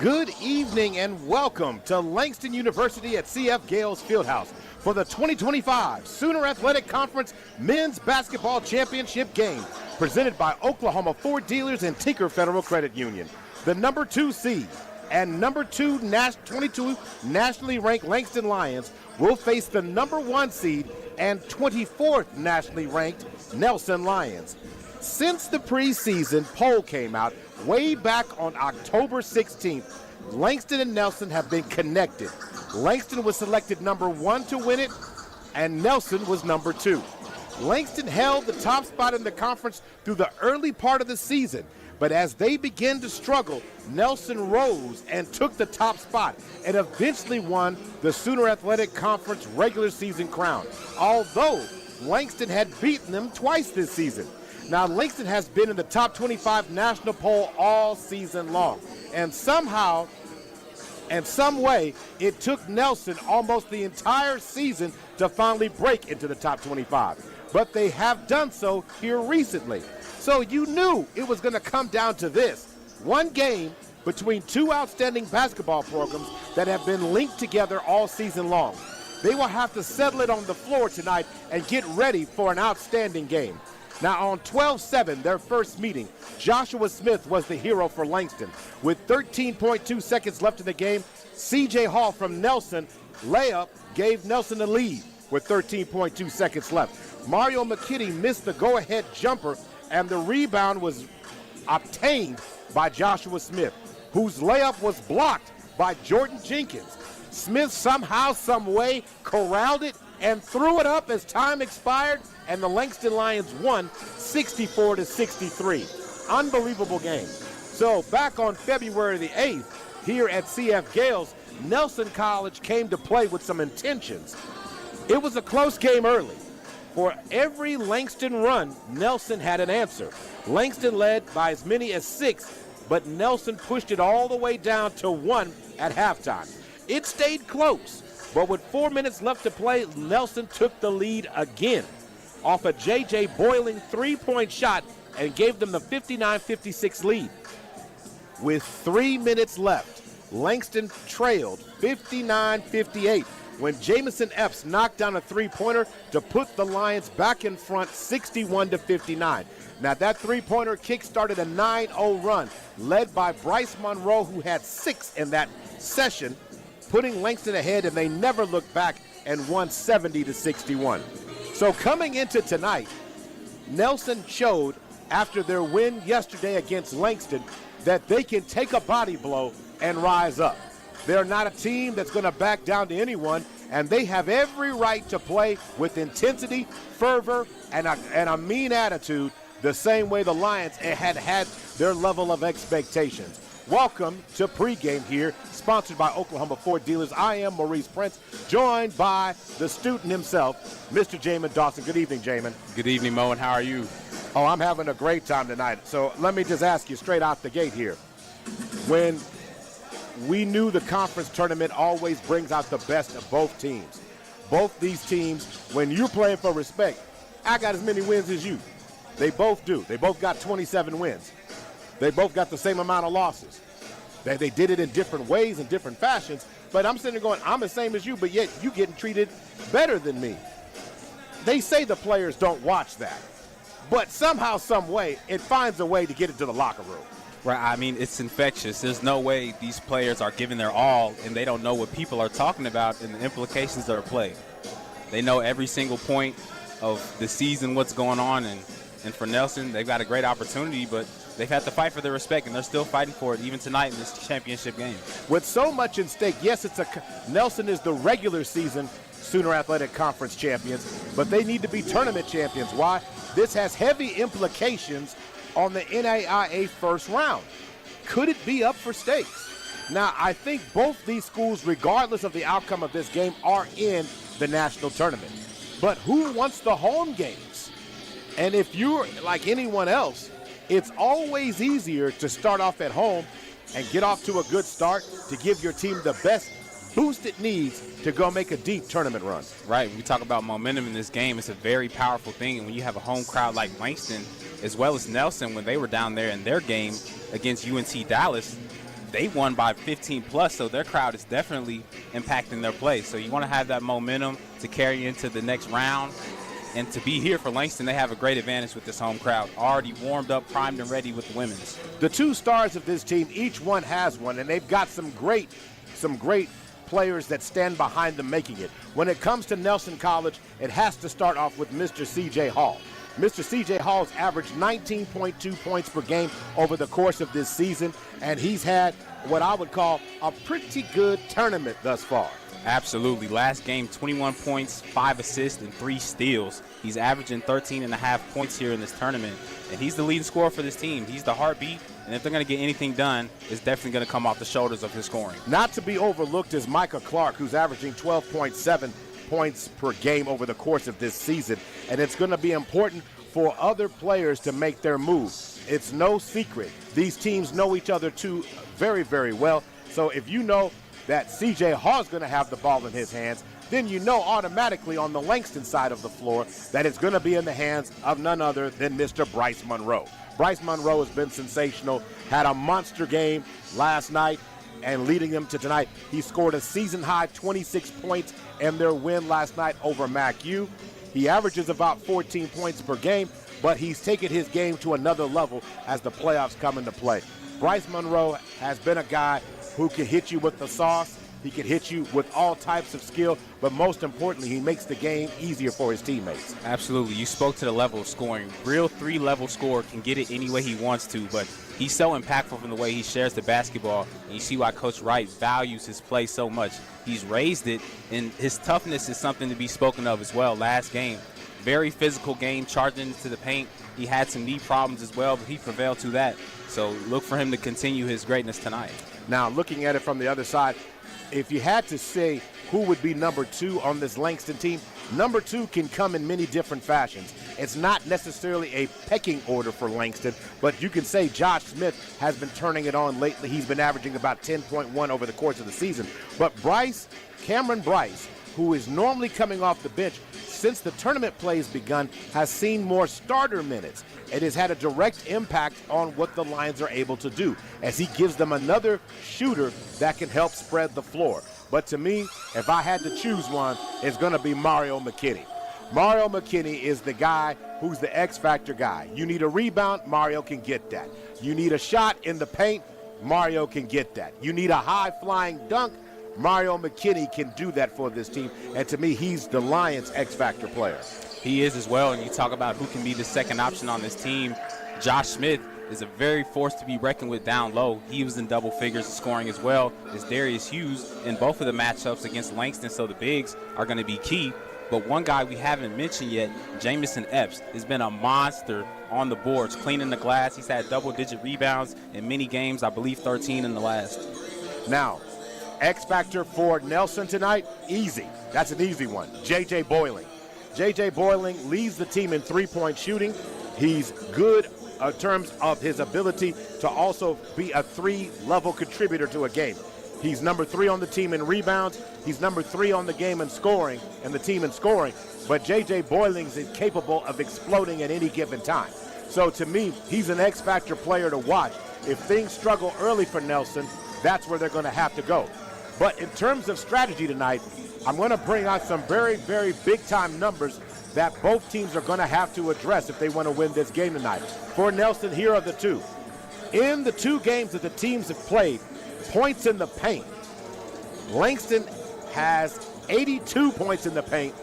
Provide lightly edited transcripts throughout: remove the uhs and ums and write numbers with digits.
Good evening and welcome to Langston University at CF Gales Fieldhouse for the 2025 Sooner Athletic Conference Men's Basketball Championship game presented by Oklahoma Ford Dealers and Tinker Federal Credit Union. The number 2 seed and number 22 nationally ranked Langston Lions will face the number 1 seed and 24th nationally ranked Nelson Lions. Since the preseason poll came out way back on October 16th, Langston and Nelson have been connected. Langston was selected number 1 to win it, and Nelson was number 2. Langston held the top spot in the conference through the early part of the season, but as they began to struggle, Nelson rose and took the top spot and eventually won the Sooner Athletic Conference regular season crown, although Langston had beaten them twice this season. Now, Langston has been in the top 25 national poll all season long, and somehow, and some way, it took Nelson almost the entire season to finally break into the top 25. But they have done so here recently. So you knew it was going to come down to this. One game between two outstanding basketball programs that have been linked together all season long. They will have to settle it on the floor tonight and get ready for an outstanding game. Now on 12-7, their first meeting, Joshua Smith was the hero for Langston. With 13.2 seconds left in the game, C.J. Hall from Nelson layup gave Nelson the lead with 13.2 seconds left. Mario McKitty missed the go-ahead jumper, and the rebound was obtained by Joshua Smith, whose layup was blocked by Jordan Jenkins. Smith somehow, some way, corralled it and threw it up as time expired, and the Langston Lions won 64-63. Unbelievable game. So back on February the 8th, here at CF Gales, Nelson College came to play with some intentions. It was a close game early. For every Langston run, Nelson had an answer. Langston led by as many as 6, but Nelson pushed it all the way down to 1 at halftime. It stayed close, but with 4 minutes left to play, Nelson took the lead again off a J.J. Boiling three-point shot and gave them the 59-56 lead. With 3 minutes left, Langston trailed 59-58 when Jamison Epps knocked down a three-pointer to put the Lions back in front 61-59. Now that three-pointer kick-started a 9-0 run led by Bryce Monroe, who had 6 in that session, putting Langston ahead, and they never looked back and won 70-61. So coming into tonight, Nelson showed after their win yesterday against Langston that they can take a body blow and rise up. They're not a team that's going to back down to anyone, and they have every right to play with intensity, fervor, and a mean attitude, the same way the Lions had their level of expectations. Welcome to Pregame here, sponsored by Oklahoma Ford Dealers. I am Maurice Prince, joined by the student himself, Mr. Jamin Dawson. Good evening, Jamin. Good evening, Mo, and how are you? Oh, I'm having a great time tonight. So let me just ask you straight out the gate here. When we knew the conference tournament always brings out the best of both teams. Both these teams, when you're playing for respect, I got as many wins as you. They both do. They both got 27 wins. They both got the same amount of losses. They did it in different ways and different fashions, but I'm sitting there going, I'm the same as you, but yet you getting treated better than me. They say the players don't watch that, but somehow, some way, it finds a way to get into the locker room. Right, I mean, it's infectious. There's no way these players are giving their all and they don't know what people are talking about and the implications of their play. They know every single point of the season, what's going on, and for Nelson, they've got a great opportunity, but they've had to fight for their respect, and they're still fighting for it even tonight in this championship game. With so much in stake, yes, Nelson is the regular season Sooner Athletic Conference champions, but they need to be tournament champions. Why? This has heavy implications on the NAIA first round. Could it be up for stakes? Now, I think both these schools, regardless of the outcome of this game, are in the national tournament. But who wants the home games? And if you're like anyone else, it's always easier to start off at home and get off to a good start to give your team the best boost it needs to go make a deep tournament run. Right, when we talk about momentum in this game, it's a very powerful thing. And when you have a home crowd like Langston, as well as Nelson, when they were down there in their game against UNC Dallas, they won by 15 plus, so their crowd is definitely impacting their play. So you want to have that momentum to carry into the next round. And to be here for Langston, they have a great advantage with this home crowd. Already warmed up, primed, and ready with the women's. The two stars of this team, each one has one, and they've got some great players that stand behind them making it. When it comes to Nelson College, it has to start off with Mr. C.J. Hall. Mr. C.J. Hall's averaged 19.2 points per game over the course of this season, and he's had what I would call a pretty good tournament thus far. Absolutely. Last game, 21 points, 5 assists, and 3 steals. He's averaging 13.5 points here in this tournament, and he's the leading scorer for this team. He's the heartbeat, and if they're going to get anything done, it's definitely going to come off the shoulders of his scoring. Not to be overlooked is Micah Clark, who's averaging 12.7 points per game over the course of this season, and it's going to be important for other players to make their move. It's no secret. These teams know each other too very, very well, so if you know that C.J. Hall is going to have the ball in his hands, then you know automatically on the Langston side of the floor that it's going to be in the hands of none other than Mr. Bryce Monroe. Bryce Monroe has been sensational, had a monster game last night, and leading them to tonight. He scored a season-high 26 points in their win last night over MacU. He averages about 14 points per game, but he's taken his game to another level as the playoffs come into play. Bryce Monroe has been a guy who can hit you with the sauce. He can hit you with all types of skill, but most importantly, he makes the game easier for his teammates. Absolutely. You spoke to the level of scoring. Real 3-level scorer can get it any way he wants to, but he's so impactful from the way he shares the basketball. And you see why Coach Wright values his play so much. He's raised it, and his toughness is something to be spoken of as well. Last game, very physical game, charging into the paint. He had some knee problems as well, but he prevailed to that. So look for him to continue his greatness tonight. Now, looking at it from the other side, if you had to say who would be number 2 on this Langston team, number 2 can come in many different fashions. It's not necessarily a pecking order for Langston, but you can say Josh Smith has been turning it on lately. He's been averaging about 10.1 over the course of the season. But Cameron Bryce, who is normally coming off the bench, since the tournament play has begun, has seen more starter minutes. It has had a direct impact on what the Lions are able to do, as he gives them another shooter that can help spread the floor. But to me, if I had to choose one, it's going to be Mario McKinney. Mario McKinney is the guy who's the X-Factor guy. You need a rebound, Mario can get that. You need a shot in the paint, Mario can get that. You need a high-flying dunk, Mario McKinney can do that for this team, and to me, he's the Lions' X-Factor player. He is as well, and you talk about who can be the second option on this team. Josh Smith is a very force to be reckoned with down low. He was in double figures of scoring as well as Darius Hughes in both of the matchups against Langston, so the bigs are going to be key. But one guy we haven't mentioned yet, Jamison Epps, has been a monster on the boards, cleaning the glass. He's had double-digit rebounds in many games, I believe 13 in the last. Now, X-Factor for Nelson tonight, easy. That's an easy one. J.J. Boiling. J.J. Boiling leads the team in three-point shooting. He's good in terms of his ability to also be a 3-level contributor to a game. He's number 3 on the team in rebounds. He's number 3 on the game in scoring, and the team in scoring. But J.J. Boiling is capable of exploding at any given time. So to me, he's an X-Factor player to watch. If things struggle early for Nelson, that's where they're going to have to go. But in terms of strategy tonight, I'm going to bring out some very, very big-time numbers that both teams are going to have to address if they want to win this game tonight. For Nelson, here are the two. In the 2 games that the teams have played, points in the paint, Langston has 82 points in the paint.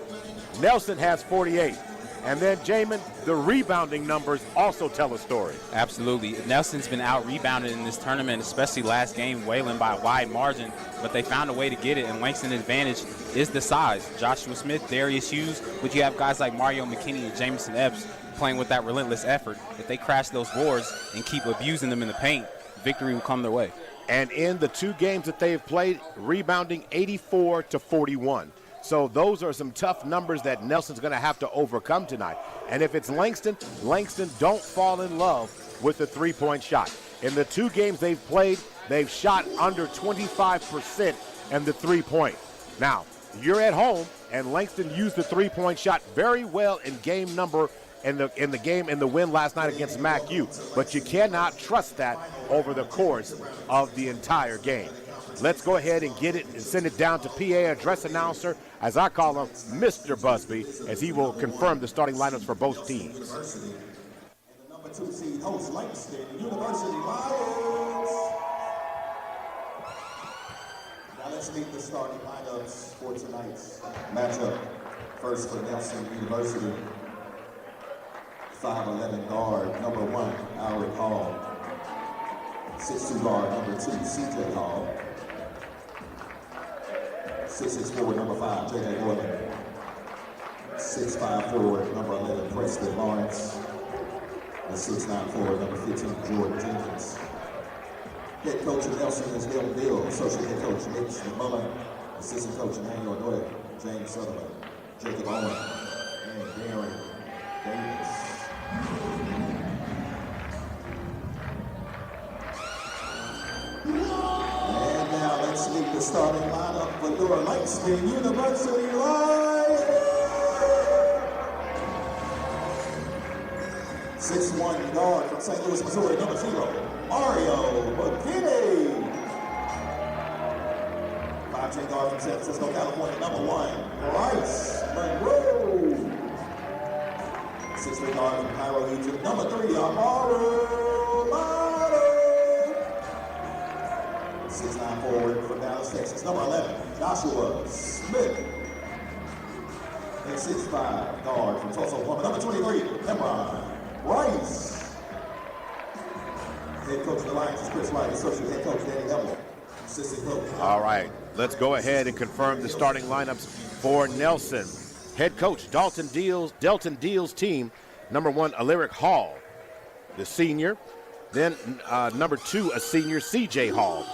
Nelson has 48. And then, Jamin, the rebounding numbers also tell a story. Absolutely. Nelson's been out-rebounded in this tournament, especially last game, Wayland by a wide margin, but they found a way to get it, and Langston's advantage is the size. Joshua Smith, Darius Hughes, but you have guys like Mario McKinney and Jamison Epps playing with that relentless effort. If they crash those boards and keep abusing them in the paint, victory will come their way. And in the 2 games that they've played, rebounding 84 to 41. So those are some tough numbers that Nelson's going to have to overcome tonight. And if it's Langston, don't fall in love with the 3-point shot. In the 2 games they've played, they've shot under 25% in the 3-point. Now, you're at home, and Langston used the 3-point shot very well in game number in the game in the win last night against MAC-U, but you cannot trust that over the course of the entire game. Let's go ahead and get it and send it down to PA address announcer, as I call him, Mr. Busby, as he will confirm the starting lineups for both teams. The number 2 seed hosts Langston University Lions. Now let's meet the starting lineups for tonight's matchup. First for Nelson University, 5'11" guard, number 1, Alric Hall. 6'2" guard, number 2, CJ Hall. 6'6" forward, number 5, J.J. Boylan. 6'5" forward, number 11, Preston Lawrence. And 6'9" forward, number 15, Jordan Jenkins. Head coach of Nelson is Bill Bill. Associate head coach Mitch McMullen. Assistant coach Emmanuel Doyle, James Sutherland, Jacob Owen, and Darren Davis. And now let's meet the starting lineup for your Langston University Lions. 6'1" guard from St. Louis, Missouri, number 0, Mario McKinney. 5'10" guard from San Francisco, California, number 1, Bryce Monroe. 6'3" guard from Cairo, Egypt, number 3, Amaro Lotto. 6'9" forward from Dallas, Texas, number 11, Joshua Smith. And 6'5" guard from Tulsa, Oklahoma, number 23, Cameron Rice. Head coach of the Lions is Chris White. Associate head coach Danny Evelyn. Assistant coach. All right, let's go ahead and confirm the starting lineups for Nelson. Head coach Dalton Deal's team, number 1, Alaric Hall, the senior. Then number 2, a senior, CJ Hall.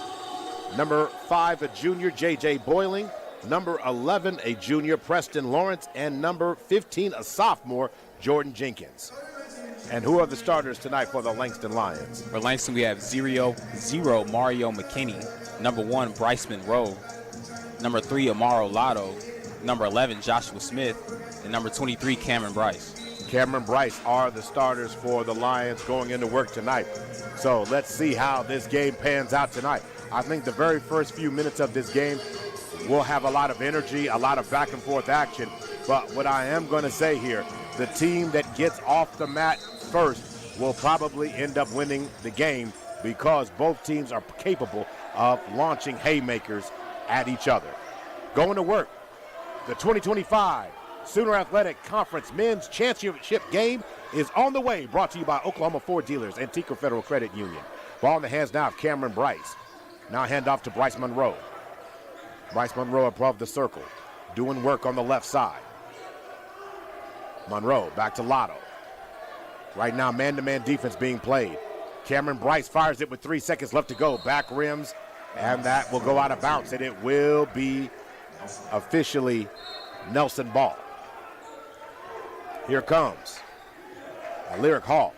Number 5, a junior, JJ Boiling. Number 11, a junior, Preston Lawrence. And number 15, a sophomore, Jordan Jenkins. And who are the starters tonight for the Langston Lions? For Langston, we have 0, Mario McKinney. Number 1, Bryce Monroe. Number 3, Amaro Lotto. Number 11, Joshua Smith. And number 23, Cameron Bryce. Cameron Bryce are the starters for the Lions going into work tonight. So let's see how this game pans out tonight. I think the very first few minutes of this game will have a lot of energy, a lot of back and forth action. But what I am going to say here, the team that gets off the mat first will probably end up winning the game because both teams are capable of launching haymakers at each other. Going to work, the 2025 Sooner Athletic Conference Men's Championship game is on the way, brought to you by Oklahoma Ford Dealers and Tinker Federal Credit Union. Ball in the hands now of Cameron Bryce. Now hand off to Bryce Monroe. Bryce Monroe above the circle, doing work on the left side. Monroe back to Lotto. Right now, man-to-man defense being played. Cameron Bryce fires it with 3 seconds left to go. Back rims, and that will go out of bounds, and it will be officially Nelson ball. Here comes Alaric Hall.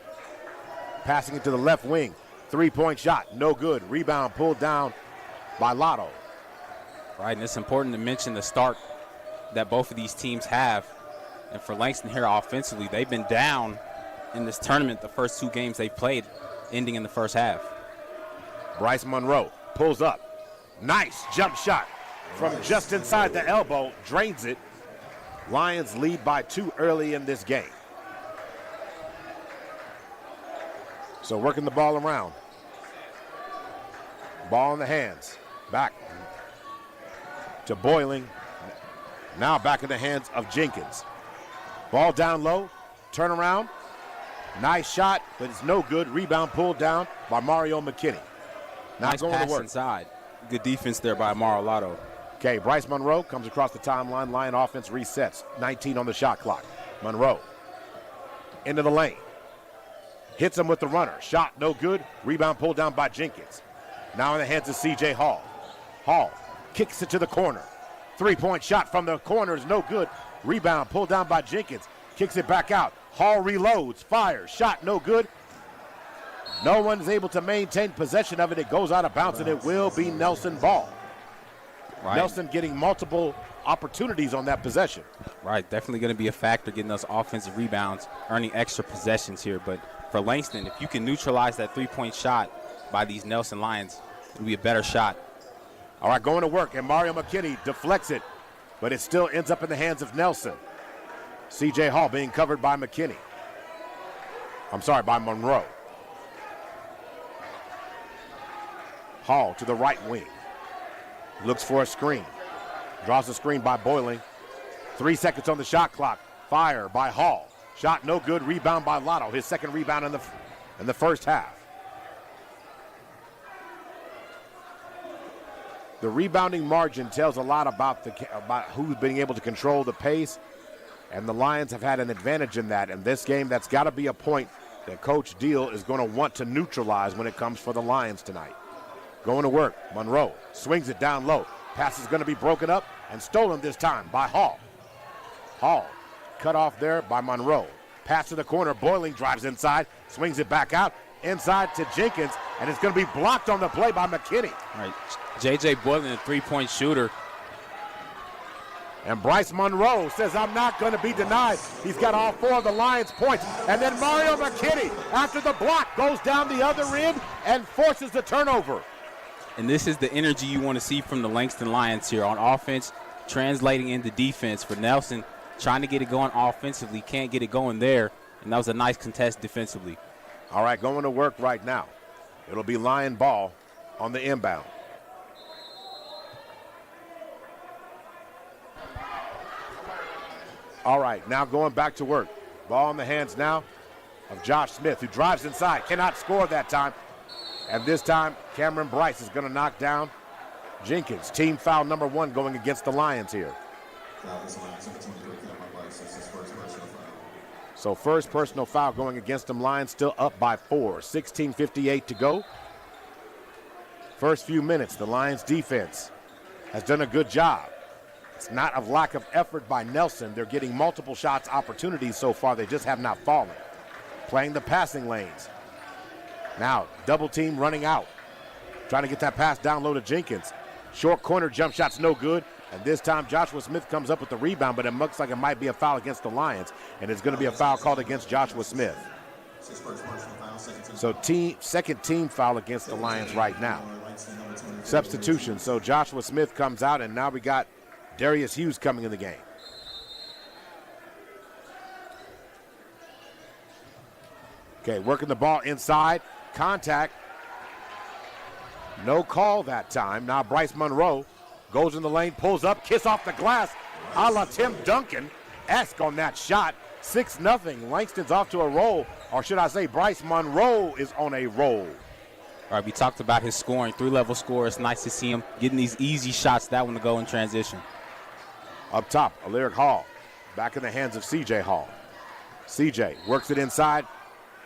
Passing it to the left wing. 3-point shot, no good. Rebound pulled down by Lotto. Right, and it's important to mention the start that both of these teams have. And for Langston here offensively, they've been down in this tournament the first 2 games they've played, ending in the first half. Bryce Monroe pulls up. Nice jump shot from just inside the elbow, drains it. Lions lead by 2 early in this game. So working the ball around. Ball in the hands. Back to Boiling. Now back in the hands of Jenkins. Ball down low. Turn around. Nice shot, but it's no good. Rebound pulled down by Mario McKinney. Now Nice going pass to work. inside. Good defense there by Amaro Lotto. Okay, Bryce Monroe comes across the timeline. Lion offense resets. 19 on the shot clock. Monroe into the lane. Hits him with the runner. Shot no good. Rebound pulled down by Jenkins. Now in the hands of C.J. Hall. Hall kicks it to the corner. 3-point shot from the corner is no good. Rebound pulled down by Jenkins. Kicks it back out. Hall reloads. Fires. Shot no good. No one's able to maintain possession of it. It goes out of bounds, and it will be Nelson ball. Right. Nelson getting multiple opportunities on that possession. Right, definitely going to be a factor getting those offensive rebounds, earning extra possessions here. But for Langston, if you can neutralize that three-point shot by these Nelson Lions, it'll be a better shot. All right, going to work, and Mario McKinney deflects it, but it still ends up in the hands of Nelson. C.J. Hall being covered by McKinney. I'm sorry, by Monroe. Hall to the right wing. Looks for a screen. Draws the screen by Boiling. 3 seconds on the shot clock. Fire by Hall. Shot no good. Rebound by Lotto. His second rebound in the first half. The rebounding margin tells a lot about who's being able to control the pace, and the Lions have had an advantage in that. In this game, that's got to be a point that Coach Deal is going to want to neutralize when it comes for the Lions tonight. Going to work. Monroe swings it down low. Pass is going to be broken up and stolen this time by Hall. Hall cut off there by Monroe. Pass to the corner. Boiling drives inside, swings it back out. Inside to Jenkins, and it's going to be blocked on the play by McKinney. All right, J.J. Boiling, a three-point shooter. And Bryce Monroe says, I'm not going to be denied. He's got all 4 of the Lions' points. And then Mario McKinney, after the block, goes down the other end and forces the turnover. And this is the energy you want to see from the Langston Lions here on offense, translating into defense. For Nelson, trying to get it going offensively, can't get it going there. And that was a nice contest defensively. All right, going to work right now. It'll be Lion ball on the inbound. All right, now going back to work. Ball in the hands now of Josh Smith, who drives inside. Cannot score that time. And this time, Cameron Bryce is going to knock down Jenkins. Team foul number 1 going against the Lions here. So first personal foul going against them. Lions still up by 4. 16:58 to go. First few minutes, the Lions defense has done a good job. It's not a lack of effort by Nelson. They're getting multiple shots opportunities so far. They just have not fallen. Playing the passing lanes. Now, double team running out. Trying to get that pass down low to Jenkins. Short corner jump shot's no good. And this time, Joshua Smith comes up with the rebound, but it looks like it might be a foul against the Lions. And it's going to be a foul called against Joshua Smith. So second team foul against the Lions right now. Substitution. So Joshua Smith comes out, and now we got Darius Hughes coming in the game. Okay, working the ball inside. Contact. No call that time. Now Bryce Monroe goes in the lane, pulls up, kiss off the glass, a la Tim Duncan-esque on that shot. 6-0. Langston's off to a roll, or should I say Bryce Monroe is on a roll. All right, we talked about his scoring, 3-level score. It's nice to see him getting these easy shots, that one to go in transition. Up top, Alaric Hall, back in the hands of C.J. Hall. C.J. works it inside,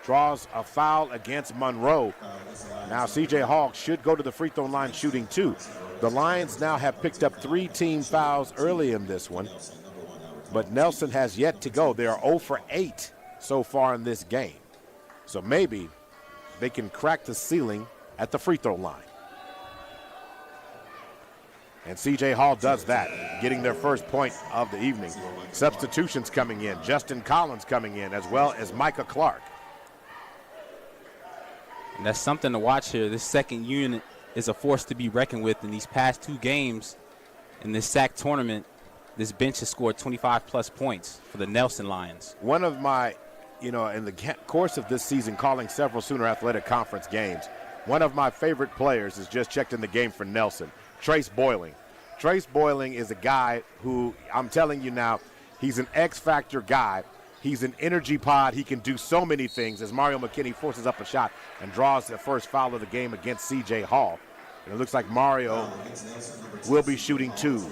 draws a foul against Monroe. Now C.J. Hall should go to the free throw line shooting 2. The Lions now have picked up 3 team fouls early in this one, but Nelson has yet to go. They are 0 for 8 so far in this game. So maybe they can crack the ceiling at the free throw line. And C.J. Hall does that, getting their first point of the evening. Substitutions coming in. Justin Collins coming in, as well as Micah Clark. And that's something to watch here. This second unit is a force to be reckoned with. In these past 2 games in this SAC tournament, this bench has scored 25-plus points for the Nelson Lions. One of my, in the course of this season, calling several Sooner Athletic Conference games, one of my favorite players is just checked in the game for Nelson, Trace Boiling. Trace Boiling is a guy who, I'm telling you now, he's an X-factor guy. He's an energy pod. He can do so many things as Mario McKinney forces up a shot and draws the first foul of the game against C.J. Hall. And it looks like Mario will be shooting 2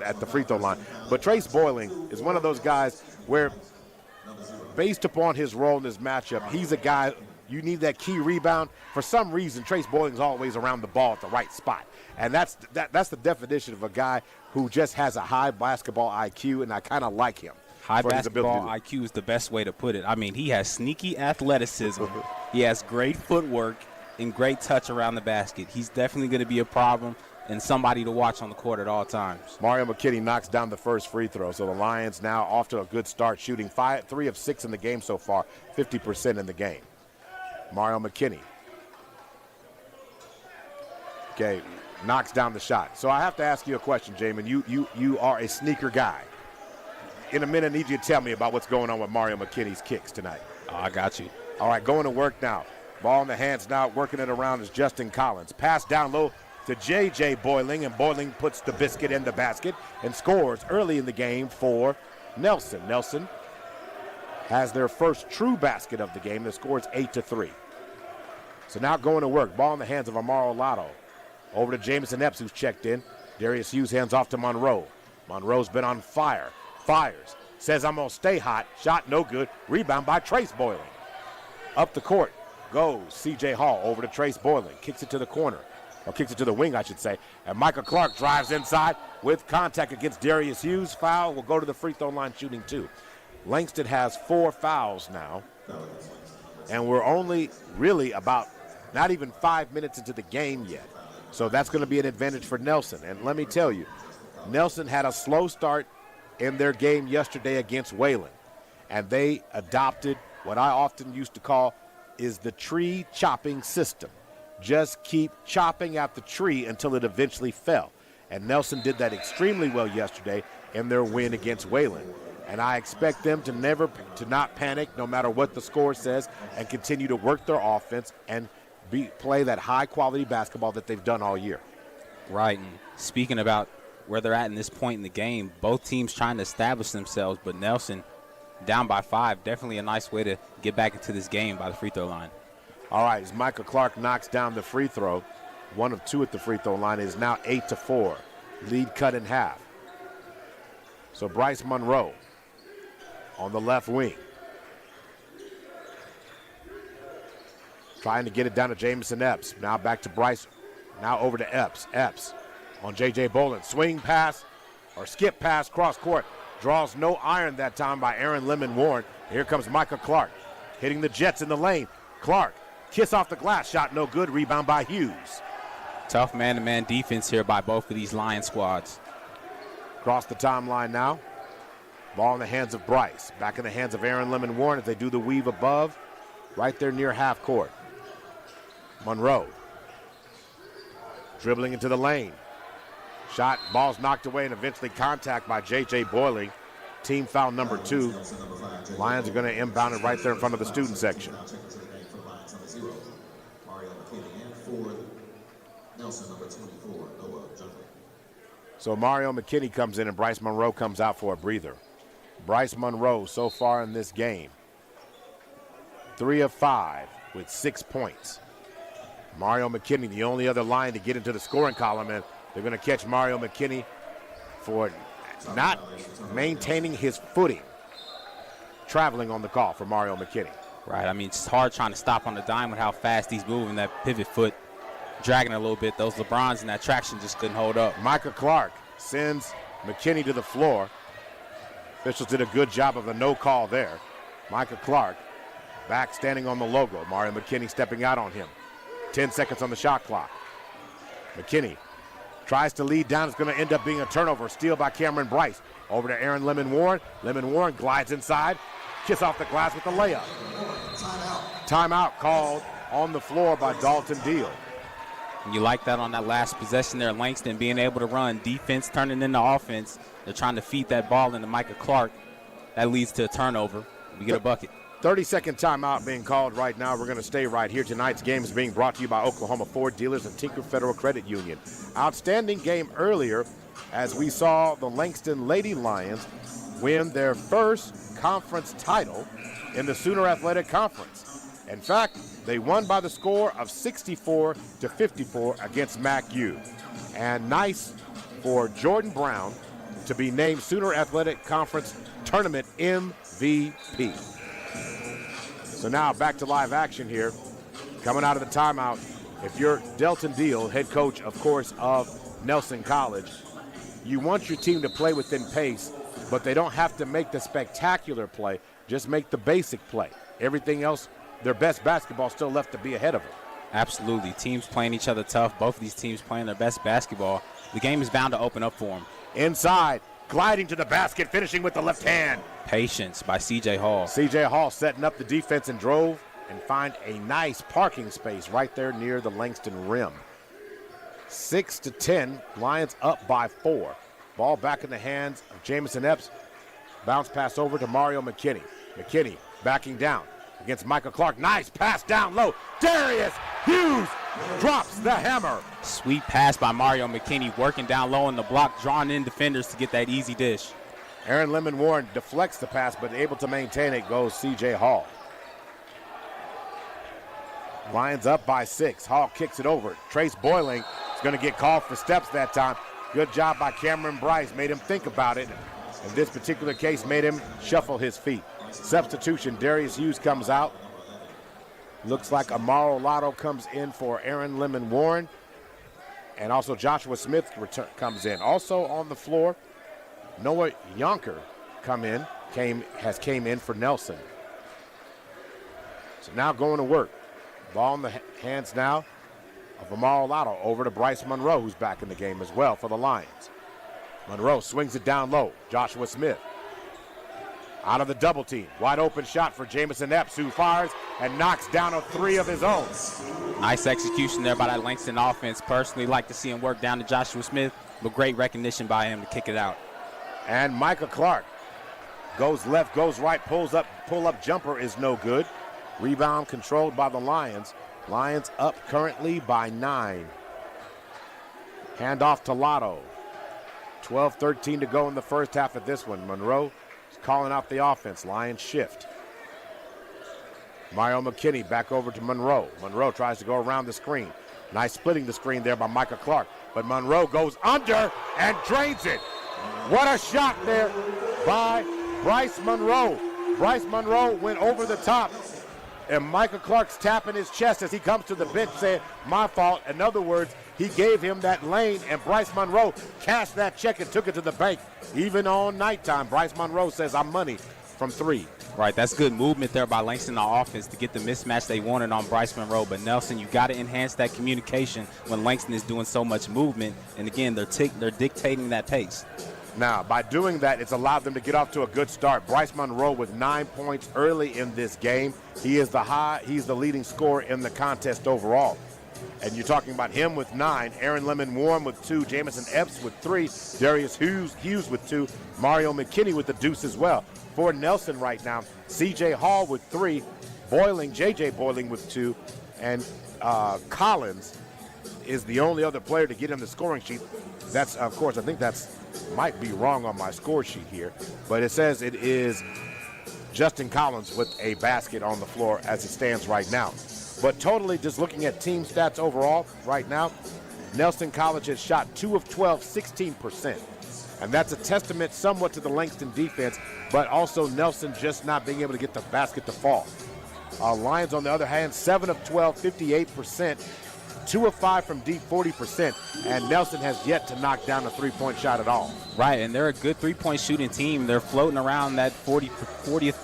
at the free throw line. But Trace Boiling is one of those guys where, based upon his role in this matchup, he's a guy, you need that key rebound. For some reason, Trace Boiling's always around the ball at the right spot. And that's the definition of a guy who just has a high basketball IQ, and I kind of like him. High basketball IQ is the best way to put it. I mean, he has sneaky athleticism. He has great footwork and great touch around the basket. He's definitely going to be a problem and somebody to watch on the court at all times. Mario McKinney knocks down the first free throw, so the Lions now off to a good start, shooting 3 of 6 in the game so far, 50% in the game. Mario McKinney. Okay, knocks down the shot. So I have to ask you a question, Jamin. You are a sneaker guy. In a minute, I need you to tell me about what's going on with Mario McKinney's kicks tonight. Oh, I got you. All right, going to work now. Ball in the hands now, working it around is Justin Collins. Pass down low to J.J. Boiling, and Boiling puts the biscuit in the basket and scores early in the game for Nelson. Nelson has their first true basket of the game that scores 8-3. So now going to work. Ball in the hands of Amaro Lotto. Over to Jamison Epps, who's checked in. Darius Hughes hands off to Monroe. Monroe's been on fire. Fires. Says, I'm going to stay hot. Shot no good. Rebound by Trace Boiling. Up the court goes C.J. Hall over to Trace Boiling. Kicks it to the corner. Or kicks it to the wing, I should say. And Michael Clark drives inside with contact against Darius Hughes. Foul will go to the free throw line shooting 2. Langston has 4 fouls now. And we're only really about not even 5 minutes into the game yet. So that's going to be an advantage for Nelson. And let me tell you, Nelson had a slow start in their game yesterday against Wayland. And they adopted what I often used to call is the tree chopping system. Just keep chopping at the tree until it eventually fell. And Nelson did that extremely well yesterday in their win against Wayland. And I expect them to not panic no matter what the score says and continue to work their offense and play that high-quality basketball that they've done all year. Right, and speaking about where they're at in this point in the game, both teams trying to establish themselves, but Nelson down by 5, definitely a nice way to get back into this game by the free throw line. All right, as Michael Clark knocks down the free throw, 1 of 2 at the free throw line, is now 8-4. Lead cut in half. So Bryce Monroe on the left wing. Trying to get it down to Jamison Epps. Now back to Bryce. Now over to Epps. Epps on J.J. Boland. Swing pass or skip pass cross court. Draws no iron that time by Aaron Lemon Warren. Here comes Michael Clark hitting the Jets in the lane. Clark, kiss off the glass. Shot no good. Rebound by Hughes. Tough man-to-man defense here by both of these Lion squads. Across the timeline now. Ball in the hands of Bryce. Back in the hands of Aaron Lemon Warren as they do the weave above. Right there near half court. Monroe dribbling into the lane. Shot, ball's knocked away, and eventually contact by J.J. Boiling. Team foul number 2. Lions are going to inbound it right there in front of the student section. So Mario McKinney comes in and Bryce Monroe comes out for a breather. Bryce Monroe so far in this game, 3 of 5 with 6 points. Mario McKinney, the only other line to get into the scoring column, and they're going to catch Mario McKinney for not maintaining his footing. Traveling on the call for Mario McKinney. Right, I mean, it's hard trying to stop on the dime with how fast he's moving. That pivot foot dragging a little bit. Those LeBrons and that traction just couldn't hold up. Michael Clark sends McKinney to the floor. Officials did a good job of a no call there. Michael Clark back standing on the logo. Mario McKinney stepping out on him. 10 seconds on the shot clock. McKinney tries to lead down. It's going to end up being a turnover. Steal by Cameron Bryce. Over to Aaron Lemon Warren. Lemon Warren glides inside. Kiss off the glass with the layup. Timeout called on the floor by Dalton Deal. You like that on that last possession there, Langston being able to run defense, turning into offense. They're trying to feed that ball into Michael Clark. That leads to a turnover. We get a bucket. 30-second timeout being called right now. We're going to stay right here. Tonight's game is being brought to you by Oklahoma Ford Dealers and Tinker Federal Credit Union. Outstanding game earlier as we saw the Langston Lady Lions win their first conference title in the Sooner Athletic Conference. In fact, they won by the score of 64-54 against MAC-U. And nice for Jordan Brown to be named Sooner Athletic Conference Tournament MVP. So now back to live action here. Coming out of the timeout, if you're Delton Deal, head coach, of course, of Nelson College, you want your team to play within pace, but they don't have to make the spectacular play. Just make the basic play. Everything else, their best basketball still left to be ahead of them. Absolutely. Teams playing each other tough. Both of these teams playing their best basketball. The game is bound to open up for them. Inside, gliding to the basket, finishing with the left hand. Patience by C.J. Hall. C.J. Hall setting up the defense and drove and find a nice parking space right there near the Langston rim. 6-10, Lions up by 4. Ball back in the hands of Jamison Epps. Bounce pass over to Mario McKinney. McKinney backing down against Michael Clark. Nice pass down low. Darius Hughes drops the hammer. Sweet pass by Mario McKinney, working down low on the block, drawing in defenders to get that easy dish. Aaron Lemon Warren deflects the pass, but able to maintain it goes C.J. Hall. Lions up by 6. Hall kicks it over. Trace Boiling is going to get called for steps that time. Good job by Cameron Bryce. Made him think about it. In this particular case, made him shuffle his feet. Substitution, Darius Hughes comes out. Looks like Amaro Lotto comes in for Aaron Lemon Warren. And also Joshua Smith comes in. Also on the floor, Noah Yonker came in for Nelson. So now going to work. Ball in the hands now of Amaro Lotto over to Bryce Monroe, who's back in the game as well for the Lions. Monroe swings it down low. Joshua Smith out of the double team. Wide open shot for Jamison Epps, who fires and knocks down a 3 of his own. Nice execution there by that Langston offense. Personally like to see him work down to Joshua Smith, but great recognition by him to kick it out. And Michael Clark goes left, goes right, pull-up jumper is no good. Rebound controlled by the Lions. Lions up currently by 9. Handoff to Lotto. 12-13 to go in the first half of this one. Monroe is calling out the offense. Lions shift. Mario McKinney back over to Monroe. Monroe tries to go around the screen. Nice splitting the screen there by Michael Clark. But Monroe goes under and drains it. What a shot there by Bryce Monroe. Bryce Monroe went over the top. And Michael Clark's tapping his chest as he comes to the bench saying, my fault. In other words, he gave him that lane, and Bryce Monroe cashed that check and took it to the bank. Even on nighttime, Bryce Monroe says, I'm money from 3. Right, that's good movement there by Langston on offense to get the mismatch they wanted on Bryce Monroe. But Nelson, you got to enhance that communication when Langston is doing so much movement. And again, they're dictating that pace. Now, by doing that, it's allowed them to get off to a good start. Bryce Monroe with 9 points early in this game. He's the leading scorer in the contest overall. And you're talking about him with 9, Aaron Lemon Warren with 2, Jamison Epps with 3, Darius Hughes with 2, Mario McKinney with the deuce as well. For Nelson right now, C.J. Hall with 3, J.J. Boiling with 2, and Collins is the only other player to get in the scoring sheet. That's, of course, I think might be wrong on my score sheet here, but it says it is Justin Collins with a basket on the floor as it stands right now. But totally just looking at team stats overall right now, Nelson College has shot 2 of 12, 16%. And that's a testament somewhat to the Langston defense, but also Nelson just not being able to get the basket to fall. Lions, on the other hand, 7 of 12, 58%. 2 of 5 from deep, 40%, and Nelson has yet to knock down a three-point shot at all. Right, and they're a good three-point shooting team. They're floating around that 40th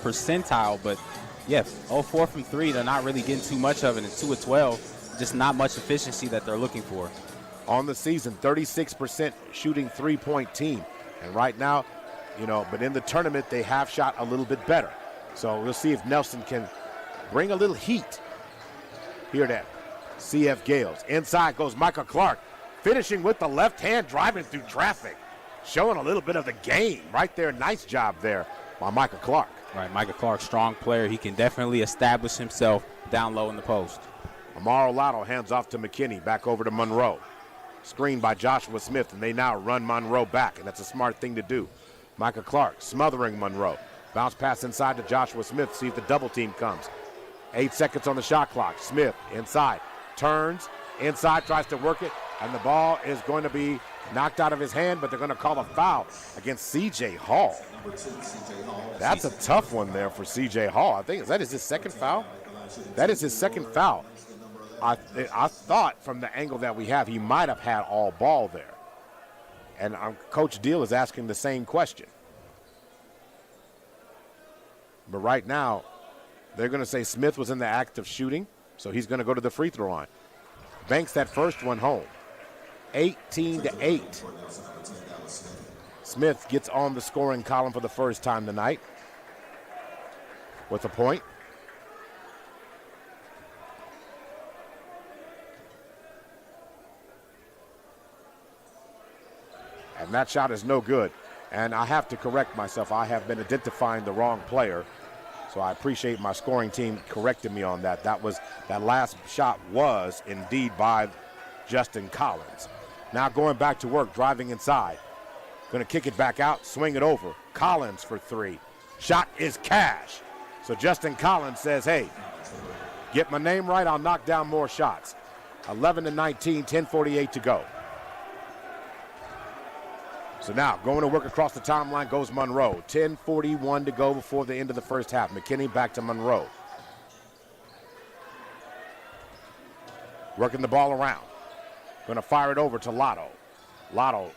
percentile, but yeah, 0-4 from 3, they're not really getting too much of it, and 2 of 12, just not much efficiency that they're looking for. On the season, 36% shooting three-point team, and right now, but in the tournament, they have shot a little bit better. So we'll see if Nelson can bring a little heat here to CF Gales. Inside goes Michael Clark, finishing with the left hand, driving through traffic, showing a little bit of the game right there. Nice job there by Michael Clark. Right, Michael Clark, strong player. He can definitely establish himself down low in the post. Amaro Lotto hands off to McKinney, back over to Monroe. Screened by Joshua Smith, and they now run Monroe back, and that's a smart thing to do. Michael Clark smothering Monroe. Bounce pass inside to Joshua Smith, see if the double team comes. 8 seconds on the shot clock. Smith inside. Turns, inside, tries to work it, and the ball is going to be knocked out of his hand, but they're going to call a foul against C.J. Hall. That's a tough one there for C.J. Hall. I think, is that his second foul? That is his second foul. I thought from the angle that we have, he might have had all ball there. And Coach Deal is asking the same question. But right now, they're going to say Smith was in the act of shooting. So he's going to go to the free throw line. Banks that first one home. 18-8. Smith gets on the scoring column for the first time tonight with a point. And that shot is no good. And I have to correct myself. I have been identifying the wrong player. So I appreciate my scoring team correcting me on that. That last shot was indeed by Justin Collins. Now going back to work, driving inside. Going to kick it back out, swing it over. Collins for three. Shot is cash. So Justin Collins says, hey, get my name right, I'll knock down more shots. 11-19, 10:48 to go. So now going to work across the timeline goes Monroe. 10:41 to go before the end of the first half. McKinney back to Monroe. Working the ball around. Going to fire it over to Lotto. Lotto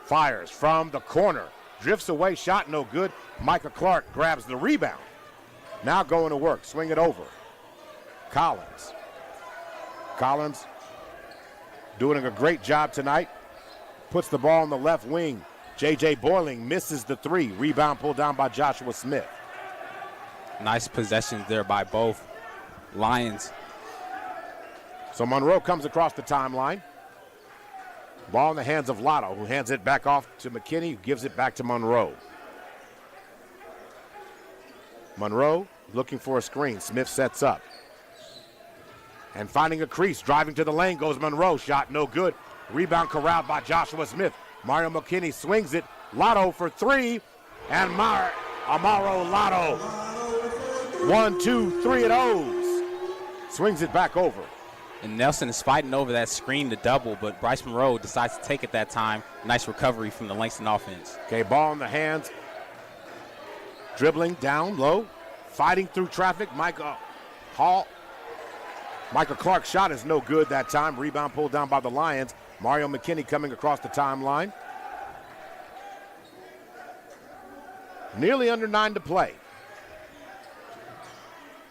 fires from the corner. Drifts away, shot no good. Micah Clark grabs the rebound. Now going to work, swing it over. Collins. Collins doing a great job tonight. Puts the ball on the left wing. J.J. Boiling misses the three. Rebound pulled down by Joshua Smith. Nice possessions there by both Lions. So Monroe comes across the timeline. Ball in the hands of Lotto, who hands it back off to McKinney, who gives it back to Monroe. Monroe looking for a screen. Smith sets up. And finding a crease, driving to the lane goes Monroe. Shot no good. Rebound corralled by Joshua Smith. Mario McKinney swings it. Lotto for three. And Amaro Lotto. 1, 2, 3 it O's. Swings it back over. And Nelson is fighting over that screen to double, but Bryce Monroe decides to take it that time. Nice recovery from the Langston offense. Okay, ball in the hands. Dribbling down low. Fighting through traffic. Michael Clark's shot is no good that time. Rebound pulled down by the Lions. Mario McKinney coming across the timeline. Nearly under 9 to play.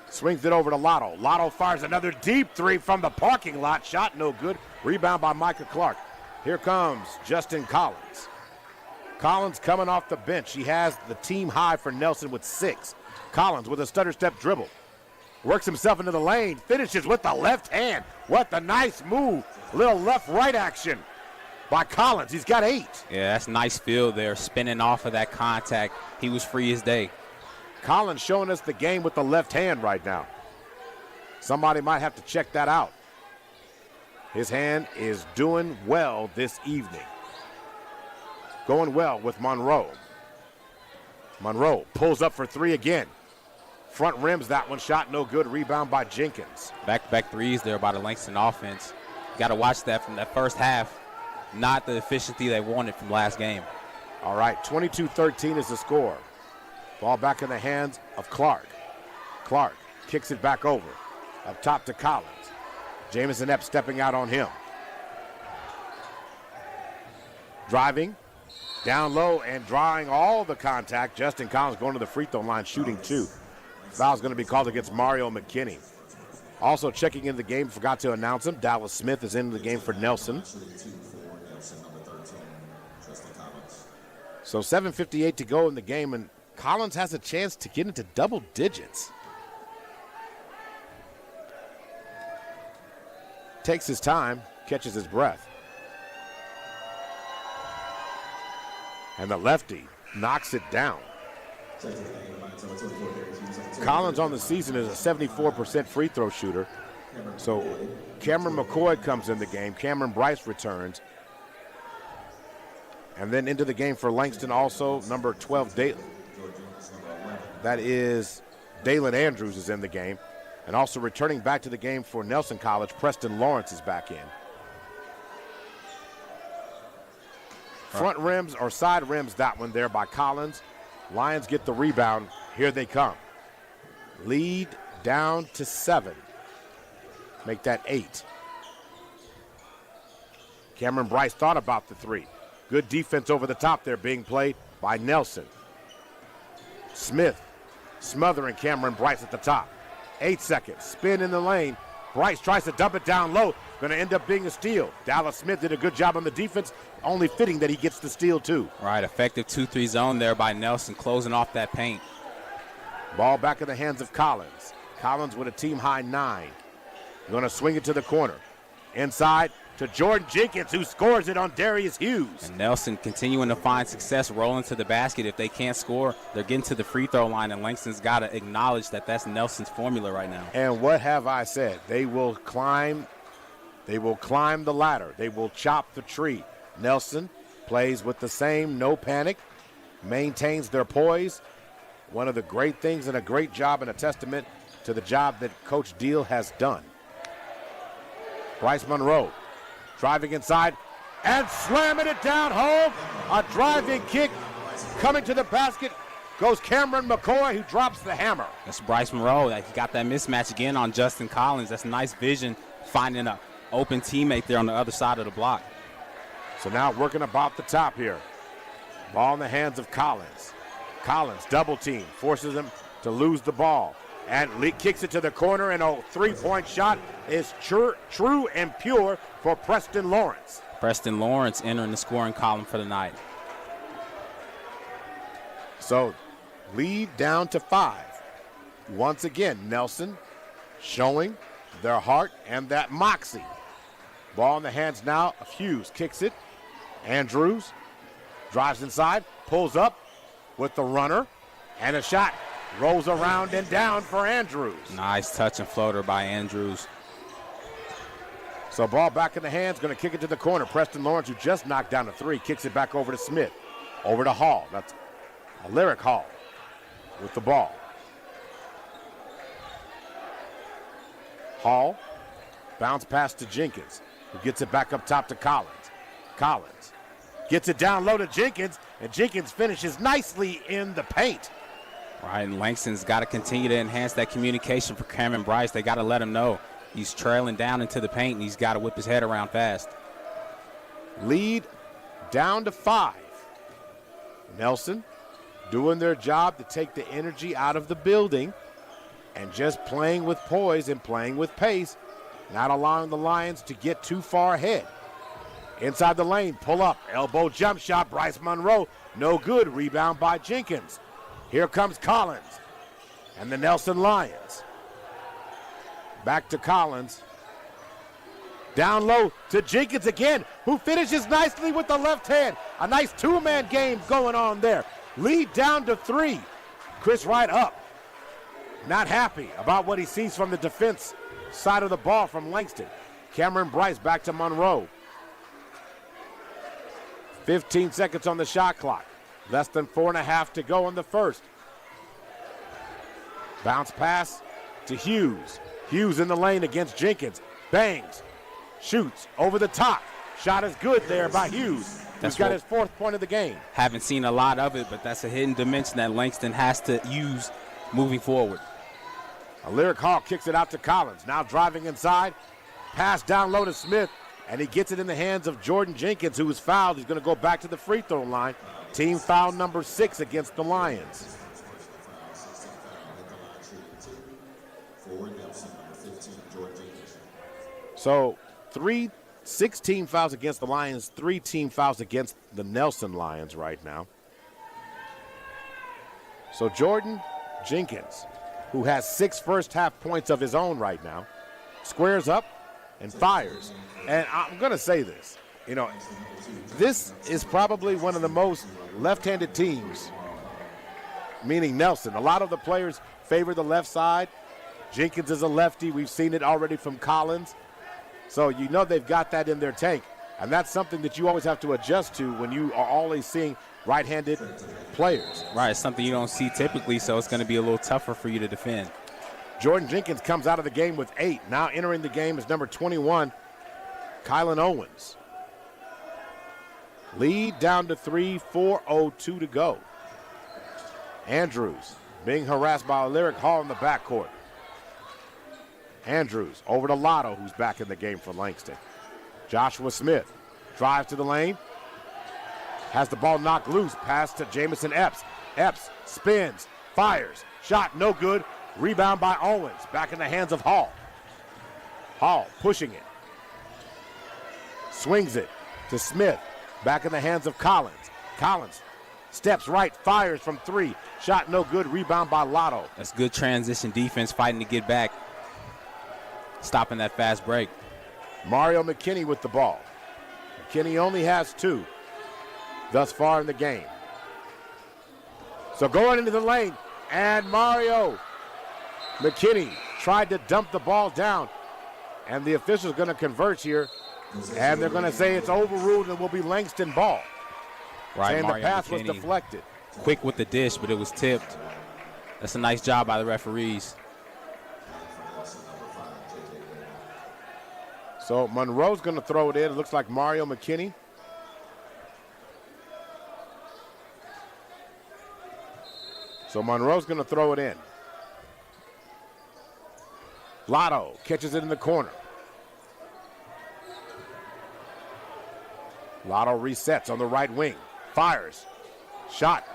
Swings it over to Lotto. Lotto fires another deep three from the parking lot. Shot no good. Rebound by Micah Clark. Here comes Justin Collins. Collins coming off the bench. He has the team high for Nelson with 6. Collins with a stutter step dribble. Works himself into the lane. Finishes with the left hand. What a nice move. Little left-right action by Collins. He's got 8. Yeah, that's nice feel there. Spinning off of that contact. He was free as day. Collins showing us the game with the left hand right now. Somebody might have to check that out. His hand is doing well this evening. Going well with Monroe. Monroe pulls up for 3 again. Front rims that one, shot no good. Rebound by Jenkins. Back-to-back threes there by the Langston offense. Got to watch that from that first half. Not the efficiency they wanted from last game. All right, 22-13 is the score. Ball back in the hands of Clark. Clark kicks it back over. Up top to Collins. Jamison Epps stepping out on him. Driving. Down low and drawing all the contact. Justin Collins going to the free throw line, shooting 2. Foul's going to be called against Mario McKinney. Also checking in the game, forgot to announce him. Dallas Smith is in the game for Nelson. So 7:58 to go in the game, and Collins has a chance to get into double digits. Takes his time, catches his breath. And the lefty knocks it down. Collins on the season is a 74% free throw shooter. So Cameron McCoy comes in the game. Cameron Bryce returns. And then into the game for Langston also, number 12, that is Dalen Andrews is in the game. And also returning back to the game for Nelson College, Preston Lawrence is back in. Front rims or side rims, that one there by Collins. Lions get the rebound. Here they come. Lead down to 7. Make that 8. Cameron Bryce thought about the 3. Good defense over the top there being played by Nelson. Smith smothering Cameron Bryce at the top. 8 seconds. Spin in the lane. Bryce tries to dump it down low. Going to end up being a steal. Dallas Smith did a good job on the defense. Only fitting that he gets the steal, too. Right, effective 2-3 zone there by Nelson, closing off that paint. Ball back in the hands of Collins. Collins with a team-high 9. Going to swing it to the corner. Inside to Jordan Jenkins, who scores it on Darius Hughes. And Nelson continuing to find success rolling to the basket. If they can't score, they're getting to the free throw line, and Langston's got to acknowledge that that's Nelson's formula right now. And what have I said? They will climb the ladder. They will chop the tree. Nelson plays with the same no panic, maintains their poise. One of the great things and a great job and a testament to the job that Coach Deal has done. Bryce Monroe driving inside and slamming it down home. A driving kick coming to the basket goes Cameron McCoy, who drops the hammer. That's Bryce Monroe. He got that mismatch again on Justin Collins. That's nice vision, finding an open teammate there on the other side of the block. So now working about the top here. Ball in the hands of Collins. Collins double team, forces him to lose the ball. And kicks it to the corner, and a three-point shot is true and pure for Preston Lawrence. Preston Lawrence entering the scoring column for the night. So lead down to 5. Once again, Nelson showing their heart and that moxie. Ball in the hands now of Hughes. Kicks it. Andrews drives inside, pulls up with the runner, and a shot. Rolls around and down for Andrews. Nice touch and floater by Andrews. So ball back in the hands, going to kick it to the corner. Preston Lawrence, who just knocked down a 3, kicks it back over to Smith. Over to Hall. That's Lyric Hall with the ball. Hall, bounce pass to Jenkins, who gets it back up top to Collins. Collins gets it down low to Jenkins, and Jenkins finishes nicely in the paint. Right, and Langston's got to continue to enhance that communication for Cameron Bryce. They got to let him know he's trailing down into the paint, and he's got to whip his head around fast. Lead down to 5. Nelson doing their job to take the energy out of the building and just playing with poise and playing with pace, not allowing the Lions to get too far ahead. Inside the lane, pull up, elbow jump shot, Bryce Monroe, no good, rebound by Jenkins. Here comes Collins and the Nelson Lions. Back to Collins. Down low to Jenkins again, who finishes nicely with the left hand. A nice two-man game going on there. Lead down to 3. Chris Wright up. Not happy about what he sees from the defense side of the ball from Langston. Cameron Bryce back to Monroe. 15 seconds on the shot clock. Less than 4.5 to go in the first. Bounce pass to Hughes. Hughes in the lane against Jenkins. Bangs. Shoots over the top. Shot is good there by Hughes. He's got his 4th point of the game. Haven't seen a lot of it, but that's a hidden dimension that Langston has to use moving forward. Lyric Hall kicks it out to Collins. Now driving inside. Pass down low to Smith. And he gets it in the hands of Jordan Jenkins, who was fouled. He's going to go back to the free throw line. Team foul number 6 against the Lions. So 6 team fouls against the Lions, 3 team fouls against the Nelson Lions right now. So Jordan Jenkins, who has 6 first-half points of his own right now, squares up and fires. And I'm going to say this, this is probably one of the most left-handed teams, meaning Nelson. A lot of the players favor the left side. Jenkins is a lefty. We've seen it already from Collins. So they've got that in their tank. And that's something that you always have to adjust to when you are always seeing right-handed players. Right, it's something you don't see typically, so it's going to be a little tougher for you to defend. Jordan Jenkins comes out of the game with 8. Now entering the game is number 21, Kylan Owens. Lead down to 3, 4:02 to go. Andrews being harassed by Lyric Hall in the backcourt. Andrews over to Lotto, who's back in the game for Langston. Joshua Smith drives to the lane. Has the ball knocked loose. Pass to Jamison Epps. Epps spins, fires. Shot no good. Rebound by Owens. Back in the hands of Hall. Hall pushing it. Swings it to Smith. Back in the hands of Collins. Collins steps right, fires from 3. Shot no good. Rebound by Lotto. That's good transition defense, fighting to get back. Stopping that fast break. Mario McKinney with the ball. McKinney only has 2 thus far in the game. So going into the lane, and Mario McKinney tried to dump the ball down, and the official's going to convert here, and they're going to say it's overruled and will be Langston ball. Right, saying Mario the pass McKinney was deflected. Quick with the dish, but it was tipped. That's a nice job by the referees. So Monroe's going to throw it in. It looks like Mario McKinney. So Monroe's going to throw it in. Lotto catches it in the corner. Lotto resets on the right wing. Fires. Shot.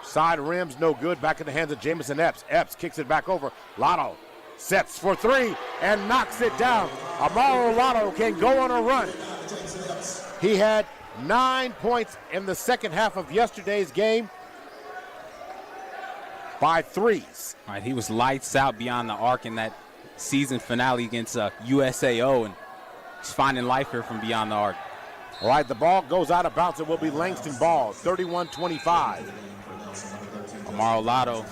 Side rims, no good. Back in the hands of Jamison Epps. Epps kicks it back over. Lotto sets for 3 and knocks it down. Amaro Lotto can go on a run. He had 9 points in the second half of yesterday's game by 3s. All right, he was lights out beyond the arc in that season finale against USAO, and he's finding life here from beyond the arc. All right, the ball goes out of bounds. It will be Langston ball, 31-25. Amaro Lotto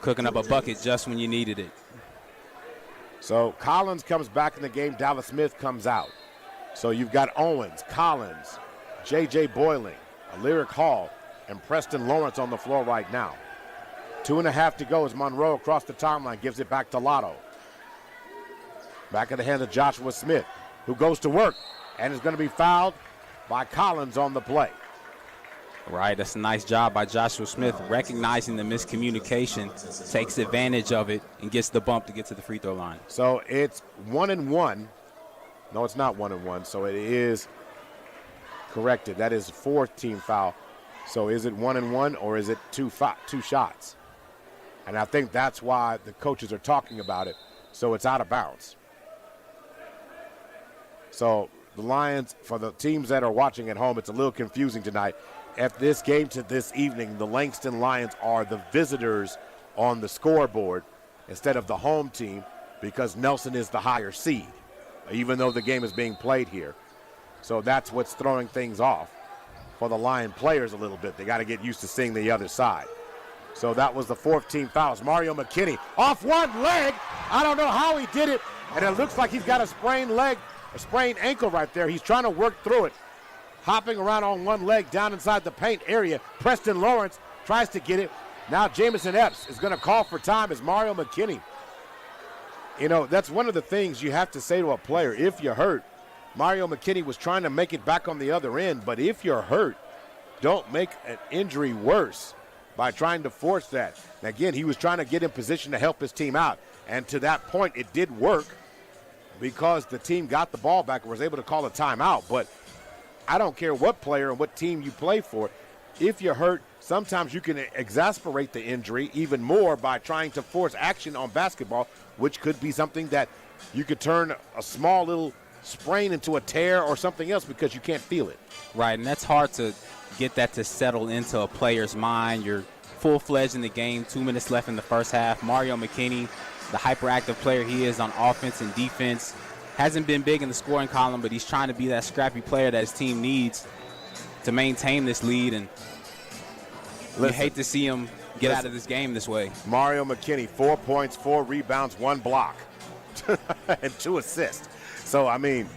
cooking up a bucket just when you needed it. So Collins comes back in the game. Dallas Smith comes out. So you've got Owens, Collins, J.J. Boyling, Lyric Hall, and Preston Lawrence on the floor right now. 2.5 to go as Monroe across the timeline gives it back to Lotto. Back in the hands of Joshua Smith, who goes to work and is going to be fouled by Collins on the play. Right, that's a nice job by Joshua Smith, recognizing the miscommunication, takes advantage of it, and gets the bump to get to the free throw line. So it's 1-1. No, it's not 1-1, so it is corrected. That is 4th team foul. So is it 1-1 or is it two shots? And I think that's why the coaches are talking about it. So it's out of bounds. So the Lions, for the teams that are watching at home, it's a little confusing tonight. At this game to this evening, the Langston Lions are the visitors on the scoreboard instead of the home team because Nelson is the higher seed, even though the game is being played here. So that's what's throwing things off for the Lion players a little bit. They got to get used to seeing the other side. So that was the 4th team fouls. Mario McKinney off one leg. I don't know how he did it, and it looks like he's got a sprained leg, a sprained ankle right there. He's trying to work through it. Hopping around on one leg down inside the paint area. Preston Lawrence tries to get it. Now Jamison Epps is going to call for time as Mario McKinney. You know, that's one of the things you have to say to a player. If you're hurt, Mario McKinney was trying to make it back on the other end, but if you're hurt, don't make an injury worse by trying to force that. And again, he was trying to get in position to help his team out. And to that point, it did work because the team got the ball back and was able to call a timeout. But I don't care what player and what team you play for. If you're hurt, sometimes you can exasperate the injury even more by trying to force action on basketball, which could be something that you could turn a small little sprain into a tear or something else because you can't feel it. Right, and that's hard to get that to settle into a player's mind. You're full-fledged in the game, 2 minutes left in the first half. Mario McKinney, the hyperactive player he is on offense and defense, hasn't been big in the scoring column, but he's trying to be that scrappy player that his team needs to maintain this lead, and you hate to see him get out of this game this way. Mario McKinney, 4 points, 4 rebounds, 1 block, and 2 assists. So, I mean,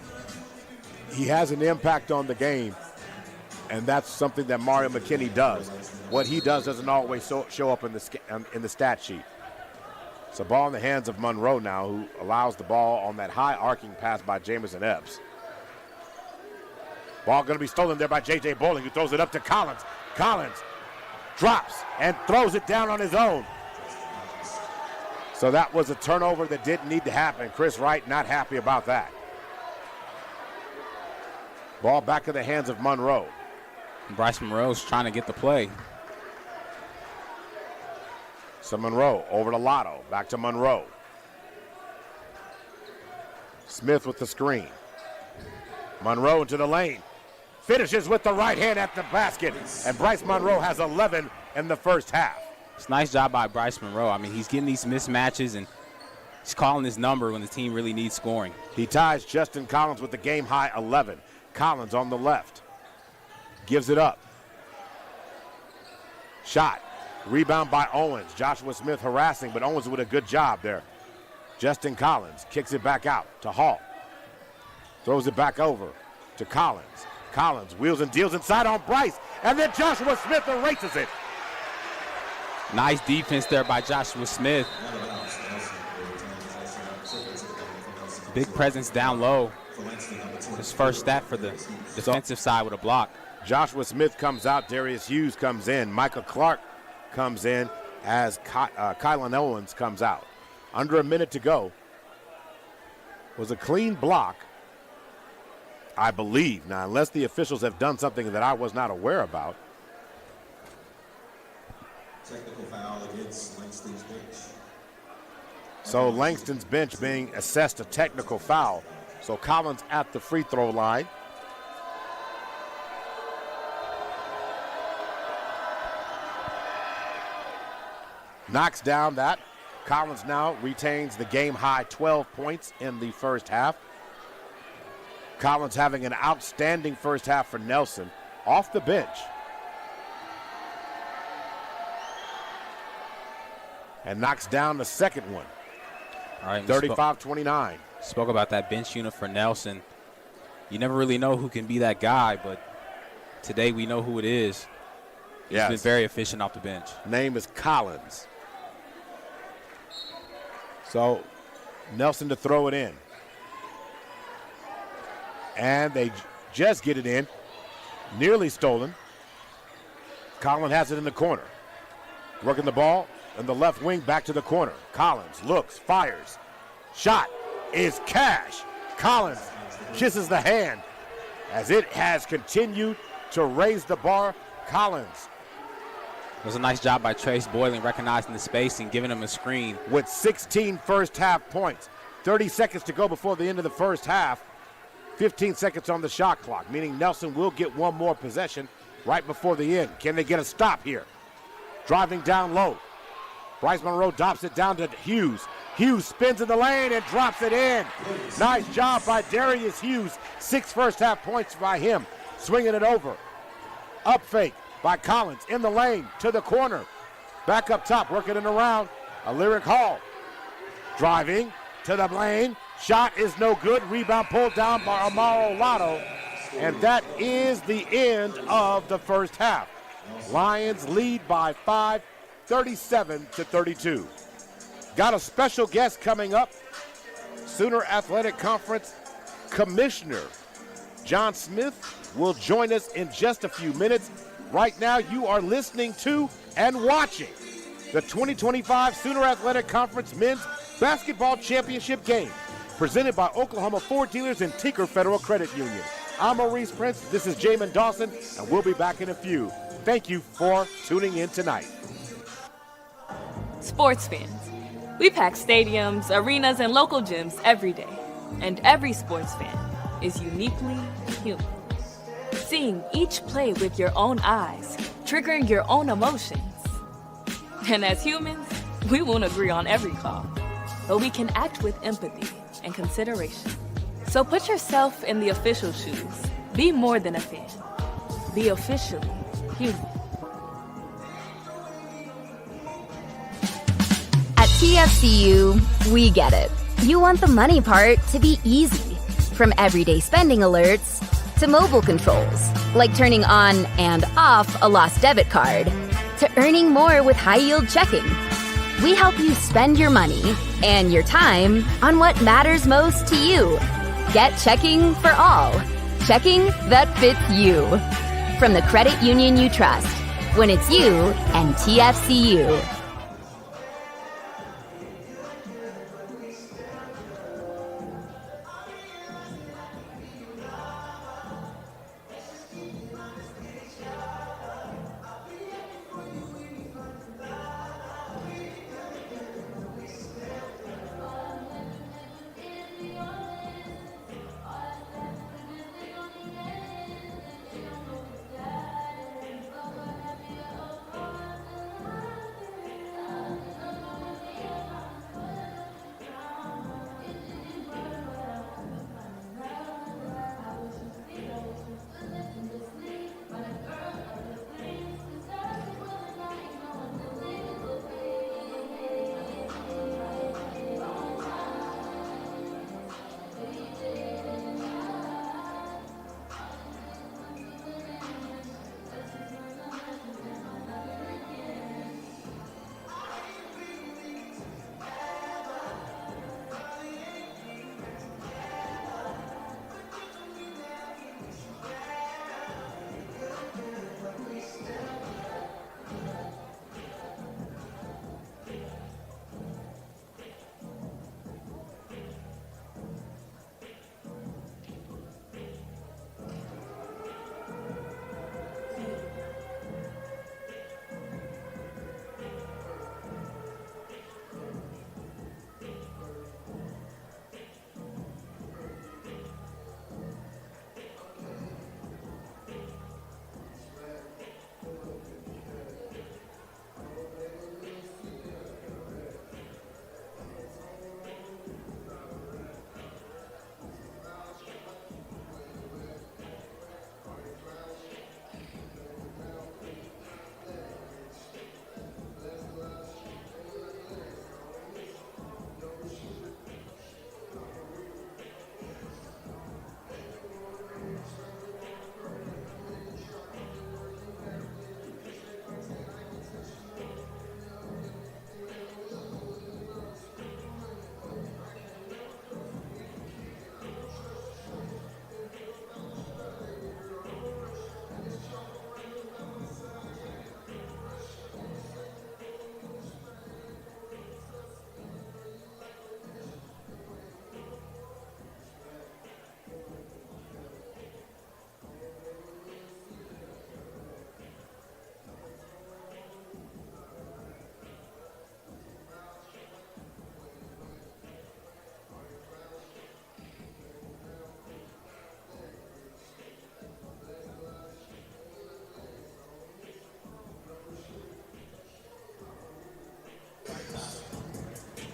he has an impact on the game, and that's something that Mario McKinney does. What he does doesn't always show up in the stat sheet. It's a ball in the hands of Monroe now, who allows the ball on that high arcing pass by Jamison Epps. Ball going to be stolen there by J.J. Boyling, who throws it up to Collins. Collins drops and throws it down on his own. So that was a turnover that didn't need to happen. Chris Wright not happy about that. Ball back in the hands of Monroe. Bryce Monroe's trying to get the play. So Monroe over to Lotto. Back to Monroe. Smith with the screen. Monroe into the lane. Finishes with the right hand at the basket. And Bryce Monroe has 11 in the first half. It's a nice job by Bryce Monroe. I mean, he's getting these mismatches and he's calling his number when the team really needs scoring. He ties Justin Collins with the game-high 11. Collins on the left. Gives it up. Shot. Rebound by Owens. Joshua Smith harassing, but Owens with a good job there. Justin Collins kicks it back out to Hall. Throws it back over to Collins. Collins wheels and deals inside on Bryce, and then Joshua Smith erases it. Nice defense there by Joshua Smith. Big presence down low. His first stat for the defensive side with a block. Joshua Smith comes out. Darius Hughes comes in. Michael Clark comes in as Kylan Owens comes out. Under a minute to go. Was a clean block, I believe. Now, unless the officials have done something that I was not aware about. Technical foul against Langston's bench. So Langston's bench being assessed a technical foul. So Collins at the free throw line. Knocks down that. Collins now retains the game-high 12 points in the first half. Collins having an outstanding first half for Nelson off the bench. And knocks down the second one. All right, 35-29. Spoke about that bench unit for Nelson. You never really know who can be that guy, but today we know who it is. He's been very efficient off the bench. Name is Collins. So Nelson to throw it in. And they just get it in. Nearly stolen. Collins has it in the corner. Working the ball in the left wing back to the corner. Collins looks, fires. Shot is cash. Collins kisses the hand as it has continued to raise the bar. Collins. It was a nice job by Trace Boylan recognizing the space and giving him a screen. With 16 first half points. 30 seconds to go before the end of the first half. 15 seconds on the shot clock, meaning Nelson will get one more possession right before the end. Can they get a stop here? Driving down low. Bryce Monroe drops it down to Hughes. Hughes spins in the lane and drops it in. Nice job by Darius Hughes. 6 first half points by him. Swinging it over. Up fake by Collins in the lane to the corner. Back up top, working it around. Lyric Hall. Driving to the lane. Shot is no good. Rebound pulled down by Amaro Lotto. And that is the end of the first half. Lions lead by 5, 37-32. Got a special guest coming up. Sooner Athletic Conference Commissioner John Smith will join us in just a few minutes. Right now, you are listening to and watching the 2025 Sooner Athletic Conference Men's Basketball Championship game, presented by Oklahoma Ford Dealers and Tinker Federal Credit Union. I'm Maurice Prince, this is Jamin Dawson, and we'll be back in a few. Thank you for tuning in tonight. Sports fans, we pack stadiums, arenas, and local gyms every day. And every sports fan is uniquely human. Seeing each play with your own eyes, triggering your own emotions. And as humans, we won't agree on every call, but we can act with empathy and consideration. So put yourself in the official shoes. Be more than a fan. Be officially human. At TFCU, we get it. You want the money part to be easy. From everyday spending alerts to mobile controls, like turning on and off a lost debit card, to earning more with high-yield checking. We help you spend your money and your time on what matters most to you. Get checking for all. Checking that fits you. From the credit union you trust, when it's you and TFCU.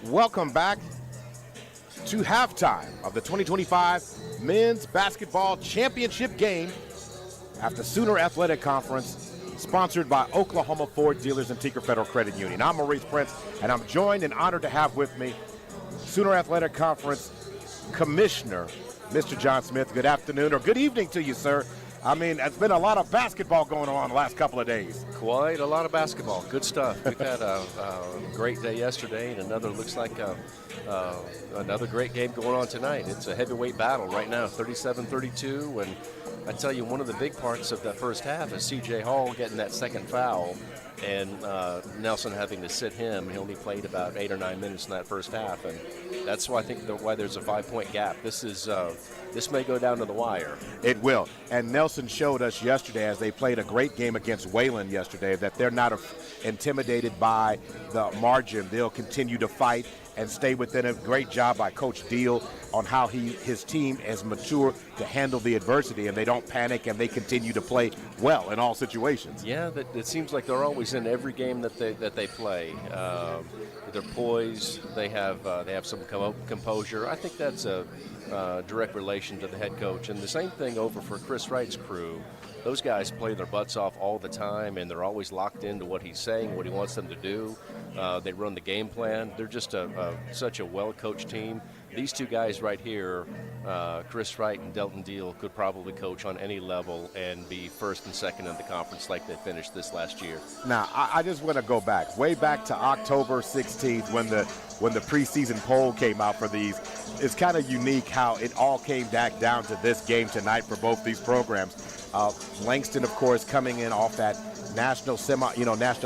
Welcome back to halftime of the 2025 Men's Basketball Championship game at the Sooner Athletic Conference, sponsored by Oklahoma Ford Dealers and Tinker Federal Credit Union. I'm Maurice Prince, and I'm joined and honored to have with me Sooner Athletic Conference Commissioner, Mr. John Smith. Good afternoon, or good evening to you, sir. I mean, it's been a lot of basketball going on the last couple of days. Quite a lot of basketball. Good stuff. We've had a great day yesterday, and looks like another great game going on tonight. It's a heavyweight battle right now, 37-32, and I tell you, one of the big parts of that first half is C.J. Hall getting that second foul, and Nelson having to sit him. He only played about 8 or 9 minutes in that first half, and that's why I think why there's a 5-point gap. This may go down to the wire. It will. And Nelson showed us yesterday, as they played a great game against Wayland yesterday, that they're not intimidated by the margin. They'll continue to fight and stay within it. Great job by Coach Deal on how his team has matured to handle the adversity, and they don't panic, and they continue to play well in all situations. Yeah, it seems like they're always in every game that they play. They're poised. They have some composure. I think that's a direct relation to the head coach. And the same thing over for Chris Wright's crew. Those guys play their butts off all the time, and they're always locked into what he's saying, what he wants them to do. They run the game plan. They're just such a well-coached team. These two guys right here, Chris Wright and Delton Deal, could probably coach on any level and be first and second in the conference like they finished this last year. Now, I just want to go way back to October 16th when the preseason poll came out for these. It's kind of unique how it all came back down to this game tonight for both these programs. Langston, of course, coming in off that national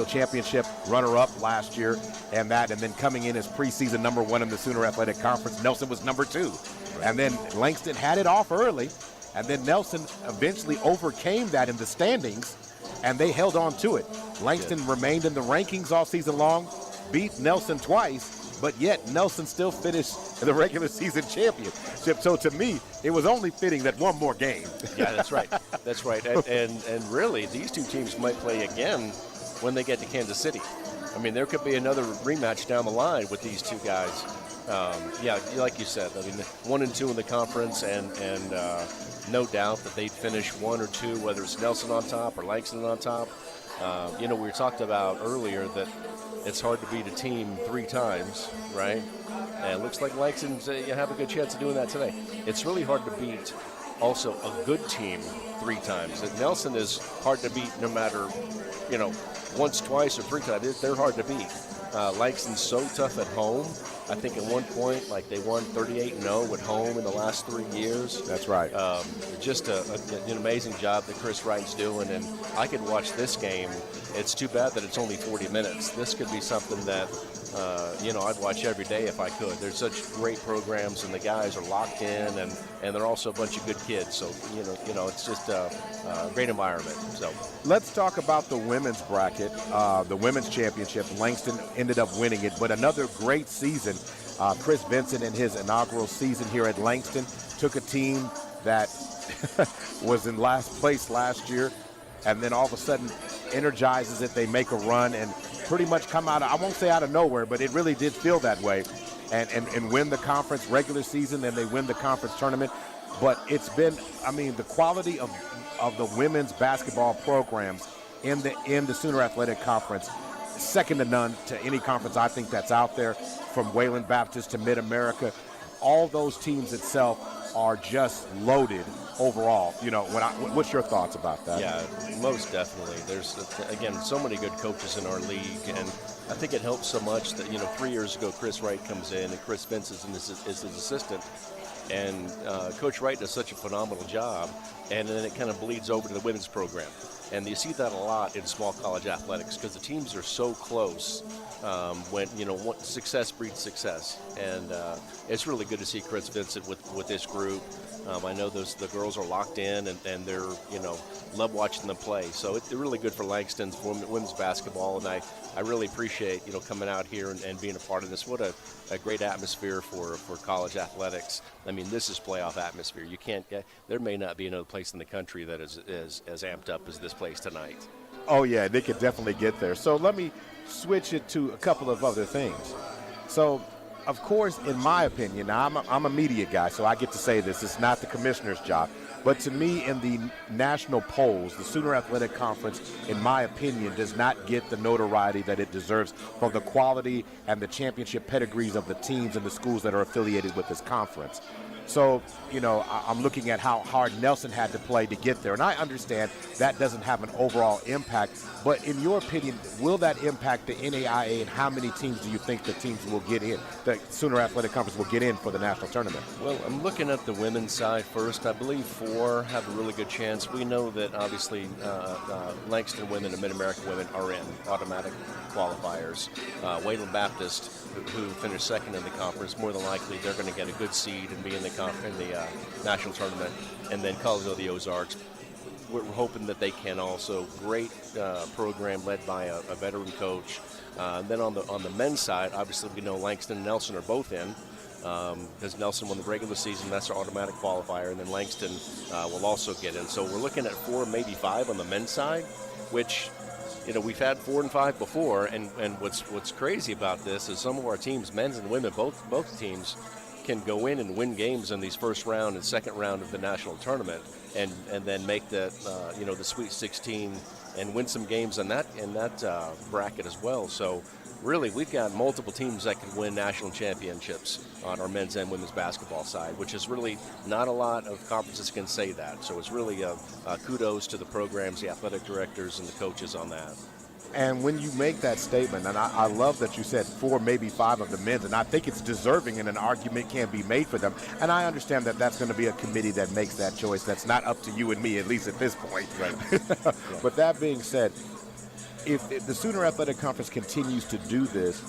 championship runner-up last year, and then coming in as preseason number 1 in the Sooner Athletic Conference. Nelson was number 2, right. And then Langston had it off early, and then Nelson eventually overcame that in the standings, and they held on to it. Langston remained in the rankings all season long, beat Nelson twice, but yet Nelson still finished the regular season championship. So to me, it was only fitting that one more game. Yeah, that's right. That's right. And really, these two teams might play again when they get to Kansas City. I mean, there could be another rematch down the line with these two guys. Yeah, like you said, I mean, 1 and 2 in the conference, and no doubt that they'd finish 1 or 2, whether it's Nelson on top or Langston on top. We talked about earlier that it's hard to beat a team 3 times, right? And it looks like Langston's you have a good chance of doing that today. It's really hard to beat also a good team 3 times. And Nelson is hard to beat no matter, once, twice, or 3 times. They're hard to beat. Langston's so tough at home. I think at one point, they won 38-0 at home in the last 3 years. That's right. Just an amazing job that Chris Wright's doing, and I could watch this game. It's too bad that it's only 40 minutes. This could be something that, I'd watch every day if I could. There's such great programs, and the guys are locked in, and they're also a bunch of good kids. So, it's just a great environment. So let's talk about the women's bracket, the women's championship. Langston ended up winning it, but another great season. Chris Vincent in his inaugural season here at Langston took a team that was in last place last year, and then all of a sudden energizes it. They make a run and pretty much come out of, I won't say out of nowhere, but it really did feel that way, and win the conference regular season, and they win the conference tournament. But it's been, the quality of the women's basketball programs in the Sooner Athletic Conference, second to none to any conference I think that's out there, from Wayland Baptist to Mid-America. All those teams itself are just loaded overall. What's your thoughts about that? Yeah, most definitely. There's, again, so many good coaches in our league, and I think it helps so much that, 3 years ago, Chris Wright comes in, and Chris Vincent is his assistant. And Coach Wright does such a phenomenal job, and then it kind of bleeds over to the women's program. And you see that a lot in small college athletics because the teams are so close when, success breeds success. And it's really good to see Chris Vincent with this group. I know the girls are locked in, and they're, love watching them play. So it's really good for Langston's women's basketball, and I really appreciate, coming out here and being a part of this. What a great atmosphere for college athletics. This is playoff atmosphere. You can't get, there may not be another place in the country that is as amped up as this place tonight. Oh, yeah, they could definitely get there. So let me switch it to a couple of other things. So of course, in my opinion, now I'm a media guy, so I get to say this. It's not the commissioner's job. But to me, in the national polls, the Sooner Athletic Conference, in my opinion, does not get the notoriety that it deserves for the quality and the championship pedigrees of the teams and the schools that are affiliated with this conference. So, I'm looking at how hard Nelson had to play to get there. And I understand that doesn't have an overall impact. But in your opinion, will that impact the NAIA, and how many teams do you think the teams will get in, the Sooner Athletic Conference will get in for the national tournament? Well, I'm looking at the women's side first. I believe 4 have a really good chance. We know that obviously Langston women and Mid-American women are in automatic qualifiers. Wayland Baptist, who finished second in the conference, more than likely they're going to get a good seed and be in the national tournament. And then College of the Ozarks, we're hoping that they can also. Great program led by a veteran coach. Then on the men's side, obviously we know Langston and Nelson are both in. Because Nelson won the regular season, that's our automatic qualifier, and then Langston will also get in. So we're looking at 4, maybe 5 on the men's side, which we've had 4 and 5 before. And what's crazy about this is some of our teams, men's and women, both teams, can go in and win games in these first round and second round of the national tournament, and then make the the Sweet 16 and win some games in that bracket as well. So really, we've got multiple teams that can win national championships on our men's and women's basketball side, which is really not a lot of conferences can say that. So it's really kudos to the programs, the athletic directors, and the coaches on that. And when you make that statement, and I love that you said 4, maybe 5 of the men's, and I think it's deserving and an argument can be made for them. And I understand that that's going to be a committee that makes that choice. That's not up to you and me, at least at this point. Right. Yeah. But that being said, if the Sooner Athletic Conference continues to do this,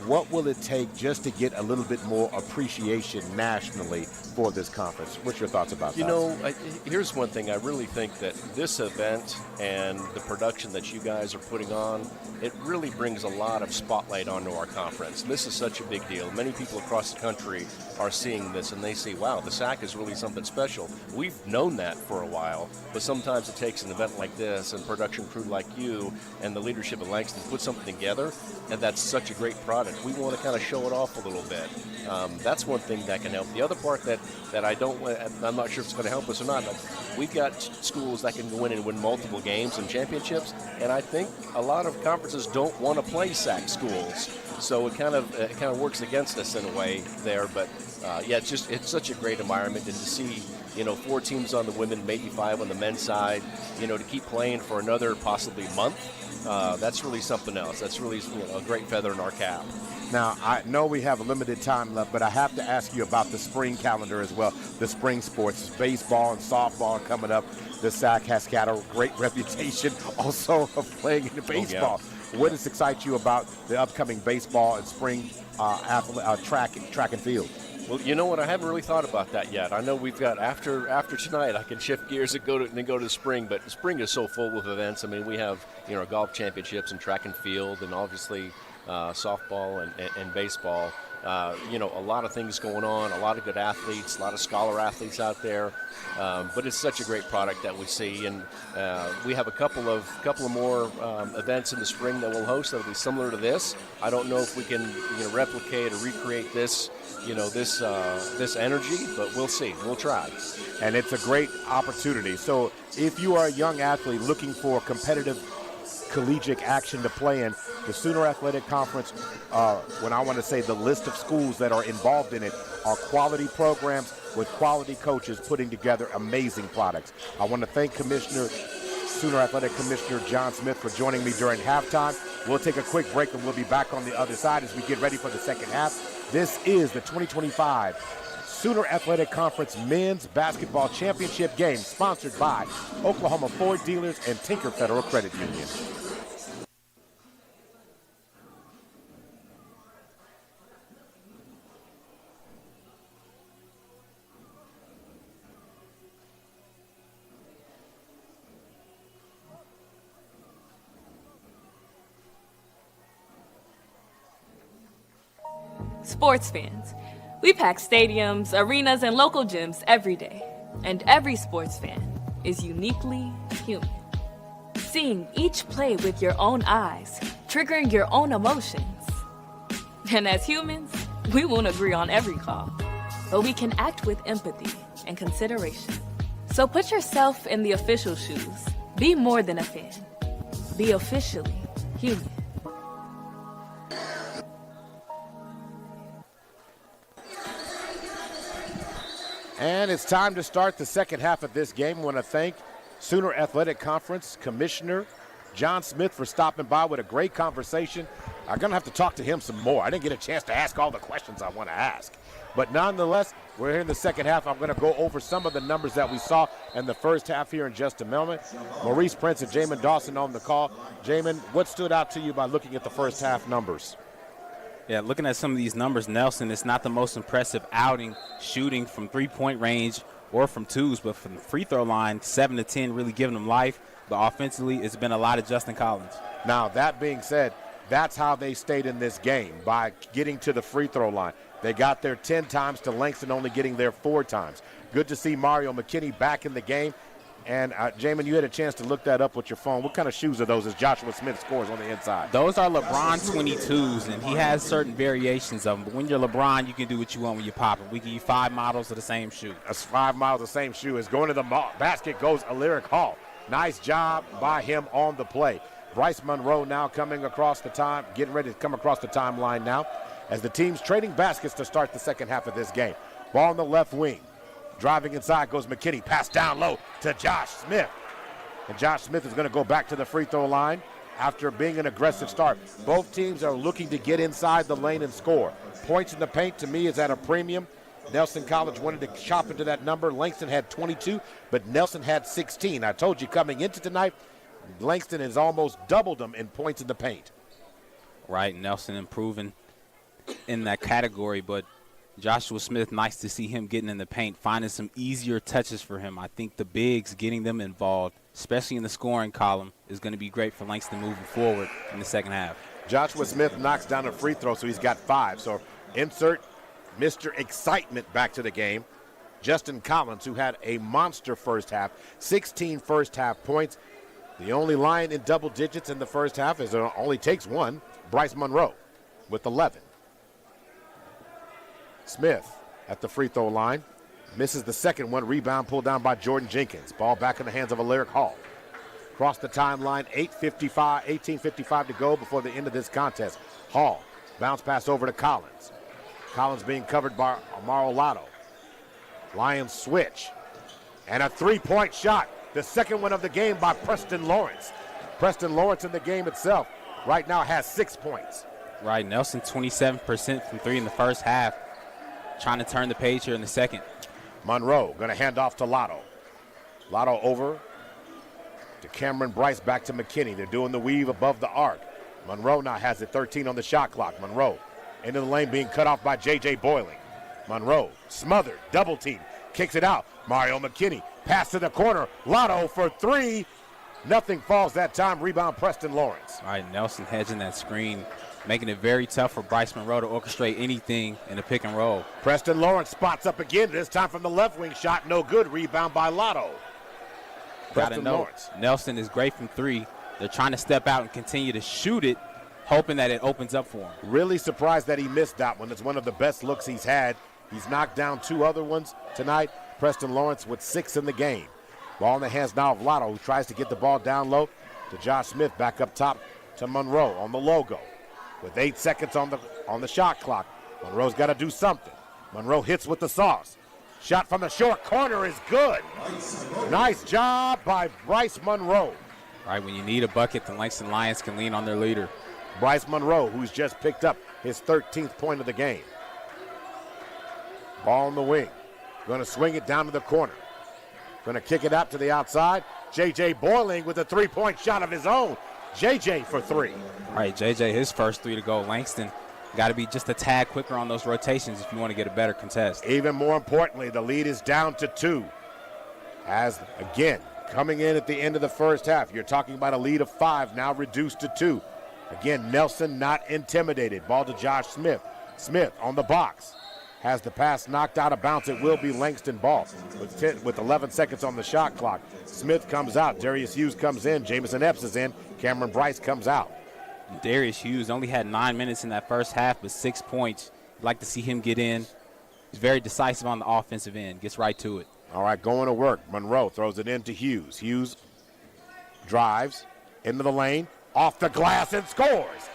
what will it take just to get a little bit more appreciation nationally for this conference? What's your thoughts about that? Here's one thing. I really think that this event and the production that you guys are putting on, it really brings a lot of spotlight onto our conference. This is such a big deal. Many people across the country are seeing this, and they say, wow, the SAC is really something special. We've known that for a while, but sometimes it takes an event like this and production crew like you and the leadership at Langston to put something together, and that's such a great product. We want to kind of show it off a little bit. That's one thing that can help. The other part that I'm not sure if it's going to help us or not, but we've got schools that can go in and win multiple games and championships, and I think a lot of conferences don't want to play SAC schools, so it kind of works against us in a way there. But it's such a great environment, and to see 4 teams on the women, maybe 5 on the men's side, to keep playing for another possibly month. That's really something else. That's really a great feather in our cap. Now, I know we have a limited time left, but I have to ask you about the spring calendar as well, the spring sports. Baseball and softball coming up. The SAC has got a great reputation also of playing in baseball. Oh, yeah. What excites you about the upcoming baseball and spring track and field? Well, you know what? I haven't really thought about that yet. I know we've got after tonight, I can shift gears and go to the spring. But spring is so full with events. I mean, we have our golf championships and track and field, and obviously softball and baseball. A lot of things going on. A lot of good athletes, a lot of scholar athletes out there. But it's such a great product that we see, and we have a couple of more events in the spring that we'll host that'll be similar to this. I don't know if we can replicate or recreate this. This energy, but we'll see. We'll try. And it's a great opportunity. So if you are a young athlete looking for competitive collegiate action to play in, the Sooner Athletic Conference, when I want to say the list of schools that are involved in it, are quality programs with quality coaches putting together amazing products. I want to thank Sooner Athletic Commissioner John Smith for joining me during halftime. We'll take a quick break and we'll be back on the other side as we get ready for the second half. This is the 2025 Sooner Athletic Conference Men's Basketball Championship Game, sponsored by Oklahoma Ford Dealers and Tinker Federal Credit Union. Sports fans, we pack stadiums, arenas, and local gyms every day. And every sports fan is uniquely human. Seeing each play with your own eyes, triggering your own emotions. And as humans, We won't agree on every call, but we can act with empathy and consideration. So put yourself in the official shoes. Be more than a fan. Be officially human. And it's time to start the second half of this game. I want to thank Sooner Athletic Conference Commissioner John Smith for stopping by with a great conversation. I'm going to have to talk to him some more. I didn't get a chance to ask all the questions I want to ask. But nonetheless, we're here in the second half. I'm going to go over some of the numbers that we saw in the first half here in just a moment. Maurice Prince and Jamin Dawson on the call. Jamin, what stood out to you by looking at the first half numbers? Yeah, looking at some of these numbers, Nelson, it's not the most impressive outing shooting from three-point range or from twos, but from the free throw line, 7 to 10, really giving them life. But offensively, it's been a lot of Justin Collins. Now, that being said, that's how they stayed in this game, by getting to the free throw line. They got there 10 times to Langston only getting there 4 times. Good to see Mario McKinney back in the game. And, Jamin, you had a chance to look that up with your phone. What kind of shoes are those as Joshua Smith scores on the inside? Those are LeBron 22s, and he has certain variations of them. But when you're LeBron, you can do what you want when you pop it. We give you 5 models of the same shoe. That's 5 models of the same shoe. Is going to the basket goes Alaric Hall. Nice job by him on the play. Bryce Monroe now coming across the time, getting ready to come across the timeline now as the team's trading baskets to start the second half of this game. Ball on the left wing. Driving inside goes McKinney. Pass down low to Josh Smith. And Josh Smith is going to go back to the free throw line after being an aggressive start. Both teams are looking to get inside the lane and score. Points in the paint, to me, is at a premium. Nelson College wanted to chop into that number. Langston had 22, but Nelson had 16. I told you coming into tonight, Langston has almost doubled them in points in the paint. Right, Nelson improving in that category, but Joshua Smith, nice to see him getting in the paint, finding some easier touches for him. I think the bigs, getting them involved, especially in the scoring column, is going to be great for Langston moving forward in the second half. Joshua Smith knocks down a free throw, so he's got 5. So insert Mr. Excitement back to the game. Justin Collins, who had a monster first half, 16 first half points. The only line in double digits in the first half is it only takes one, Bryce Monroe with 11. Smith at the free throw line. Misses the second one. Rebound pulled down by Jordan Jenkins. Ball back in the hands of Alaric Hall. Across the timeline, 18:55 to go before the end of this contest. Hall, bounce pass over to Collins. Collins being covered by Amaro Lotto. Lions switch. And a three-point shot. The second one of the game by Preston Lawrence. Preston Lawrence in the game itself right now has 6 points. Right, Nelson 27% from 3 in the first half. Trying to turn the page here in the second. Monroe going to hand off to Lotto. Lotto over to Cameron Bryce, back to McKinney. They're doing the weave above the arc. Monroe now has it, 13 on the shot clock. Monroe into the lane, being cut off by J.J. Boiling. Monroe smothered, double team, kicks it out. Mario McKinney, pass to the corner. Lotto for 3. Nothing falls that time. Rebound Preston Lawrence. All right, Nelson hedging that screen, making it very tough for Bryce Monroe to orchestrate anything in the pick and roll. Preston Lawrence spots up again, this time from the left wing shot, no good. Rebound by Lotto. Preston Lawrence. Nelson is great from 3. They're trying to step out and continue to shoot it, hoping that it opens up for him. Really surprised that he missed that one. It's one of the best looks he's had. He's knocked down 2 other ones tonight. Preston Lawrence with 6 in the game. Ball in the hands now of Lotto, who tries to get the ball down low to Josh Smith. Back up top to Monroe on the logo. With 8 seconds on the shot clock, Monroe's got to do something. Monroe hits with the sauce. Shot from the short corner is good. Nice job by Bryce Monroe. Right, when you need a bucket, the Langston Lions can lean on their leader. Bryce Monroe, who's just picked up his 13th point of the game. Ball in the wing. Going to swing it down to the corner. Going to kick it out to the outside. J.J. Boiling with a 3-point shot of his own. J.J. for 3. All right, J.J., his first 3 to go. Langston got to be just a tad quicker on those rotations if you want to get a better contest. Even more importantly, the lead is down to 2. As, again, coming in at the end of the first half, you're talking about a lead of 5, now reduced to 2. Again, Nelson not intimidated. Ball to Josh Smith. Smith on the box. Has the pass knocked out of bounds. It will be Langston ball with 11 seconds on the shot clock. Smith comes out. Darius Hughes comes in. Jamison Epps is in. Cameron Bryce comes out. Darius Hughes only had 9 minutes in that first half, but 6 points. Like to see him get in. He's very decisive on the offensive end. Gets right to it. All right, going to work. Monroe throws it into Hughes. Hughes drives into the lane, off the glass, and scores.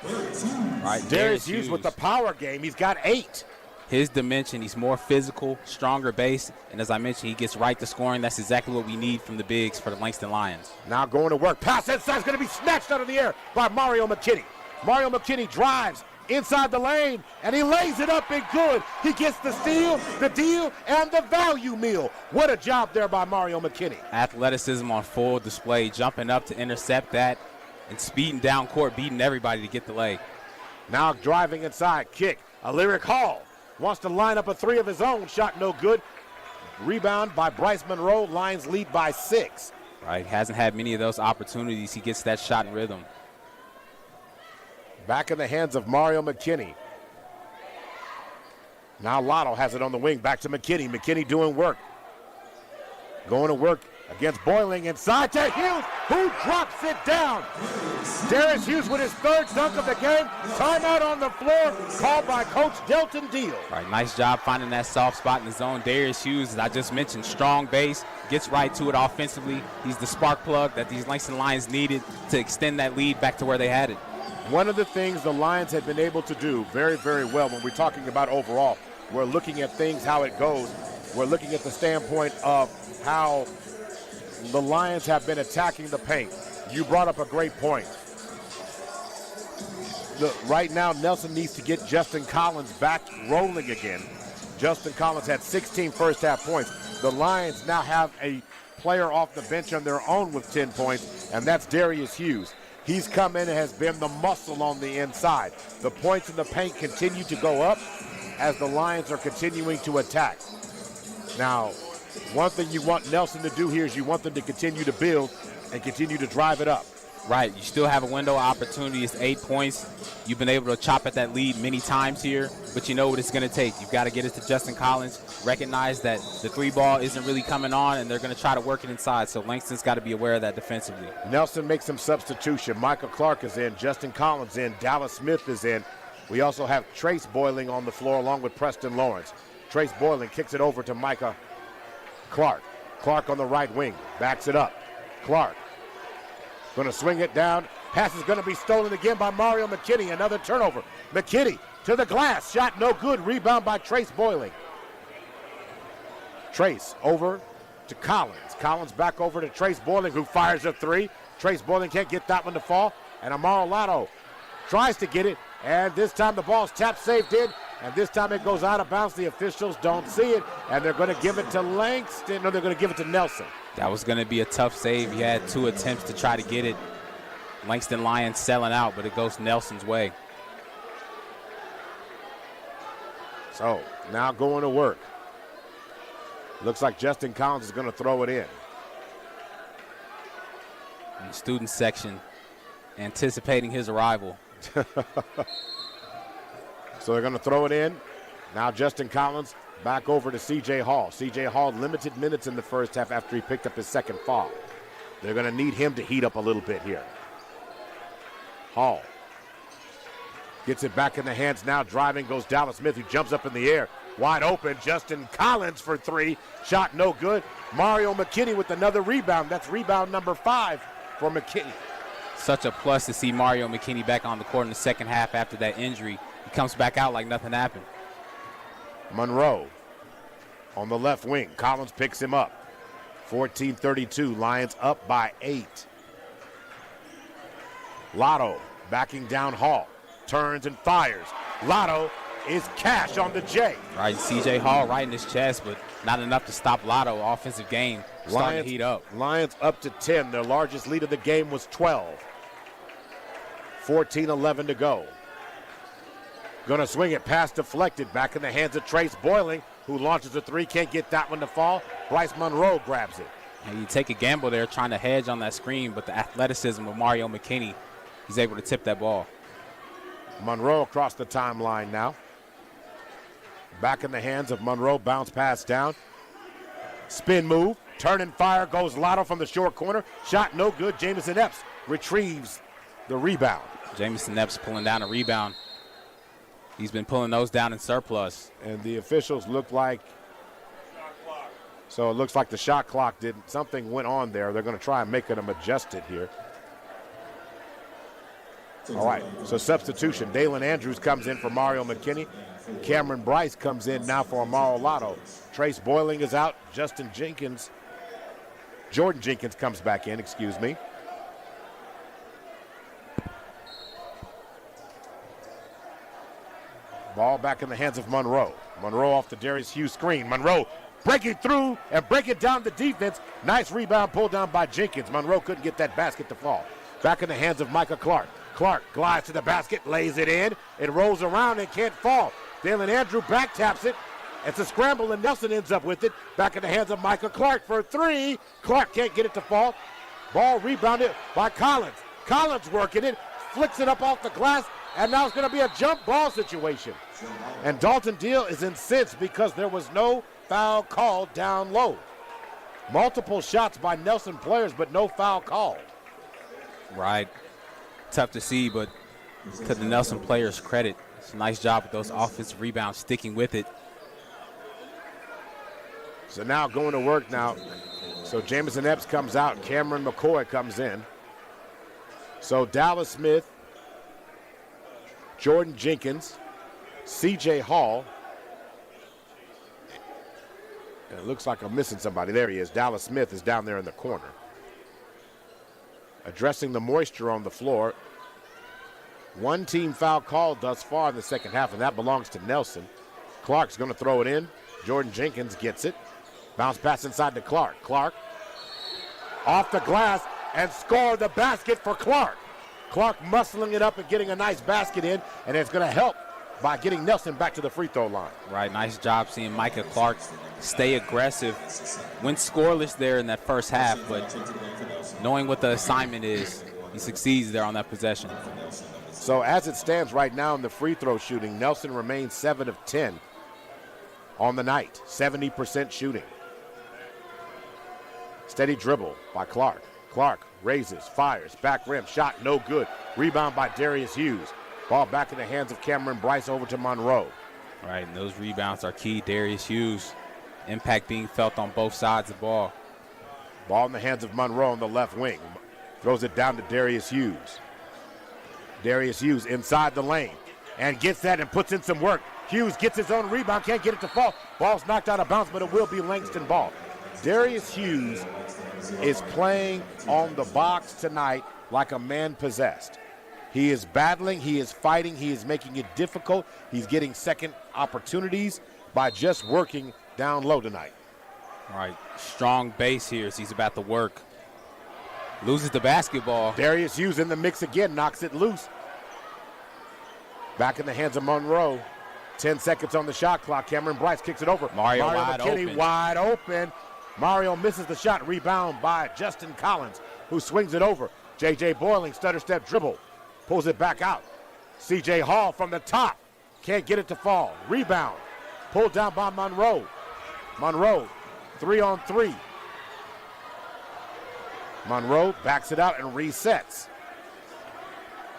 Right, Darius Hughes with the power game. He's got 8. His dimension, he's more physical, stronger base, and as I mentioned, he gets right to scoring. That's exactly what we need from the bigs for the Langston Lions. Now going to work. Pass inside is going to be snatched out of the air by Mario McKinney. Mario McKinney drives inside the lane, and he lays it up and good. He gets the steal, the deal, and the value meal. What a job there by Mario McKinney. Athleticism on full display, jumping up to intercept that and speeding down court, beating everybody to get the lay. Now driving inside, kick. Lyric Hall wants to line up a 3 of his own. Shot no good. Rebound by Bryce Monroe. Lions lead by 6. Right, hasn't had many of those opportunities. He gets that shot in rhythm. Back in the hands of Mario McKinney. Now Lotto has it on the wing. Back to McKinney. McKinney doing work. Going to work against Boiling inside to Hughes, who drops it down. Darius Hughes with his 3rd dunk of the game. Timeout on the floor called by Coach Delton Deal. Right, nice job finding that soft spot in the zone. Darius Hughes, as I just mentioned, strong base, gets right to it offensively. He's the spark plug that these Langston Lions needed to extend that lead back to where they had it. One of the things the Lions have been able to do very, very well when we're talking about overall, we're looking at things, how it goes. We're looking at the standpoint of how the Lions have been attacking the paint. You brought up a great point. Look, right now, Nelson needs to get Justin Collins back rolling again. Justin Collins had 16 first-half points. The Lions now have a player off the bench on their own with 10 points, and that's Darius Hughes. He's come in and has been the muscle on the inside. The points in the paint continue to go up as the Lions are continuing to attack. Now, one thing you want Nelson to do here is you want them to continue to build and continue to drive it up. Right, you still have a window of opportunity. It's 8 points. You've been able to chop at that lead many times here, but you know what it's going to take. You've got to get it to Justin Collins, recognize that the 3 ball isn't really coming on, and they're going to try to work it inside, so Langston's got to be aware of that defensively. Nelson makes some substitution. Michael Clark is in, Justin Collins in, Dallas Smith is in. We also have Trace Boiling on the floor along with Preston Lawrence. Trace Boiling kicks it over to Micah Clark. Clark on the right wing, backs it up. Clark going to swing it down. Pass is going to be stolen again by Mario McKinney. Another turnover. McKinney to the glass. Shot no good. Rebound by Trace Boiling. Trace over to Collins. Collins back over to Trace Boiling, who fires a 3. Trace Boiling can't get that one to fall. And Amaro Lotto tries to get it. And this time the ball's tap saved in. And this time it goes out of bounds. The officials don't see it. And they're going to give it to Langston. No, they're going to give it to Nelson. That was going to be a tough save. He had 2 attempts to try to get it. Langston Lions selling out, but it goes Nelson's way. So now going to work. Looks like Justin Collins is going to throw it in. In the student section, anticipating his arrival. So they're going to throw it in. Now Justin Collins back over to C.J. Hall. C.J. Hall limited minutes in the first half after he picked up his 2nd foul. They're going to need him to heat up a little bit here. Hall gets it back in the hands now. Driving goes Dallas Smith, who jumps up in the air. Wide open. Justin Collins for 3. Shot no good. Mario McKinney with another rebound. That's rebound number 5 for McKinney. Such a plus to see Mario McKinney back on the court in the second half after that injury. He comes back out like nothing happened. Monroe on the left wing. Collins picks him up. 14-32. Lions up by 8. Lotto backing down Hall. Turns and fires. Lotto is cash on the J. Right, C.J. Hall right in his chest, but not enough to stop Lotto. Offensive game starting to heat up. Lions up to 10. Their largest lead of the game was 12. 14-11 to go. Gonna swing it, pass deflected, back in the hands of Trace Boiling, who launches a 3, can't get that one to fall. Bryce Monroe grabs it. And you take a gamble there trying to hedge on that screen, but the athleticism of Mario McKinney, he's able to tip that ball. Monroe across the timeline now. Back in the hands of Monroe, bounce pass down. Spin move, turn and fire, goes Lotto from the short corner. Shot no good, Jamison Epps retrieves the rebound. Jamison Epps pulling down a rebound. He's been pulling those down in surplus. And the officials look like, so it looks like the shot clock something went on there. They're going to try and make them adjust it here. All right, so substitution. Dalen Andrews comes in for Mario McKinney. Cameron Bryce comes in now for Amaro Lotto. Trace Boiling is out. Jordan Jenkins comes back in, excuse me. Ball back in the hands of Monroe. Monroe off the Darius Hughes screen. Monroe breaking through and breaking down the defense. Nice rebound pulled down by Jenkins. Monroe couldn't get that basket to fall. Back in the hands of Micah Clark. Clark glides to the basket, lays it in. It rolls around and can't fall. Dalen Andrew back taps it. It's a scramble and Nelson ends up with it. Back in the hands of Micah Clark for 3. Clark can't get it to fall. Ball rebounded by Collins. Collins working it, flicks it up off the glass, and now it's going to be a jump ball situation. And Dalton Deal is incensed because there was no foul called down low. Multiple shots by Nelson players, but no foul called. Right. Tough to see, but to the Nelson players' credit, it's a nice job with those offensive rebounds, sticking with it. So now going to work now. So Jamison Epps comes out. Cameron McCoy comes in. So Dallas Smith, Jordan Jenkins, C.J. Hall. And it looks like I'm missing somebody. There he is. Dallas Smith is down there in the corner. Addressing the moisture on the floor. One team foul called thus far in the second half, and that belongs to Nelson. Clark's going to throw it in. Jordan Jenkins gets it. Bounce pass inside to Clark. Clark off the glass and score the basket for Clark. Clark muscling it up and getting a nice basket in, and it's going to help by getting Nelson back to the free throw line. Right, nice job seeing Micah Clark stay aggressive. Went scoreless there in that first half, but knowing what the assignment is, he succeeds there on that possession. So as it stands right now in the free throw shooting, Nelson remains 7 of 10 on the night, 70% shooting. Steady dribble by Clark. Clark raises, fires, back rim, shot no good. Rebound by Darius Hughes. Ball back in the hands of Cameron Bryce over to Monroe. Right, and those rebounds are key. Darius Hughes, impact being felt on both sides of the ball. Ball in the hands of Monroe on the left wing. Throws it down to Darius Hughes. Darius Hughes inside the lane and gets that and puts in some work. Hughes gets his own rebound, can't get it to fall. Ball's knocked out of bounds, but it will be Langston ball. Darius Hughes is playing on the box tonight like a man possessed. He is battling, he is fighting, he is making it difficult. He's getting second opportunities by just working down low tonight. All right, strong base here as he's about to work. Loses the basketball. Darius Hughes in the mix again, knocks it loose. Back in the hands of Monroe. 10 seconds on the shot clock. Cameron Bryce kicks it over. Mario McKinney open. Wide open. Mario misses the shot. Rebound by Justin Collins, who swings it over. J.J. Boiling, stutter step dribble. Pulls it back out. C.J. Hall from the top. Can't get it to fall. Rebound. Pulled down by Monroe. Monroe, 3-on-3. Monroe backs it out and resets.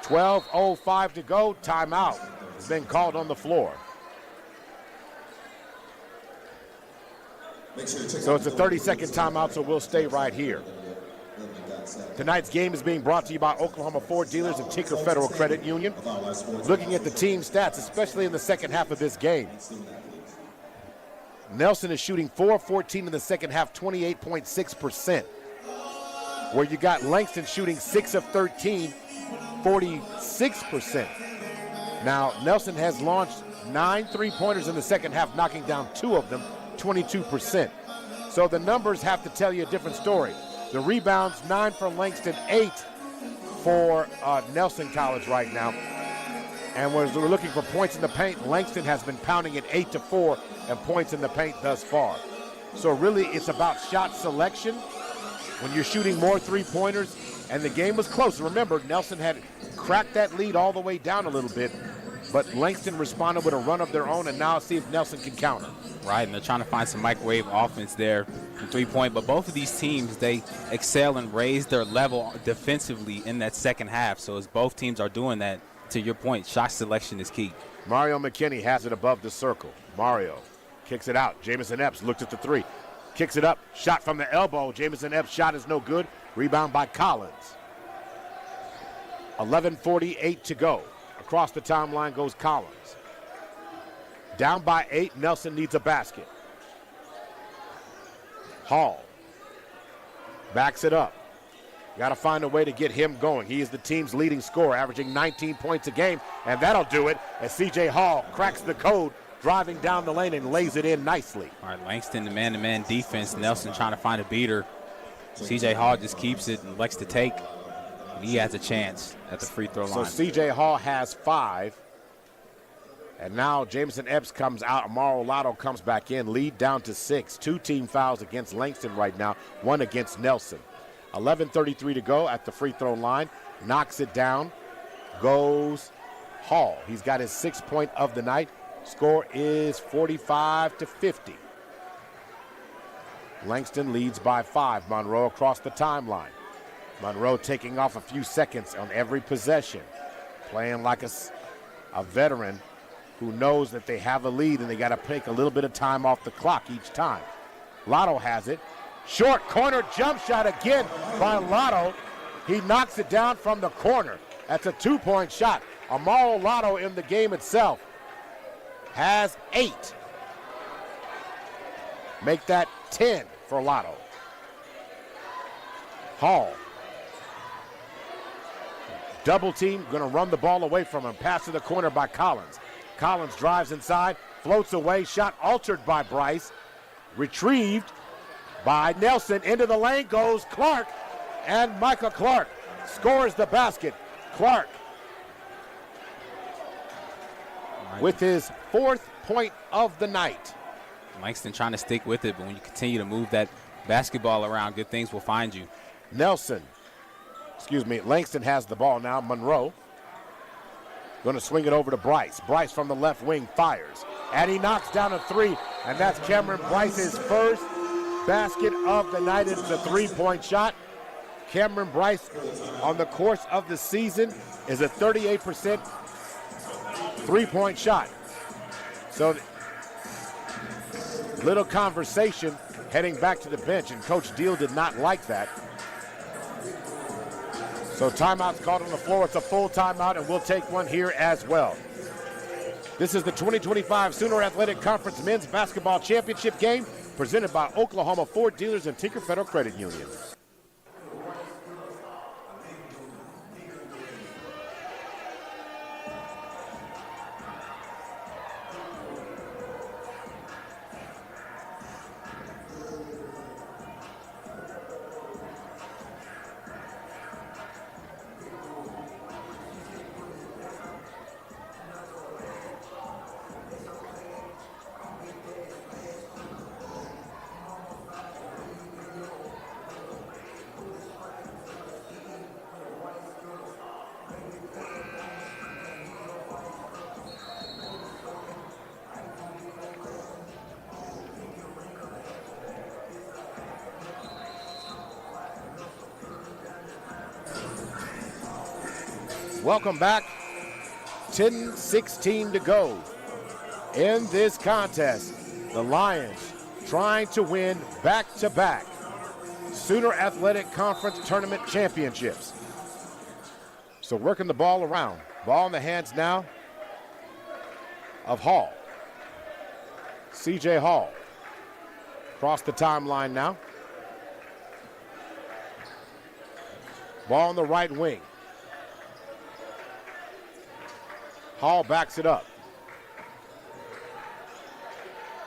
12:05 to go. Timeout has been called on the floor. So it's a 30-second timeout, so we'll stay right here. Tonight's game is being brought to you by Oklahoma Ford Dealers and Tinker Federal Credit Union. Looking at the team stats, especially in the second half of this game. Nelson is shooting 4 of 14 in the second half, 28.6%. Where you got Langston shooting 6 of 13, 46%. Now, Nelson has launched 9 3-pointers in the second half, knocking down 2 of them, 22%. So the numbers have to tell you a different story. The rebounds, 9 for Langston, 8 for Nelson College right now. And when we're looking for points in the paint, Langston has been pounding it 8-4 and points in the paint thus far. So really it's about shot selection. When you're shooting more 3-pointers, and the game was close. Remember, Nelson had cracked that lead all the way down a little bit, but Langston responded with a run of their own, and now see if Nelson can counter. Right, and they're trying to find some microwave offense there from 3-point, but both of these teams, they excel and raise their level defensively in that second half. So as both teams are doing that, to your point, shot selection is key. Mario McKinney has it above the circle. Mario kicks it out. Jamison Epps looks at the three. Kicks it up. Shot from the elbow. Jamison Epps' shot is no good. Rebound by Collins. 11:48 to go. Across the timeline goes Collins. Down by 8. Nelson needs a basket. Hall backs it up. Got to find a way to get him going. He is the team's leading scorer, averaging 19 points a game, and that'll do it as C.J. Hall cracks the code, driving down the lane and lays it in nicely. All right, Langston, the man-to-man defense. Nelson trying to find a beater. C.J. Hall just keeps it and likes to take. He has a chance at the free throw line. So C.J. Hall has 5. And now Jamison Epps comes out. Amaro Lotto comes back in. Lead down to 6. 2 team fouls against Langston right now. 1 against Nelson. 11:33 to go at the free throw line. Knocks it down. Goes Hall. He's got his 6th point of the night. Score is 45-50. Langston leads by 5. Monroe across the timeline. Monroe taking off a few seconds on every possession. Playing like a veteran who knows that they have a lead and they got to take a little bit of time off the clock each time. Lotto has it. Short corner jump shot again by Lotto. He knocks it down from the corner. That's a 2-point shot. Amaro Lotto in the game itself has 8. Make that 10 for Lotto. Hall. Double team, gonna run the ball away from him. Pass to the corner by Collins. Collins drives inside, floats away, shot altered by Bryce. Retrieved by Nelson. Into the lane goes Clark, and Michael Clark scores the basket. Clark with his 4th point of the night. Langston trying to stick with it, but when you continue to move that basketball around, good things will find you. Langston has the ball now. Monroe going to swing it over to Bryce. Bryce from the left wing fires, and he knocks down a 3, and that's Cameron Bryce's first basket of the night. It's a 3-point shot. Cameron Bryce on the course of the season is a 38% 3-point shot. So little conversation heading back to the bench, and Coach Deal did not like that. So timeout's called on the floor. It's a full timeout, and we'll take one here as well. This is the 2025 Sooner Athletic Conference Men's Basketball Championship game presented by Oklahoma Ford Dealers and Tinker Federal Credit Union. Welcome back. 10:16 to go in this contest. The Lions trying to win back-to-back Sooner Athletic Conference Tournament Championships. So working the ball around. Ball in the hands now of Hall. C.J. Hall. Across the timeline now. Ball on the right wing. Hall backs it up.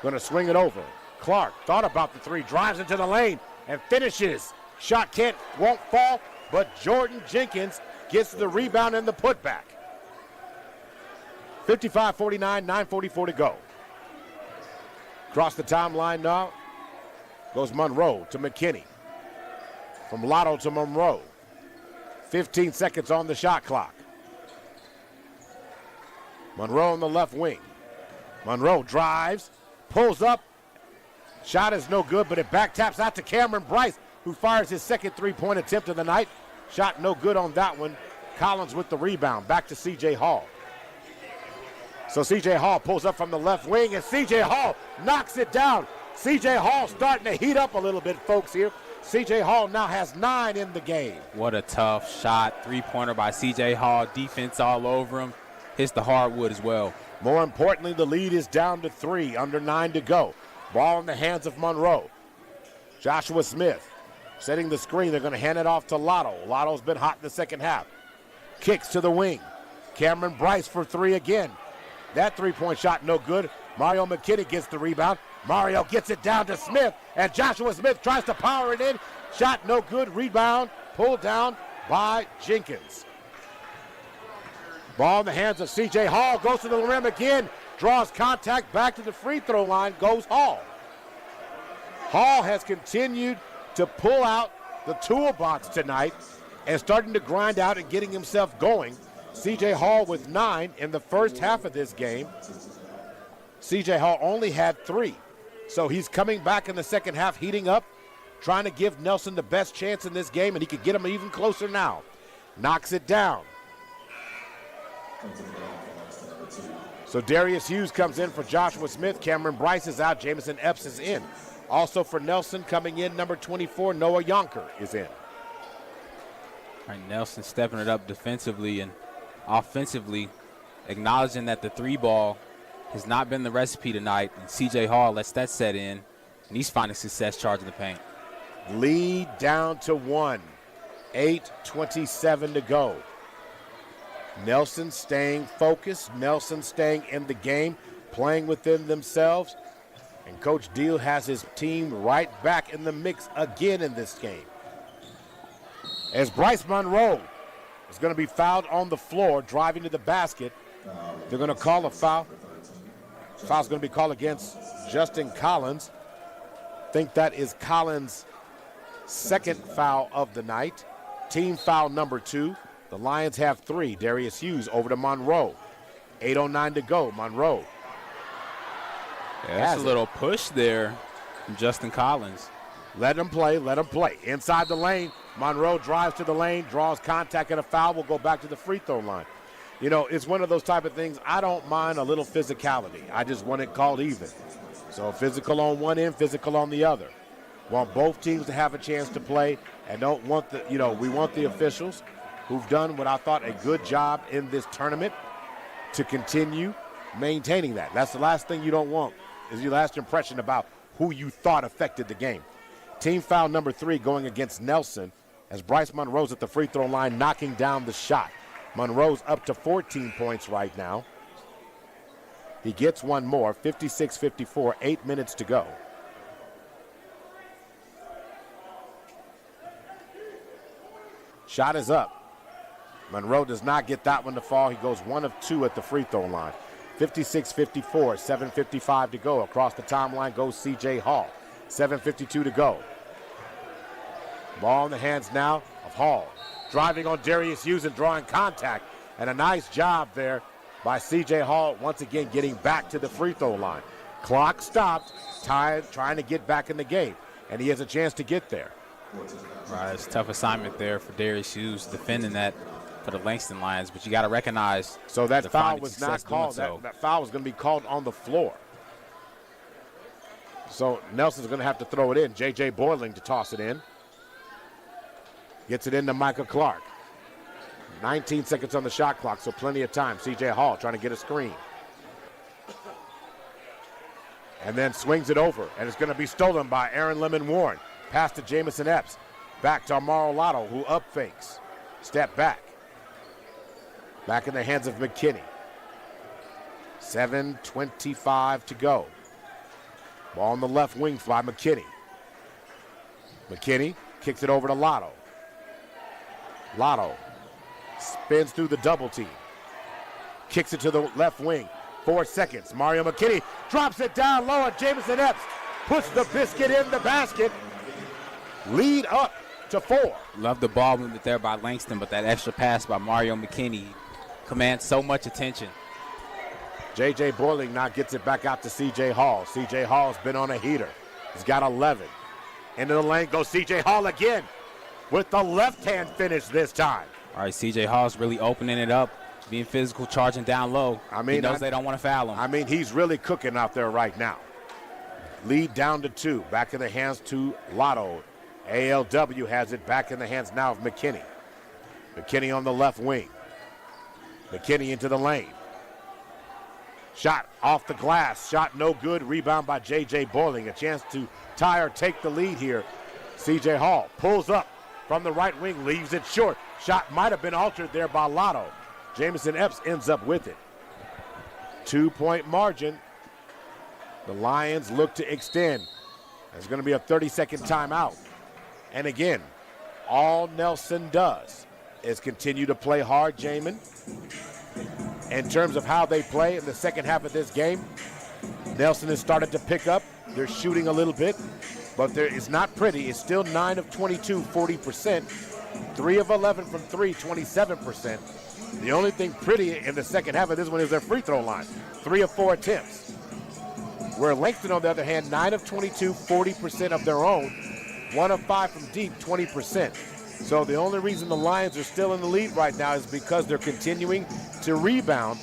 Gonna swing it over. Clark thought about the 3, drives into the lane and finishes. Shot won't fall, but Jordan Jenkins gets the rebound and the putback. 55-49, 9:44 to go. Across the timeline now goes Monroe to McKinney. From Lotto to Monroe. 15 seconds on the shot clock. Monroe on the left wing. Monroe drives, pulls up. Shot is no good, but it back taps out to Cameron Bryce, who fires his second 3-point attempt of the night. Shot no good on that one. Collins with the rebound. Back to C.J. Hall. So C.J. Hall pulls up from the left wing, and C.J. Hall knocks it down. C.J. Hall starting to heat up a little bit, folks, here. C.J. Hall now has 9 in the game. What a tough shot. Three-pointer by C.J. Hall. Defense all over him. Hits the hardwood as well. More importantly, the lead is down to 3, under 9 to go. Ball in the hands of Monroe. Joshua Smith setting the screen. They're going to hand it off to Lotto. Lotto's been hot in the second half. Kicks to the wing. Cameron Bryce for 3 again. That three-point shot no good. Mario McKinney gets the rebound. Mario gets it down to Smith, and Joshua Smith tries to power it in. Shot no good. Rebound pulled down by Jenkins. Ball in the hands of C.J. Hall. Goes to the rim again. Draws contact back to the free throw line. Goes Hall. Hall has continued to pull out the toolbox tonight and starting to grind out and getting himself going. C.J. Hall with 9 in the first half of this game. C.J. Hall only had 3. So he's coming back in the second half, heating up, trying to give Nelson the best chance in this game, and he could get him even closer now. Knocks it down. So Darius Hughes comes in for Joshua Smith. Cameron Bryce is out. Jamison Epps is in. Also for Nelson coming in, number 24, Noah Yonker is in. All right, Nelson stepping it up defensively and offensively, acknowledging that the 3-ball has not been the recipe tonight, and C.J. Hall lets that set in, and he's finding success charging the paint. Lead down to 1. 8:27 to go. Nelson staying focused. Nelson staying in the game, playing within themselves. And Coach Deal has his team right back in the mix again in this game. As Bryce Monroe is going to be fouled on the floor, driving to the basket. They're going to call a foul. Foul's going to be called against Justin Collins. I think that is Collins' second foul of the night. Team foul number 2. The Lions have 3. Darius Hughes over to Monroe. 8:09 to go. Monroe. Yeah, that's a little push there from Justin Collins. Let him play, let him play. Inside the lane, Monroe drives to the lane, draws contact, and a foul will go back to the free throw line. You know, it's one of those type of things, I don't mind a little physicality. I just want it called even. So physical on one end, physical on the other. Want both teams to have a chance to play and don't want the, you know, we want the officials who've done what I thought a good job in this tournament to continue maintaining that. That's the last thing you don't want, is your last impression about who you thought affected the game. Team foul number 3 going against Nelson as Bryce Monroe's at the free throw line knocking down the shot. Monroe's up to 14 points right now. He gets one more, 56-54, 8 minutes to go. Shot is up. Monroe does not get that one to fall. He goes 1 of 2 at the free throw line. 56-54, 7:55 to go. Across the timeline goes C.J. Hall. 7:52 to go. Ball in the hands now of Hall. Driving on Darius Hughes and drawing contact. And a nice job there by C.J. Hall, once again getting back to the free throw line. Clock stopped, trying to get back in the game. And he has a chance to get there. Right, it's a tough assignment there for Darius Hughes defending that for the Langston Lions, but you got to recognize. So that foul was not called. That foul was going to be called on the floor. So Nelson's going to have to throw it in. J.J. Boiling to toss it in. Gets it into Michael Clark. 19 seconds on the shot clock, so plenty of time. C.J. Hall trying to get a screen. And then swings it over, and it's going to be stolen by Aaron Lemon Warren. Pass to Jamison Epps. Back to Amaro Lotto, who up fakes. Step back. Back in the hands of McKinney. 7:25 to go. Ball on the left wing by McKinney. McKinney kicks it over to Lotto. Lotto spins through the double team. Kicks it to the left wing. 4 seconds. Mario McKinney drops it down low, and Jamison Epps puts the biscuit in the basket. Lead up to 4. Love the ball movement there by Langston, but that extra pass by Mario McKinney commands so much attention. J.J. Boiling now gets it back out to C.J. Hall. C.J. Hall's been on a heater. He's got 11. Into the lane goes C.J. Hall again with the left-hand finish this time. All right, C.J. Hall's really opening it up, being physical, charging down low. He knows they don't want to foul him. I mean, he's really cooking out there right now. Lead down to 2. Back in the hands to Lotto. ALW has it back in the hands now of McKinney. McKinney on the left wing. McKinney into the lane. Shot off the glass. Shot no good. Rebound by J.J. Boiling. A chance to tie or take the lead here. C.J. Hall pulls up from the right wing, leaves it short. Shot might have been altered there by Lotto. Jamison Epps ends up with it. 2-point margin. The Lions look to extend. There's going to be a 30-second timeout. And again, all Nelson does is continue to play hard, Jamin. In terms of how they play in the second half of this game, Nelson has started to pick up. They're shooting a little bit, but it's not pretty. It's still 9 of 22, 40%. 3 of 11 from 3, 27%. The only thing pretty in the second half of this one is their free throw line. 3 of 4 attempts. Where Langston, on the other hand, 9 of 22, 40% of their own. 1 of 5 from deep, 20%. So the only reason the Lions are still in the lead right now is because they're continuing to rebound.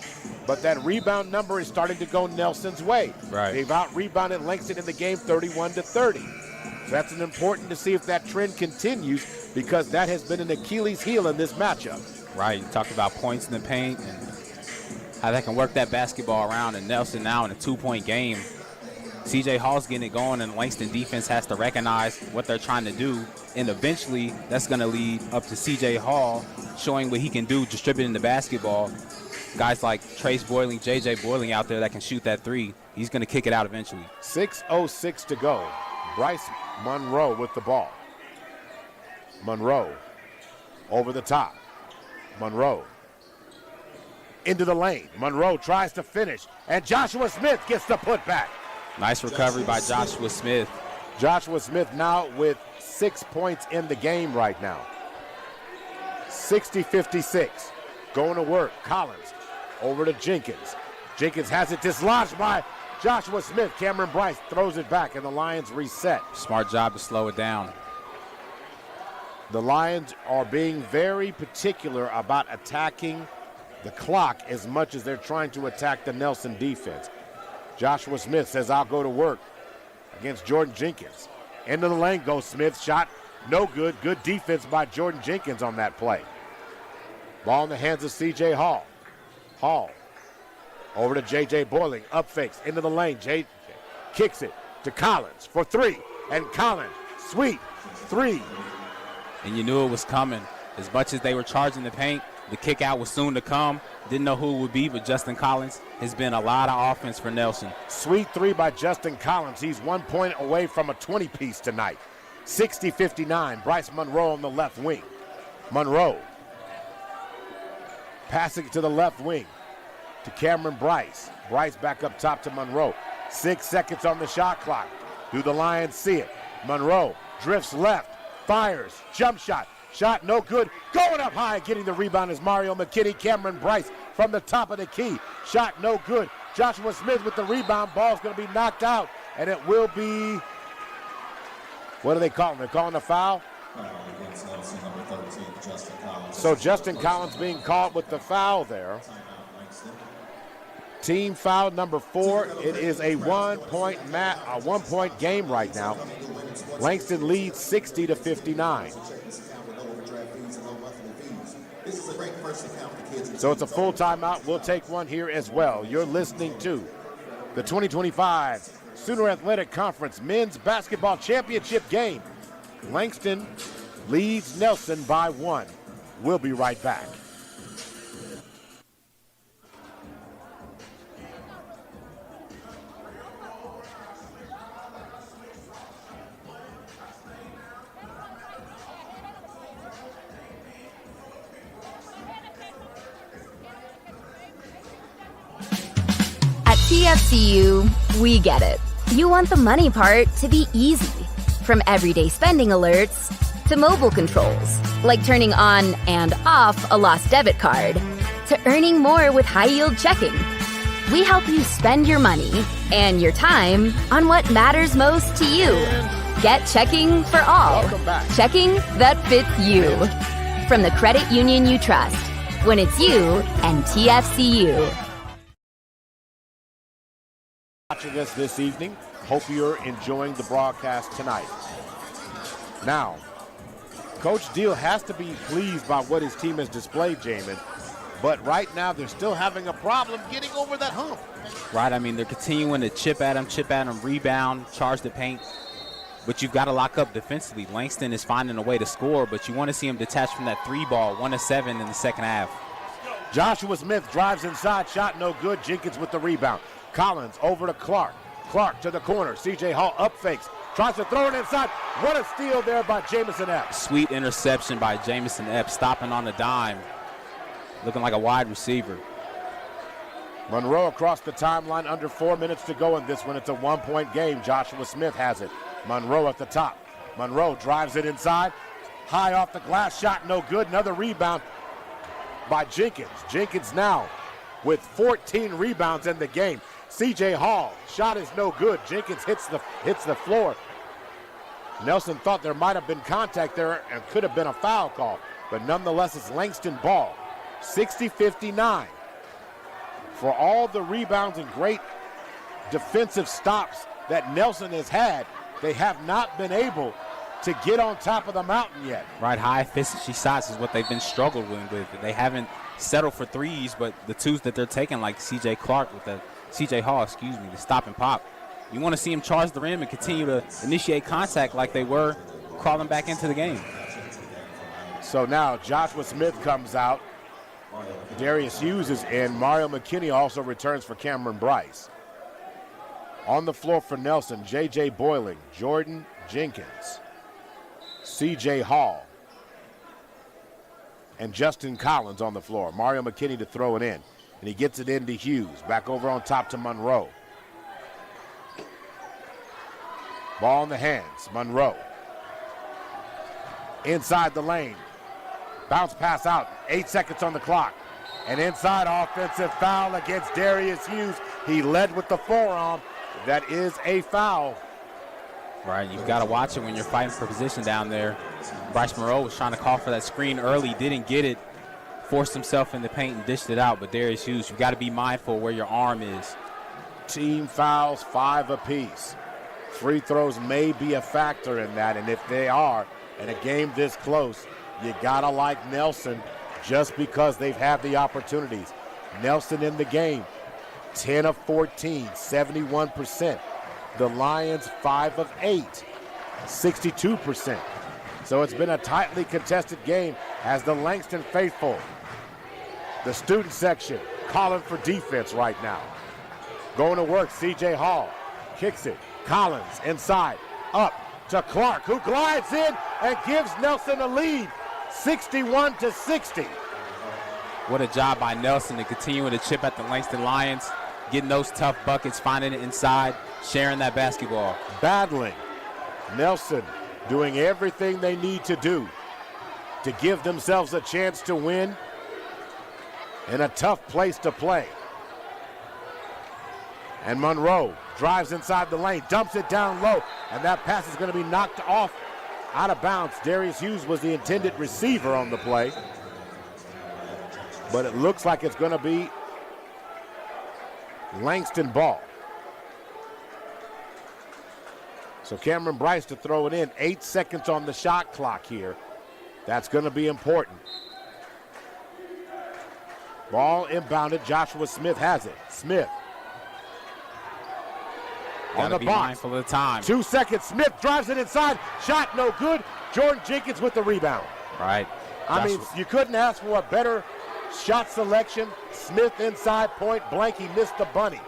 But that rebound number is starting to go Nelson's way. Right. They've out-rebounded Langston in the game 31-30. So that's important to see if that trend continues, because that has been an Achilles heel in this matchup. Right. You talked about points in the paint and how that can work that basketball around. And Nelson now in a 2-point game. C.J. Hall's getting it going, and Langston defense has to recognize what they're trying to do. And eventually, that's going to lead up to C.J. Hall showing what he can do, distributing the basketball. Guys like Trace Boiling, J.J. Boiling out there that can shoot that 3. He's going to kick it out eventually. 6:06 to go. Bryce Monroe with the ball. Monroe over the top. Monroe into the lane. Monroe tries to finish, and Joshua Smith gets the putback. Nice recovery by Joshua Smith. Joshua Smith now with 6 points in the game right now. 60-56. Going to work. Collins over to Jenkins. Jenkins has it dislodged by Joshua Smith. Cameron Bryce throws it back, and the Lions reset. Smart job to slow it down. The Lions are being very particular about attacking the clock as much as they're trying to attack the Nelson defense. Joshua Smith says, I'll go to work against Jordan Jenkins. Into the lane goes Smith. Shot no good. Good defense by Jordan Jenkins on that play. Ball in the hands of C.J. Hall. Hall over to J.J. Boiling. Up fakes into the lane. J.J. kicks it to Collins for 3. And Collins, sweet 3. And you knew it was coming. As much as they were charging the paint, the kick out was soon to come. Didn't know who it would be, but Justin Collins has been a lot of offense for Nelson. Sweet 3 by Justin Collins. He's 1 point away from a 20-piece tonight. 60-59. Bryce Monroe on the left wing. Monroe passing to the left wing to Cameron Bryce. Bryce back up top to Monroe. 6 seconds on the shot clock. Do the Lions see it? Monroe drifts left, fires, jump shot. Shot no good. Going up high, getting the rebound is Mario McKinney. Cameron Bryce from the top of the key. Shot no good. Joshua Smith with the rebound. Ball's going to be knocked out, and it will be, what are they calling? They're calling a foul? So Justin Collins being caught with the foul there. Team foul number 4. It is a 1-point game right now. Langston leads 60-59. So it's a full timeout. We'll take one here as well. You're listening to the 2025 Sooner Athletic Conference Men's Basketball Championship game. Langston leads Nelson by 1. We'll be right back. TFCU, we get it. You want the money part to be easy. From everyday spending alerts to mobile controls, like turning on and off a lost debit card, to earning more with high-yield checking. We help you spend your money and your time on what matters most to you. Get checking for all. Checking that fits you. from the credit union you trust. When it's you and TFCU. Watching us this evening, hope you're enjoying the broadcast tonight. Now, Coach Deal has to be pleased by what his team has displayed, Jamin, but right now they're still having a problem getting over that hump. Right, I mean, they're continuing to chip at him, rebound, charge the paint. But you've got to lock up defensively. Langston is finding a way to score, but you want to see him detach from that 3-ball, 1 of 7 in the second half. Joshua Smith drives inside, shot no good. Jenkins with the rebound. Collins over to Clark. Clark to the corner. C.J. Hall up fakes. Tries to throw it inside. What a steal there by Jamison Epps. Sweet interception by Jamison Epps, stopping on the dime. Looking like a wide receiver. Monroe across the timeline, under 4 minutes to go in this one. It's a 1-point game. Joshua Smith has it. Monroe at the top. Monroe drives it inside. High off the glass, shot no good. Another rebound by Jenkins. Jenkins now with 14 rebounds in the game. C.J. Hall, shot is no good. Jenkins hits the floor. Nelson thought there might have been contact there and could have been a foul call, but nonetheless it's Langston ball. 60-59. For all the rebounds and great defensive stops that Nelson has had, they have not been able to get on top of the mountain yet. Right, high efficiency shots is what they've been struggling with. They haven't settled for threes, but the twos that they're taking, like C.J. Hall, the stop and pop. You want to see him charge the rim and continue to initiate contact like they were crawling back into the game. So now Joshua Smith comes out. Darius Hughes is in. Mario McKinney also returns for Cameron Bryce. On the floor for Nelson, J.J. Boyling, Jordan Jenkins, C.J. Hall, and Justin Collins on the floor. Mario McKinney to throw it in, and he gets it into Hughes. Back over on top to Monroe. Ball in the hands, Monroe. Inside the lane. Bounce pass out, 8 seconds on the clock. An inside offensive foul against Darius Hughes. He led with the forearm. That is a foul. Right, you've got to watch it when you're fighting for position down there. Bryce Monroe was trying to call for that screen early, didn't get it, forced himself in the paint and dished it out. But Darius Hughes, you've got to be mindful where your arm is. Team fouls, 5 apiece. Free throws may be a factor in that, and if they are, in a game this close, you got to like Nelson just because they've had the opportunities. Nelson in the game, 10 of 14, 71%. The Lions 5 of 8, 62%. So it's been a tightly contested game as the Langston faithful, the student section, calling for defense right now. Going to work, C.J. Hall kicks it. Collins inside, up to Clark, who glides in and gives Nelson a lead, 61-60. What a job by Nelson to continue to chip at the Langston Lions, getting those tough buckets, finding it inside, sharing that basketball. Battling. Nelson doing everything they need to do to give themselves a chance to win in a tough place to play. And Monroe drives inside the lane, dumps it down low, and that pass is going to be knocked off out of bounds. Darius Hughes was the intended receiver on the play, but it looks like it's going to be Langston ball. So Cameron Bryce to throw it in. 8 seconds on the shot clock here. That's going to be important. Ball inbounded. Joshua Smith has it. Smith on the be box. Mindful of the time. 2 seconds. Smith drives it inside. Shot no good. Jordan Jenkins with the rebound. Right. I mean, you couldn't ask for a better shot selection. Smith inside, point blank. He missed the bunny.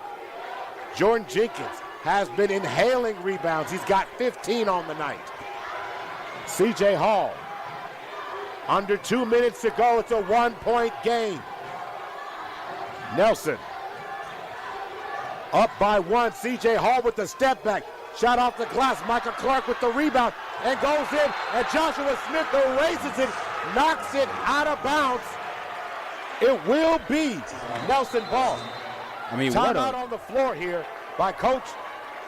Jordan Jenkins has been inhaling rebounds. He's got 15 on the night. C.J. Hall. Under 2 minutes to go. It's a 1-point game. Nelson up by 1. C.J. Hall with the step back. Shot off the glass. Michael Clark with the rebound and goes in. And Joshua Smith erases it, knocks it out of bounds. It will be Nelson ball. I mean, timeout on the floor here by Coach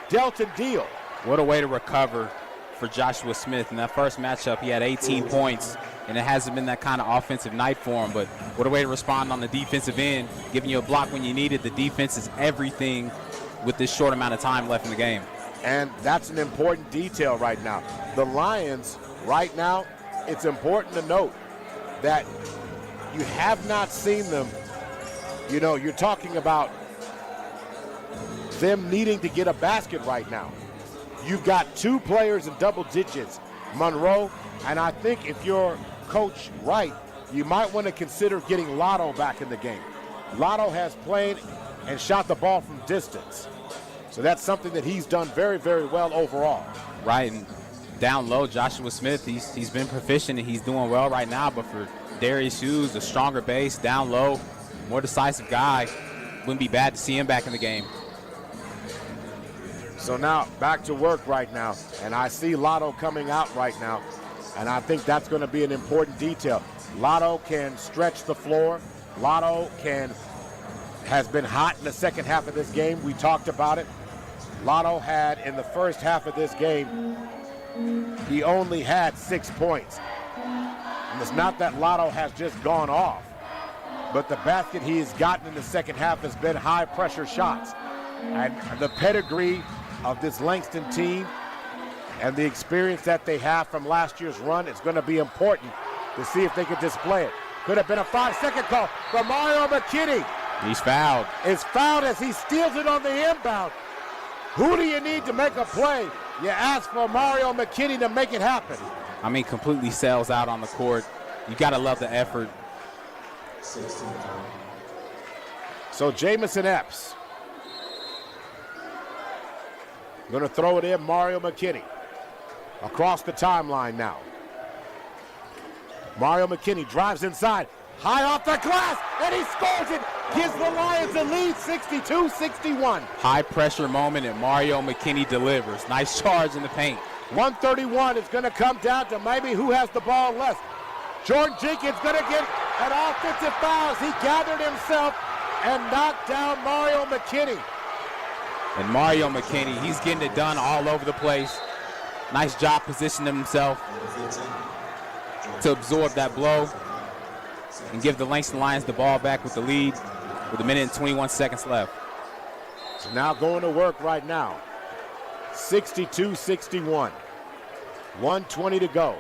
Delton Deal. What a way to recover for Joshua Smith. In that first matchup, he had 18 points. and it hasn't been that kind of offensive night for him. But what a way to respond on the defensive end, giving you a block when you need it. The defense is everything with this short amount of time left in the game. And that's an important detail right now. The Lions, right now, it's important to note that you have not seen them. You know, you're talking about them needing to get a basket right now. You've got two players in double digits, Monroe, and I think if you're Coach Wright, you might want to consider getting Lotto back in the game. Lotto has played and shot the ball from distance. So that's something that he's done very, very well overall. Right, and down low, Joshua Smith, he's been proficient and he's doing well right now, but for Darius Hughes, a stronger base, down low, more decisive guy, wouldn't be bad to see him back in the game. So now back to work right now, and I see Lotto coming out right now, and I think that's going to be an important detail. Lotto can stretch the floor. Lotto has been hot in the second half of this game. We talked about it. Lotto had in the first half of this game, he only had 6 points. And it's not that Lotto has just gone off, but the basket he has gotten in the second half has been high pressure shots. And the pedigree of this Langston team and the experience that they have from last year's run is going to be important to see if they can display it. Could have been a 5-second call from Mario McKinney. He's fouled. Is fouled as he steals it on the inbound. Who do you need to make a play? You ask for Mario McKinney to make it happen. I mean, completely sails out on the court. You got to love the effort. So Jamison Epps going to throw it in. Mario McKinney across the timeline now. Mario McKinney drives inside, high off the glass, and he scores it. Gives the Lions a lead, 62-61. High pressure moment, and Mario McKinney delivers. Nice charge in the paint. 131 is going to come down to maybe who has the ball left. Jordan Jenkins going to get an offensive foul as he gathered himself and knocked down Mario McKinney. And Mario McKinney, he's getting it done all over the place. Nice job positioning himself to absorb that blow and give the Langston Lions the ball back with the lead with 1 minute and 21 seconds left. So now going to work right now. 62-61. 1:20 to go.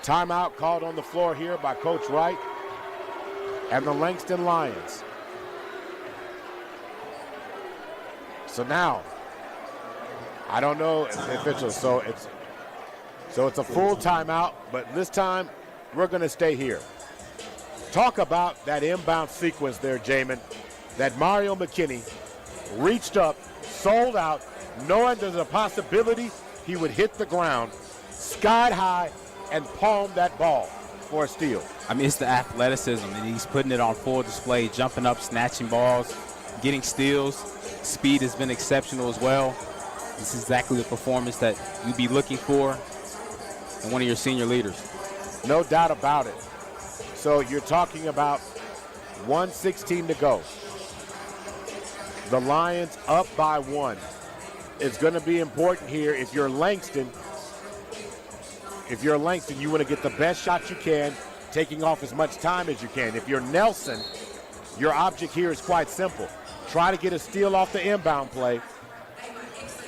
Timeout called on the floor here by Coach Wright and the Langston Lions. So now, I don't know if the officials, so it's a full timeout, but this time we're going to stay here. Talk about that inbound sequence there, Jamin, that Mario McKinney reached up, sold out, knowing there's a possibility he would hit the ground, skied high, and palmed that ball for a steal. I mean, it's the athleticism, and he's putting it on full display, jumping up, snatching balls, getting steals. Speed has been exceptional as well. This is exactly the performance that you'd be looking for in one of your senior leaders. No doubt about it. So you're talking about 1:16 to go. The Lions up by 1. It's going to be important here. If you're Langston, you want to get the best shot you can, taking off as much time as you can. If you're Nelson, your object here is quite simple. Try to get a steal off the inbound play.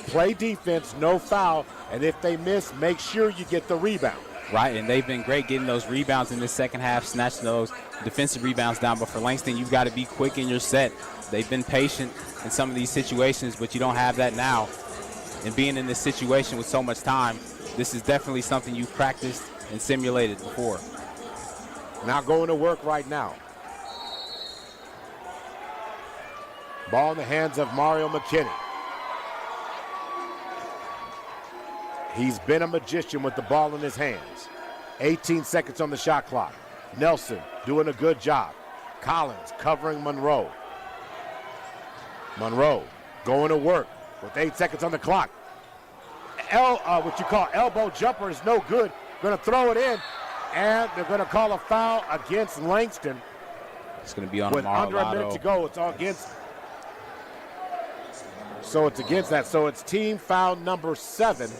Play defense, no foul, and if they miss, make sure you get the rebound. Right, and they've been great getting those rebounds in this second half, snatching those defensive rebounds down. But for Langston, you've got to be quick in your set. They've been patient in some of these situations, but you don't have that now. And being in this situation with so much time, this is definitely something you've practiced and simulated before. Now going to work right now. Ball in the hands of Mario McKinney. He's been a magician with the ball in his hands. 18 seconds on the shot clock. Nelson doing a good job. Collins covering Monroe. Monroe going to work with 8 seconds on the clock. What you call elbow jumper is no good. Going to throw it in, and they're going to call a foul against Langston. It's going to be on with under a minute to go. It's all against. So it's against that. So it's team foul number 7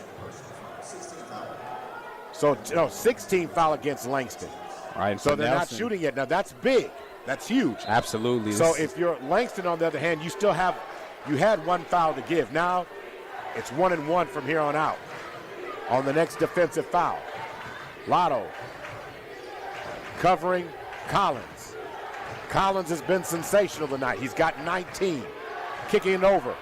So, 16 foul against Langston. Right. So they're not Nelson, shooting yet. Now, that's big. That's huge. Absolutely. So if you're Langston, on the other hand, you had one foul to give. Now it's 1-1 from here on out on the next defensive foul. Lotto covering Collins. Collins has been sensational tonight. He's got 19. Kicking it over.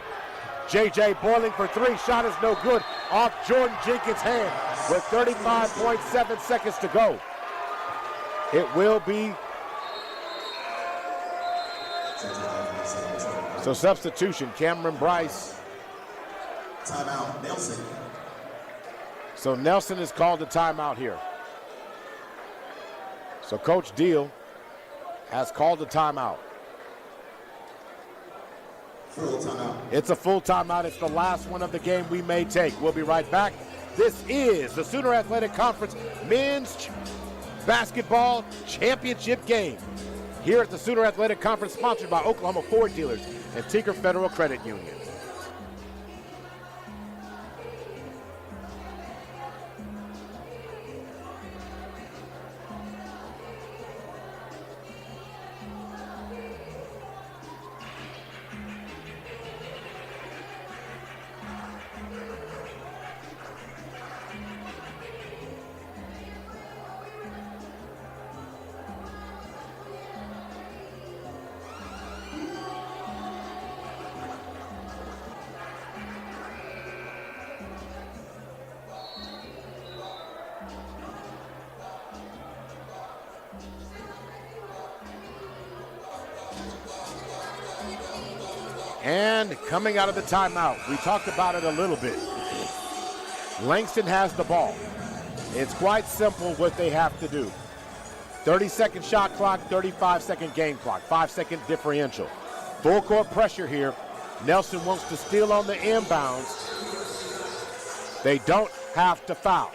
J.J. Boiling for three. Shot is no good. Off Jordan Jenkins' hand with 35.7 seconds to go. It will be. So substitution, Cameron Bryce. Timeout, Nelson. So Nelson is called a timeout here. So Coach Deal has called a timeout. Full timeout. It's a full timeout. It's the last one of the game we may take. We'll be right back. This is the Sooner Athletic Conference Men's Basketball Championship game here at the Sooner Athletic Conference, sponsored by Oklahoma Ford Dealers and Tinker Federal Credit Union. And coming out of the timeout, we talked about it a little bit. Langston has the ball. It's quite simple what they have to do. 30-second shot clock, 35-second game clock, 5-second differential. Full court pressure here. Nelson wants to steal on the inbounds. They don't have to foul.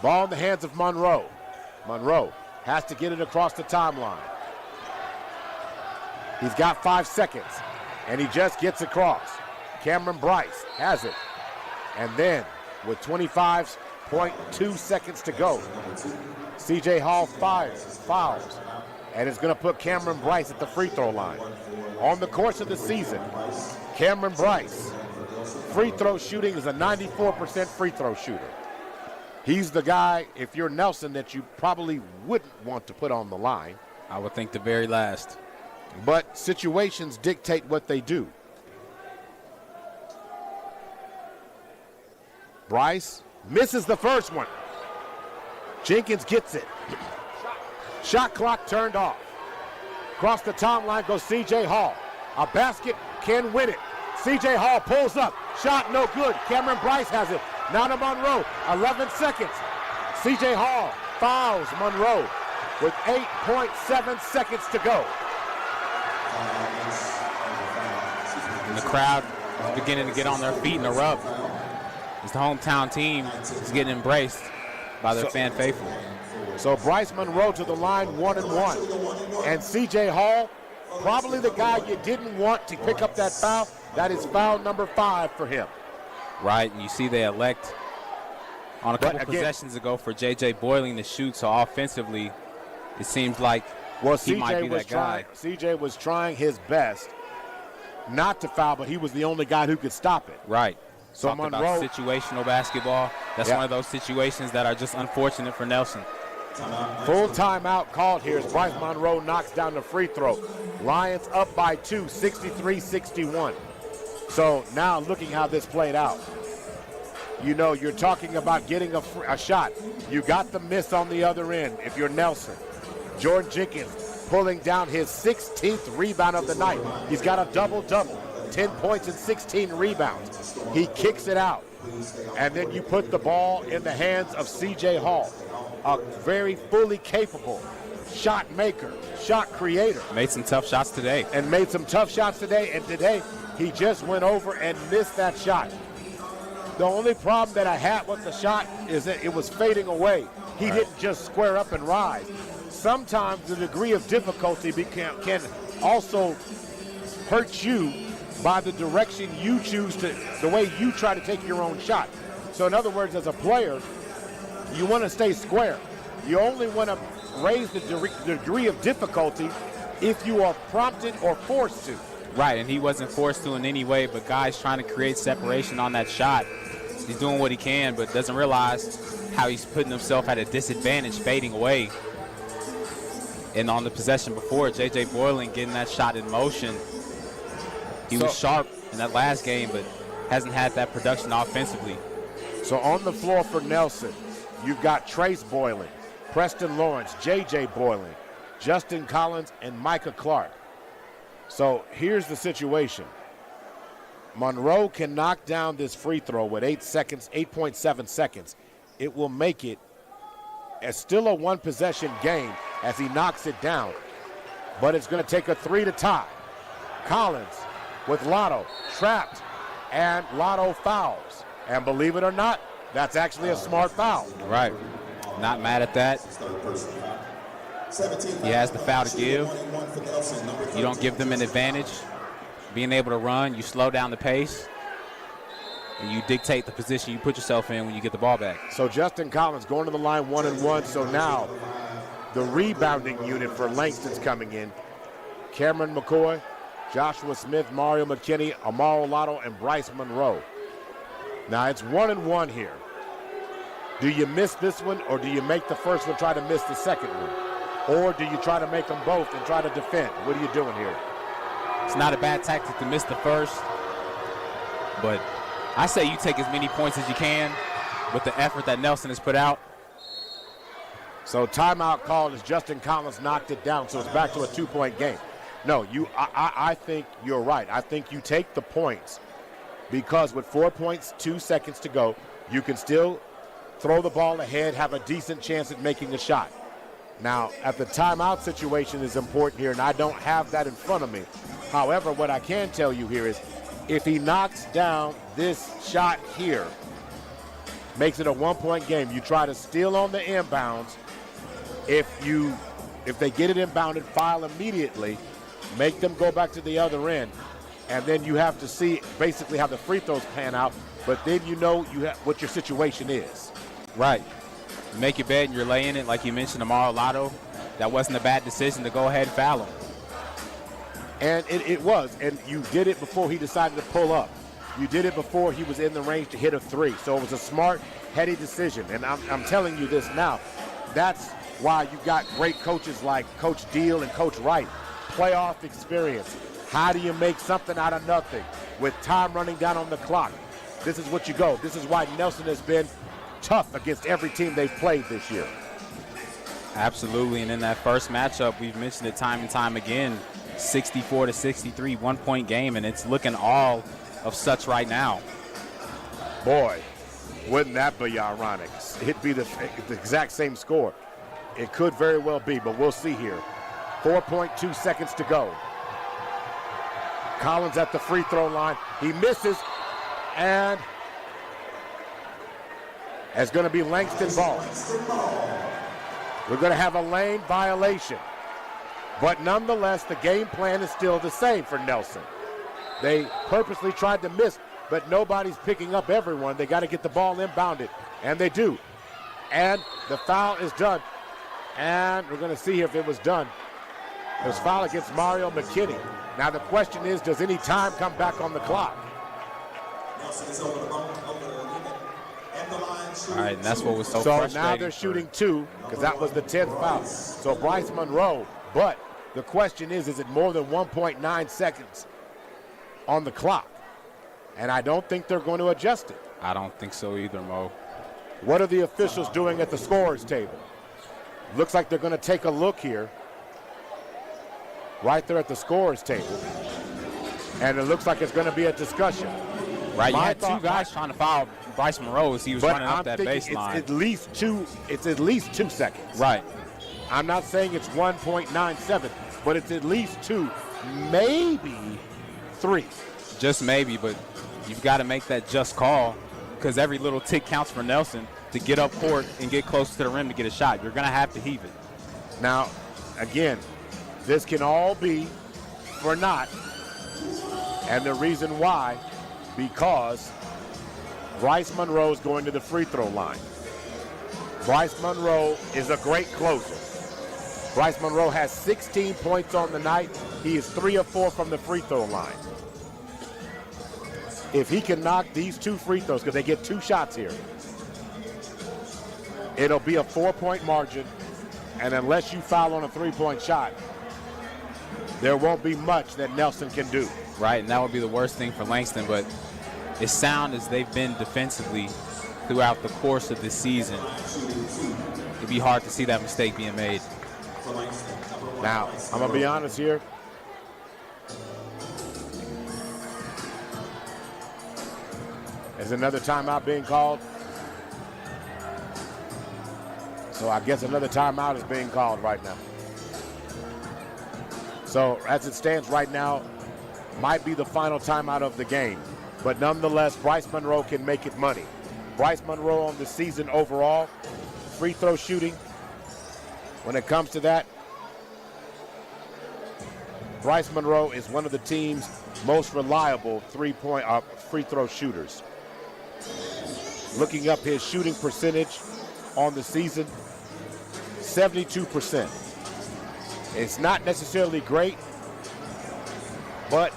Ball in the hands of Monroe. Monroe has to get it across the timeline. He's got 5 seconds, and he just gets across. Cameron Bryce has it. And then, with 25.2 seconds to go, C.J. Hall fouls, and it's going to put Cameron Bryce at the free throw line. On the course of the season, Cameron Bryce, free throw shooting is a 94% free throw shooter. He's the guy, if you're Nelson, that you probably wouldn't want to put on the line. I would think the very last. But situations dictate what they do. Bryce misses the first one. Jenkins gets it. Shot clock turned off. Across the timeline goes C.J. Hall. A basket can win it. C.J. Hall pulls up. Shot no good. Cameron Bryce has it. Now to Monroe. 11 seconds. C.J. Hall fouls Monroe with 8.7 seconds to go. And the crowd is beginning to get on their feet and erupt. As the hometown team is getting embraced by their fan faithful. So Bryce Monroe to the line, 1-1. And C.J. Hall, probably the guy you didn't want to pick up that foul. That is foul number 5 for him. Right, and you see they elect on a couple possessions ago for J.J. Boiling to shoot. So offensively, it seems like he might be that guy. C.J. was trying his best not to foul, but he was the only guy who could stop it. Right. So Talked Monroe, about situational basketball. That's one of those situations that are just unfortunate for Nelson. Full timeout called here as Bryce Monroe knocks down the free throw. Lions up by 2, 63-61. So now looking how this played out. You know, you're talking about getting a shot. You got the miss on the other end if you're Nelson. Jordan Jenkins pulling down his 16th rebound of the night. He's got a double-double, 10 points and 16 rebounds. He kicks it out. And then you put the ball in the hands of C.J. Hall, a very fully capable shot maker, shot creator. Made some tough shots today. And today he just went over and missed that shot. The only problem that I had with the shot is that it was fading away. He didn't just square up and rise. Sometimes the degree of difficulty can also hurt you by the direction you choose to, the way you try to take your own shot. So in other words, as a player, you want to stay square. You only want to raise the degree of difficulty if you are prompted or forced to. Right, and he wasn't forced to in any way, but guys trying to create separation on that shot. He's doing what he can, but doesn't realize how he's putting himself at a disadvantage fading away. And on the possession before, J.J. Boylan getting that shot in motion. He was sharp in that last game, but hasn't had that production offensively. So on the floor for Nelson, you've got Trace Boylan, Preston Lawrence, J.J. Boylan, Justin Collins, and Micah Clark. So here's the situation. Monroe can knock down this free throw with 8.7 seconds. It will make it as still a one-possession game as he knocks it down. But it's going to take a 3 to tie. Collins with Lotto trapped, and Lotto fouls. And believe it or not, that's actually a smart foul. Right. Not mad at that. He has the foul to give. You don't give them an advantage. Being able to run, you slow down the pace, and you dictate the position you put yourself in when you get the ball back. So Justin Collins going to the line 1-and-1. So now the rebounding unit for Langston's coming in. Cameron McCoy, Joshua Smith, Mario McKinney, Amaro Lotto, and Bryce Monroe. Now it's 1-and-1 here. Do you miss this one, or do you make the first one, try to miss the second one? Or do you try to make them both and try to defend? What are you doing here? It's not a bad tactic to miss the first, but I say you take as many points as you can with the effort that Nelson has put out. So timeout called as Justin Collins knocked it down, so it's back to a 2-point game. No, I think you're right. I think you take the points because with 4.2 seconds to go, you can still throw the ball ahead, have a decent chance at making a shot. Now, at the timeout situation is important here, and I don't have that in front of me. However, what I can tell you here is if he knocks down this shot here, makes it a 1-point game, you try to steal on the inbounds. If they get it inbounded, foul immediately, make them go back to the other end, and then you have to see basically how the free throws pan out, but then you know what your situation is. Right. You make your bed and you're laying it, like you mentioned, Amaro Lotto. That wasn't a bad decision to go ahead and foul him. And it was, and you did it before he decided to pull up. You did it before he was in the range to hit a 3. So it was a smart, heady decision. And I'm telling you this now. That's why you got great coaches like Coach Deal and Coach Wright. Playoff experience. How do you make something out of nothing with time running down on the clock? This is what you go. This is why Nelson has been tough against every team they've played this year. Absolutely, and in that first matchup, we've mentioned it time and time again, 64-63, 1-point game, and it's looking all of such right now. Boy, wouldn't that be ironic? It'd be the exact same score. It could very well be, but we'll see here. 4.2 seconds to go. Collins at the free throw line. He misses, and it's going to be Langston ball. We're going to have a lane violation. But nonetheless, the game plan is still the same for Nelson. They purposely tried to miss, but nobody's picking up everyone. They got to get the ball inbounded, and they do. And the foul is done. And we're going to see if it was done. It was foul against Mario McKinney. Now the question is, does any time come back on the clock? All right, and that's what was so frustrating. So now they're shooting 2 because that was the 10th foul. So Bryce Monroe, but the question is it more than 1.9 seconds on the clock? And I don't think they're going to adjust it. I don't think so either, Mo. What are the officials doing at the scorer's table? Looks like they're going to take a look here. Right there at the scorer's table. And it looks like it's going to be a discussion. Right, you had 2 guys trying to foul Bryce Monroe as he was running up that baseline. It's at least 2 seconds. Right. I'm not saying it's 1.97, but it's at least 2, maybe 3. Just maybe, but you've got to make that just call because every little tick counts for Nelson to get up court and get close to the rim to get a shot. You're going to have to heave it. Now, again, this can all be for naught, and the reason why, because Bryce Monroe's going to the free throw line. Bryce Monroe is a great closer. Bryce Monroe has 16 points on the night. He is 3 of 4 from the free throw line. If he can knock these 2 free throws, because they get 2 shots here, it'll be a 4-point margin. And unless you foul on a 3-point shot, there won't be much that Nelson can do. Right, and that would be the worst thing for Langston, but as sound as they've been defensively throughout the course of this season, it'd be hard to see that mistake being made. Now, I'm going to be honest here. Is another timeout being called? So I guess another timeout is being called right now. So as it stands right now, might be the final timeout of the game. But nonetheless, Bryce Monroe can make it money. Bryce Monroe on the season overall, free throw shooting, when it comes to that, Bryce Monroe is one of the team's most reliable three-point free throw shooters. Looking up his shooting percentage on the season, 72%. It's not necessarily great, but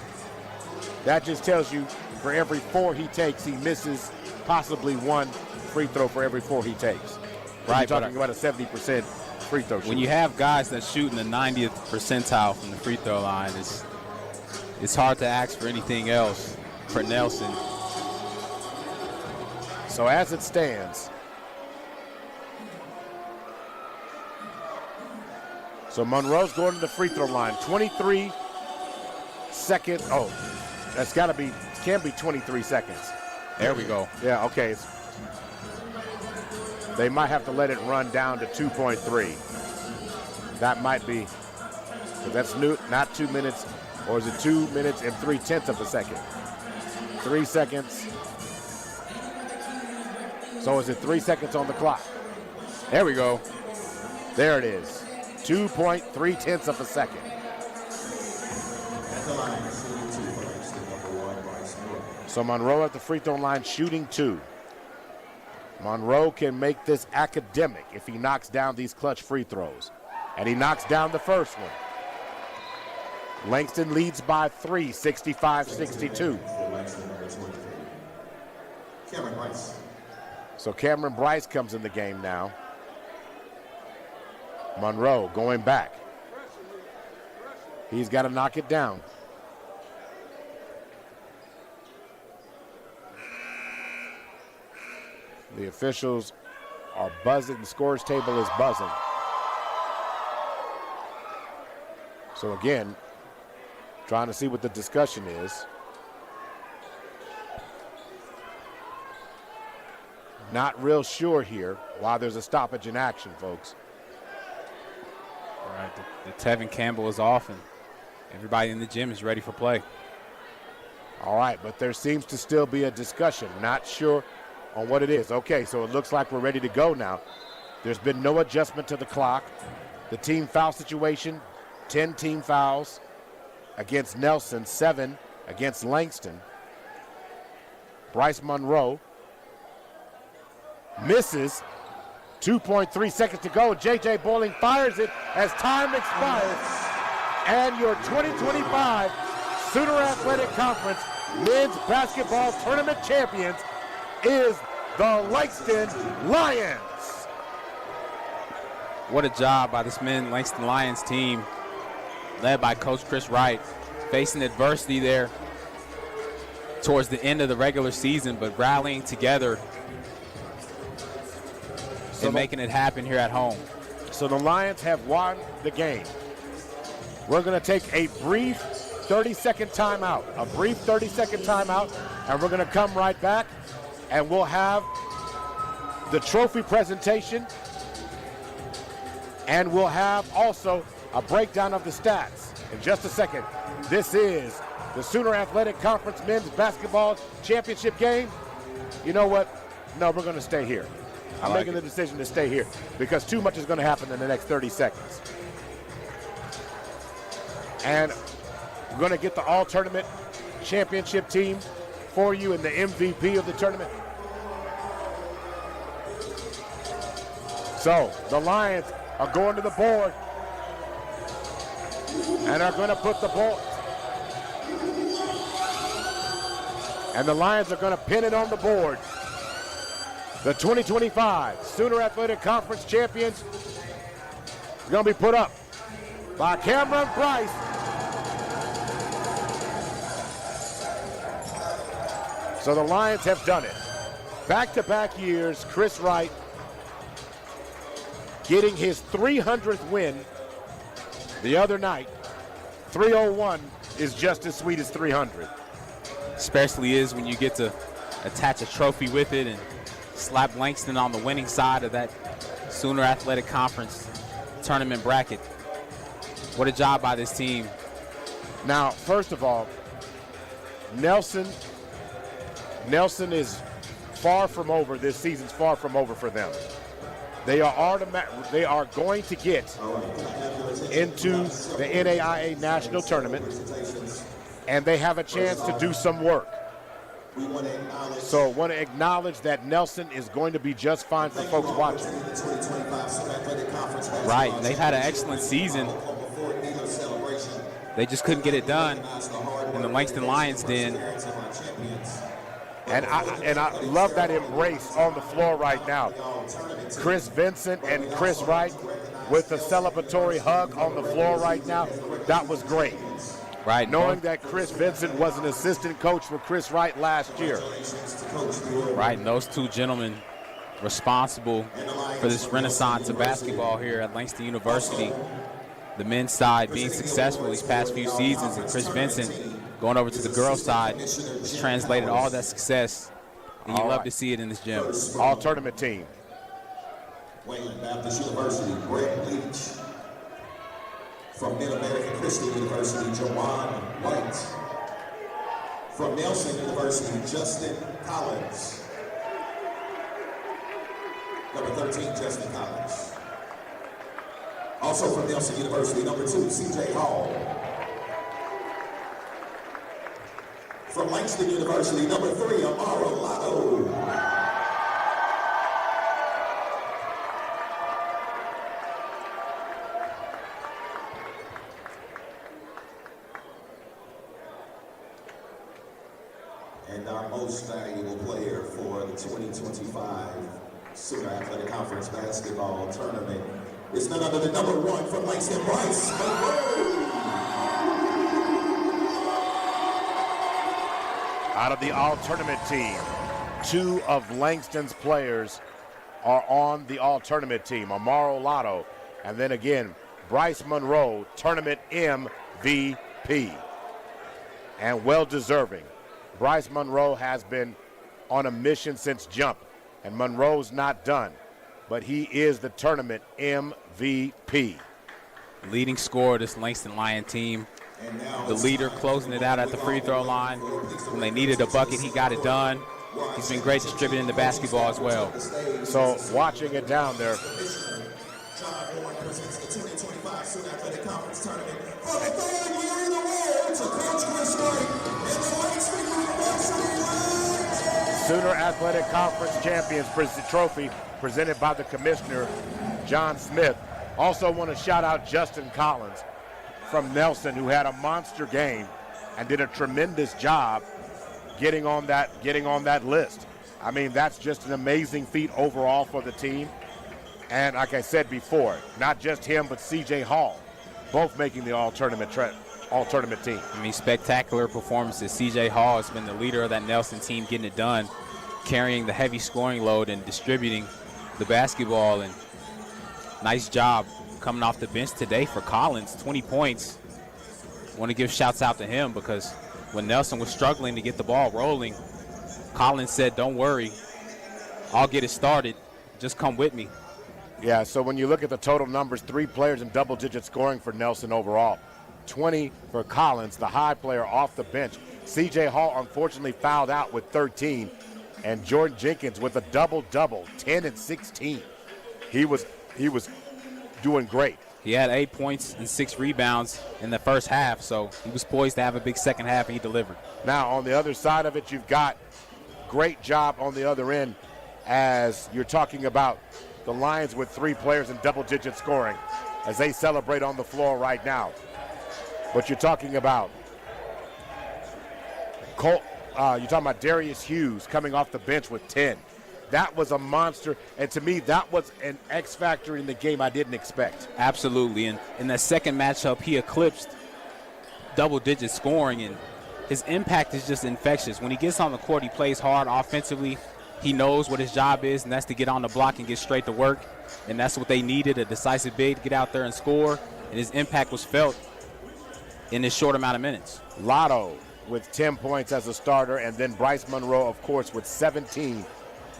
that just tells you for every 4 he takes, he misses possibly 1 free throw for every 4 he takes. Right, you're talking about a 70% free throw shooter. When you have guys that shoot in the 90th percentile from the free throw line, it's hard to ask for anything else for Nelson. So as it stands, so Monroe's going to the free throw line. 23 seconds. Oh, that's got to be, can't be 23 seconds. There we go. Yeah, okay. They might have to let it run down to 2.3. That might be, because that's not 2 minutes, or is it 2 minutes and 3/10 of a second? 3 seconds. So is it 3 seconds on the clock? There we go. There it is. 2.3 of a second. So Monroe at the free throw line shooting 2. Monroe can make this academic if he knocks down these clutch free throws. And he knocks down the first one. Langston leads by 3, 65-62. So Cameron Bryce comes in the game now. Monroe going back. He's got to knock it down. The officials are buzzing. The scores table is buzzing. So again, trying to see what the discussion is. Not real sure here why there's a stoppage in action, folks. All right, the Tevin Campbell is off, and everybody in the gym is ready for play. All right, but there seems to still be a discussion. Not sure on what it is. Okay, so it looks like we're ready to go now. There's been no adjustment to the clock. The team foul situation, 10 team fouls against Nelson, 7 against Langston. Bryce Monroe misses. 2.3 seconds to go. J.J. Boiling fires it as time expires. And your 2025 Sooner Athletic Conference Men's Basketball Tournament champions is the Langston Lions. What a job by this Langston Lions team, led by Coach Chris Wright, facing adversity there towards the end of the regular season, but rallying together and making it happen here at home. So the Lions have won the game. We're going to take a brief 30-second timeout, and we're going to come right back, and we'll have the trophy presentation, and we'll have also a breakdown of the stats in just a second. This is the Sooner Athletic Conference Men's Basketball Championship game. You know what? No, we're going to stay here. I'm making the decision to stay here because too much is going to happen in the next 30 seconds. And we're going to get the all-tournament championship team for you and the MVP of the tournament. So the Lions are going to the board and are going to put the ball. And the Lions are going to pin it on the board. The 2025 Sooner Athletic Conference champions is going to be put up by Cameron Bryce. So the Lions have done it. Back-to-back years, Chris Wright getting his 300th win the other night. 301 is just as sweet as 300. Especially is when you get to attach a trophy with it and slap Langston on the winning side of that Sooner Athletic Conference tournament bracket. What a job by this team. Now, first of all, Nelson is far from over. This season's far from over for them. They are going to get into the NAIA National Tournament, and they have a chance to do some work. So I want to acknowledge that Nelson is going to be just fine for folks watching. Right, they've had an excellent season. They just couldn't get it done in the Langston Lions den. And I love that embrace on the floor right now. Chris Vincent and Chris Wright with the celebratory hug on the floor right now. That was great. Right. Knowing that Chris Vincent was an assistant coach for Chris Wright last year. Right, and those two gentlemen responsible for this renaissance of basketball here at Langston University. The men's side being successful these past few seasons, and Chris Vincent going over to the girls' side has translated all that success, and you love to see it in this gym. All tournament team. Wayland Baptist University, Brett Leach. From Mid-American Christian University, Jawan White. From Nelson University, Justin Collins. Number 13, Justin Collins. Also from Nelson University, number 2, CJ Hall. From Langston University, number 3, Amaro Lotto. And our most valuable player for the 2025 Sooner Athletic Conference Basketball Tournament is none other than number 1 from Langston, Bryce Monroe. Out of the all-tournament team, 2 of Langston's players are on the all-tournament team, Amaro Lotto, and then again, Bryce Monroe, tournament MVP, and well-deserving. Bryce Monroe has been on a mission since jump, and Monroe's not done, but he is the tournament MVP. Leading scorer of this Langston Lion team. The leader closing it out at the free throw line. When they needed a bucket, he got it done. He's been great distributing the basketball as well. So watching it down there. Sooner Athletic Conference Champions Trophy presented by the Commissioner, John Smith. Also want to shout out Justin Collins from Nelson, who had a monster game and did a tremendous job getting on that list. I mean, that's just an amazing feat overall for the team. And like I said before, not just him, but C.J. Hall, both making the all-tournament team. I mean, spectacular performances. C.J. Hall has been the leader of that Nelson team, getting it done, carrying the heavy scoring load and distributing the basketball. And nice job coming off the bench today for Collins, 20 points. Want to give shouts out to him because when Nelson was struggling to get the ball rolling, Collins said, don't worry, I'll get it started. Just come with me. Yeah, so when you look at the total numbers, 3 players in double-digit scoring for Nelson overall. 20 for Collins, the high player off the bench. C.J. Hall unfortunately fouled out with 13, and Jordan Jenkins with a double-double, 10 and 16. He was doing great. He had 8 points and 6 rebounds in the first half, so he was poised to have a big second half, and he delivered. Now, on the other side of it, you've got great job on the other end as you're talking about the Lions with 3 players in double-digit scoring as they celebrate on the floor right now. But you're talking about you're talking about Darius Hughes coming off the bench with 10. That was a monster, and to me, that was an X factor in the game I didn't expect. Absolutely, and in that second matchup, he eclipsed double-digit scoring, and his impact is just infectious. When he gets on the court, he plays hard offensively. He knows what his job is, and that's to get on the block and get straight to work, and that's what they needed, a decisive big to get out there and score, and his impact was felt in this short amount of minutes. Lotto with 10 points as a starter, and then Bryce Monroe, of course, with 17,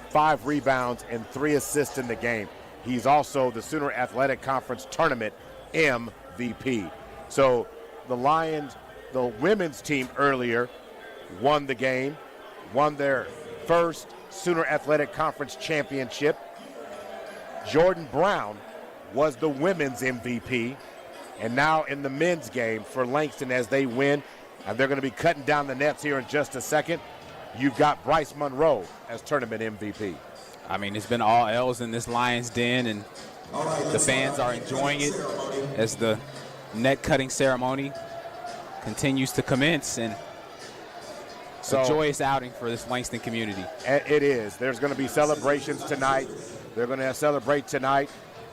5 rebounds, and 3 assists in the game. He's also the Sooner Athletic Conference Tournament MVP. So the Lions, the women's team earlier, won the game, won their first Sooner Athletic Conference championship. Jordan Brown was the women's MVP. And now in the men's game for Langston as they win, and they're going to be cutting down the nets here in just a second, you've got Bryce Monroe as tournament MVP. I mean, it's been all L's in this Lions den, and the fans are enjoying it as the net cutting ceremony continues to commence, and it's a joyous outing for this Langston community. It is. There's going to be celebrations tonight. They're going to celebrate tonight,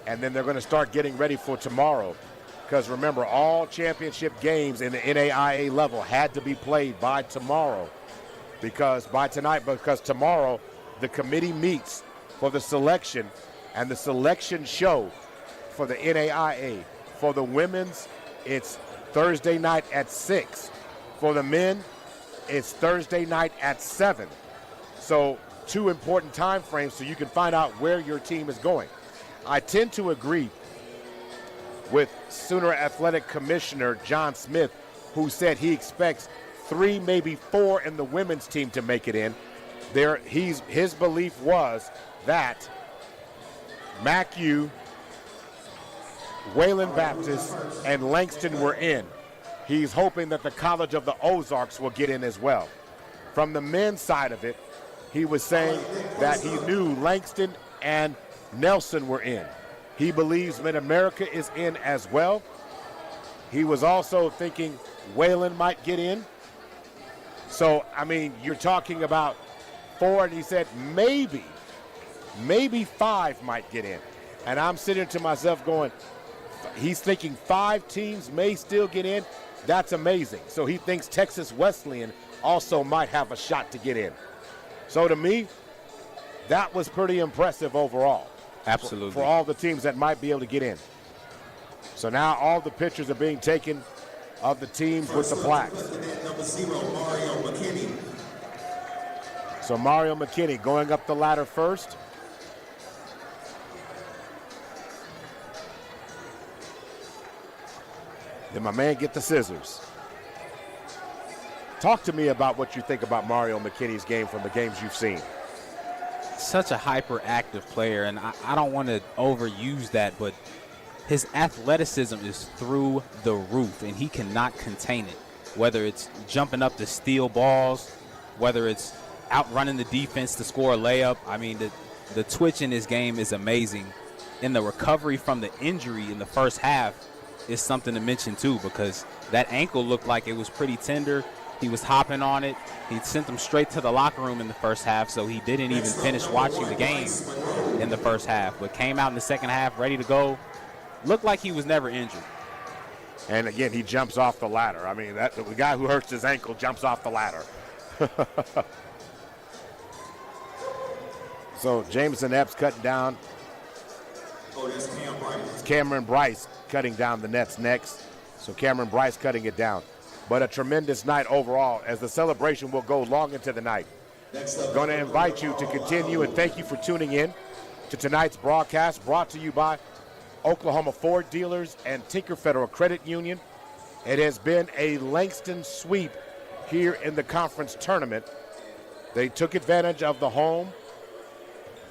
and then they're going to start getting ready for tomorrow. Because remember, all championship games in the NAIA level had to be played by tomorrow. Because tomorrow the committee meets for the selection, and the selection show for the NAIA. For the women's, it's Thursday night at 6. For the men, it's Thursday night at 7. So 2 important time frames so you can find out where your team is going. I tend to agree with Sooner Athletic Commissioner John Smith, who said he expects 3, maybe 4 in the women's team to make it in. His belief was that MacU, Wayland Baptist, and Langston were in. He's hoping that the College of the Ozarks will get in as well. From the men's side of it, he was saying that he knew Langston and Nelson were in. He believes Mid-America is in as well. He was also thinking Wayland might get in. So, I mean, you're talking about 4, and he said maybe 5 might get in. And I'm sitting to myself going, he's thinking 5 teams may still get in. That's amazing. So he thinks Texas Wesleyan also might have a shot to get in. So to me, that was pretty impressive overall. Absolutely. For all the teams that might be able to get in. So now all the pictures are being taken of the teams with the plaques. So Mario McKinney going up the ladder first. Then my man get the scissors. Talk to me about what you think about Mario McKinney's game from the games you've seen. Such a hyperactive player, and I don't want to overuse that, but his athleticism is through the roof, and he cannot contain it. Whether it's jumping up to steal balls, whether it's outrunning the defense to score a layup. I mean, the twitch in his game is amazing. And the recovery from the injury in the first half is something to mention too, because that ankle looked like it was pretty tender. He was hopping on it. He sent them straight to the locker room in the first half, so he didn't even finish watching the game in the first half, but came out in the second half ready to go. Looked like he was never injured. And again, he jumps off the ladder. I mean, the guy who hurts his ankle jumps off the ladder. So Jameson Epps cutting down. It's Cameron Bryce cutting down the nets next. So Cameron Bryce cutting it down. But a tremendous night overall, as the celebration will go long into the night. Going to invite you to continue, and thank you for tuning in to tonight's broadcast, brought to you by Oklahoma Ford Dealers and Tinker Federal Credit Union. It has been a Langston sweep here in the conference tournament. They took advantage of the home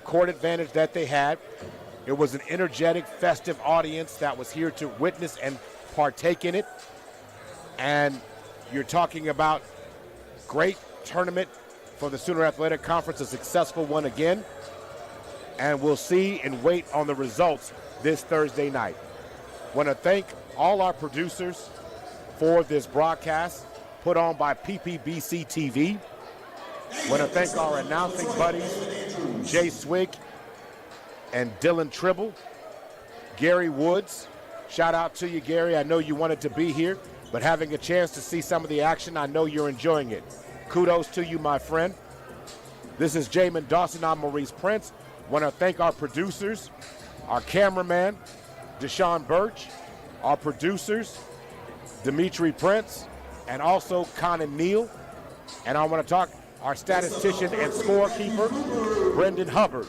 court advantage that they had. It was an energetic, festive audience that was here to witness and partake in it. And you're talking about great tournament for the Sooner Athletic Conference, a successful one again. and we'll see and wait on the results this Thursday night. Want to thank all our producers for this broadcast put on by PPBC TV. Want to thank our announcing buddies, Jay Swig and Dylan Tribble, Gary Woods. Shout out to you, Gary. I know you wanted to be here, but having a chance to see some of the action, I know you're enjoying it. Kudos to you, my friend. This is Jamin Dawson. I'm Maurice Prince. Want to thank our producers, our cameraman, Deshaun Birch, our producers, Dimitri Prince, and also Conan Neal. And I want to talk our statistician and scorekeeper, Brendan Hubbard,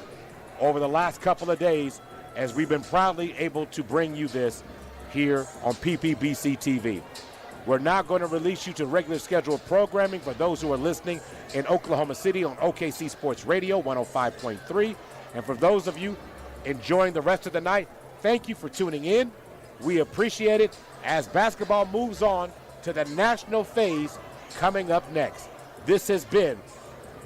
over the last couple of days as we've been proudly able to bring you this here on PPBC TV. We're now going to release you to regular scheduled programming for those who are listening in Oklahoma City on OKC Sports Radio 105.3. And for those of you enjoying the rest of the night, thank you for tuning in. We appreciate it as basketball moves on to the national phase coming up next. This has been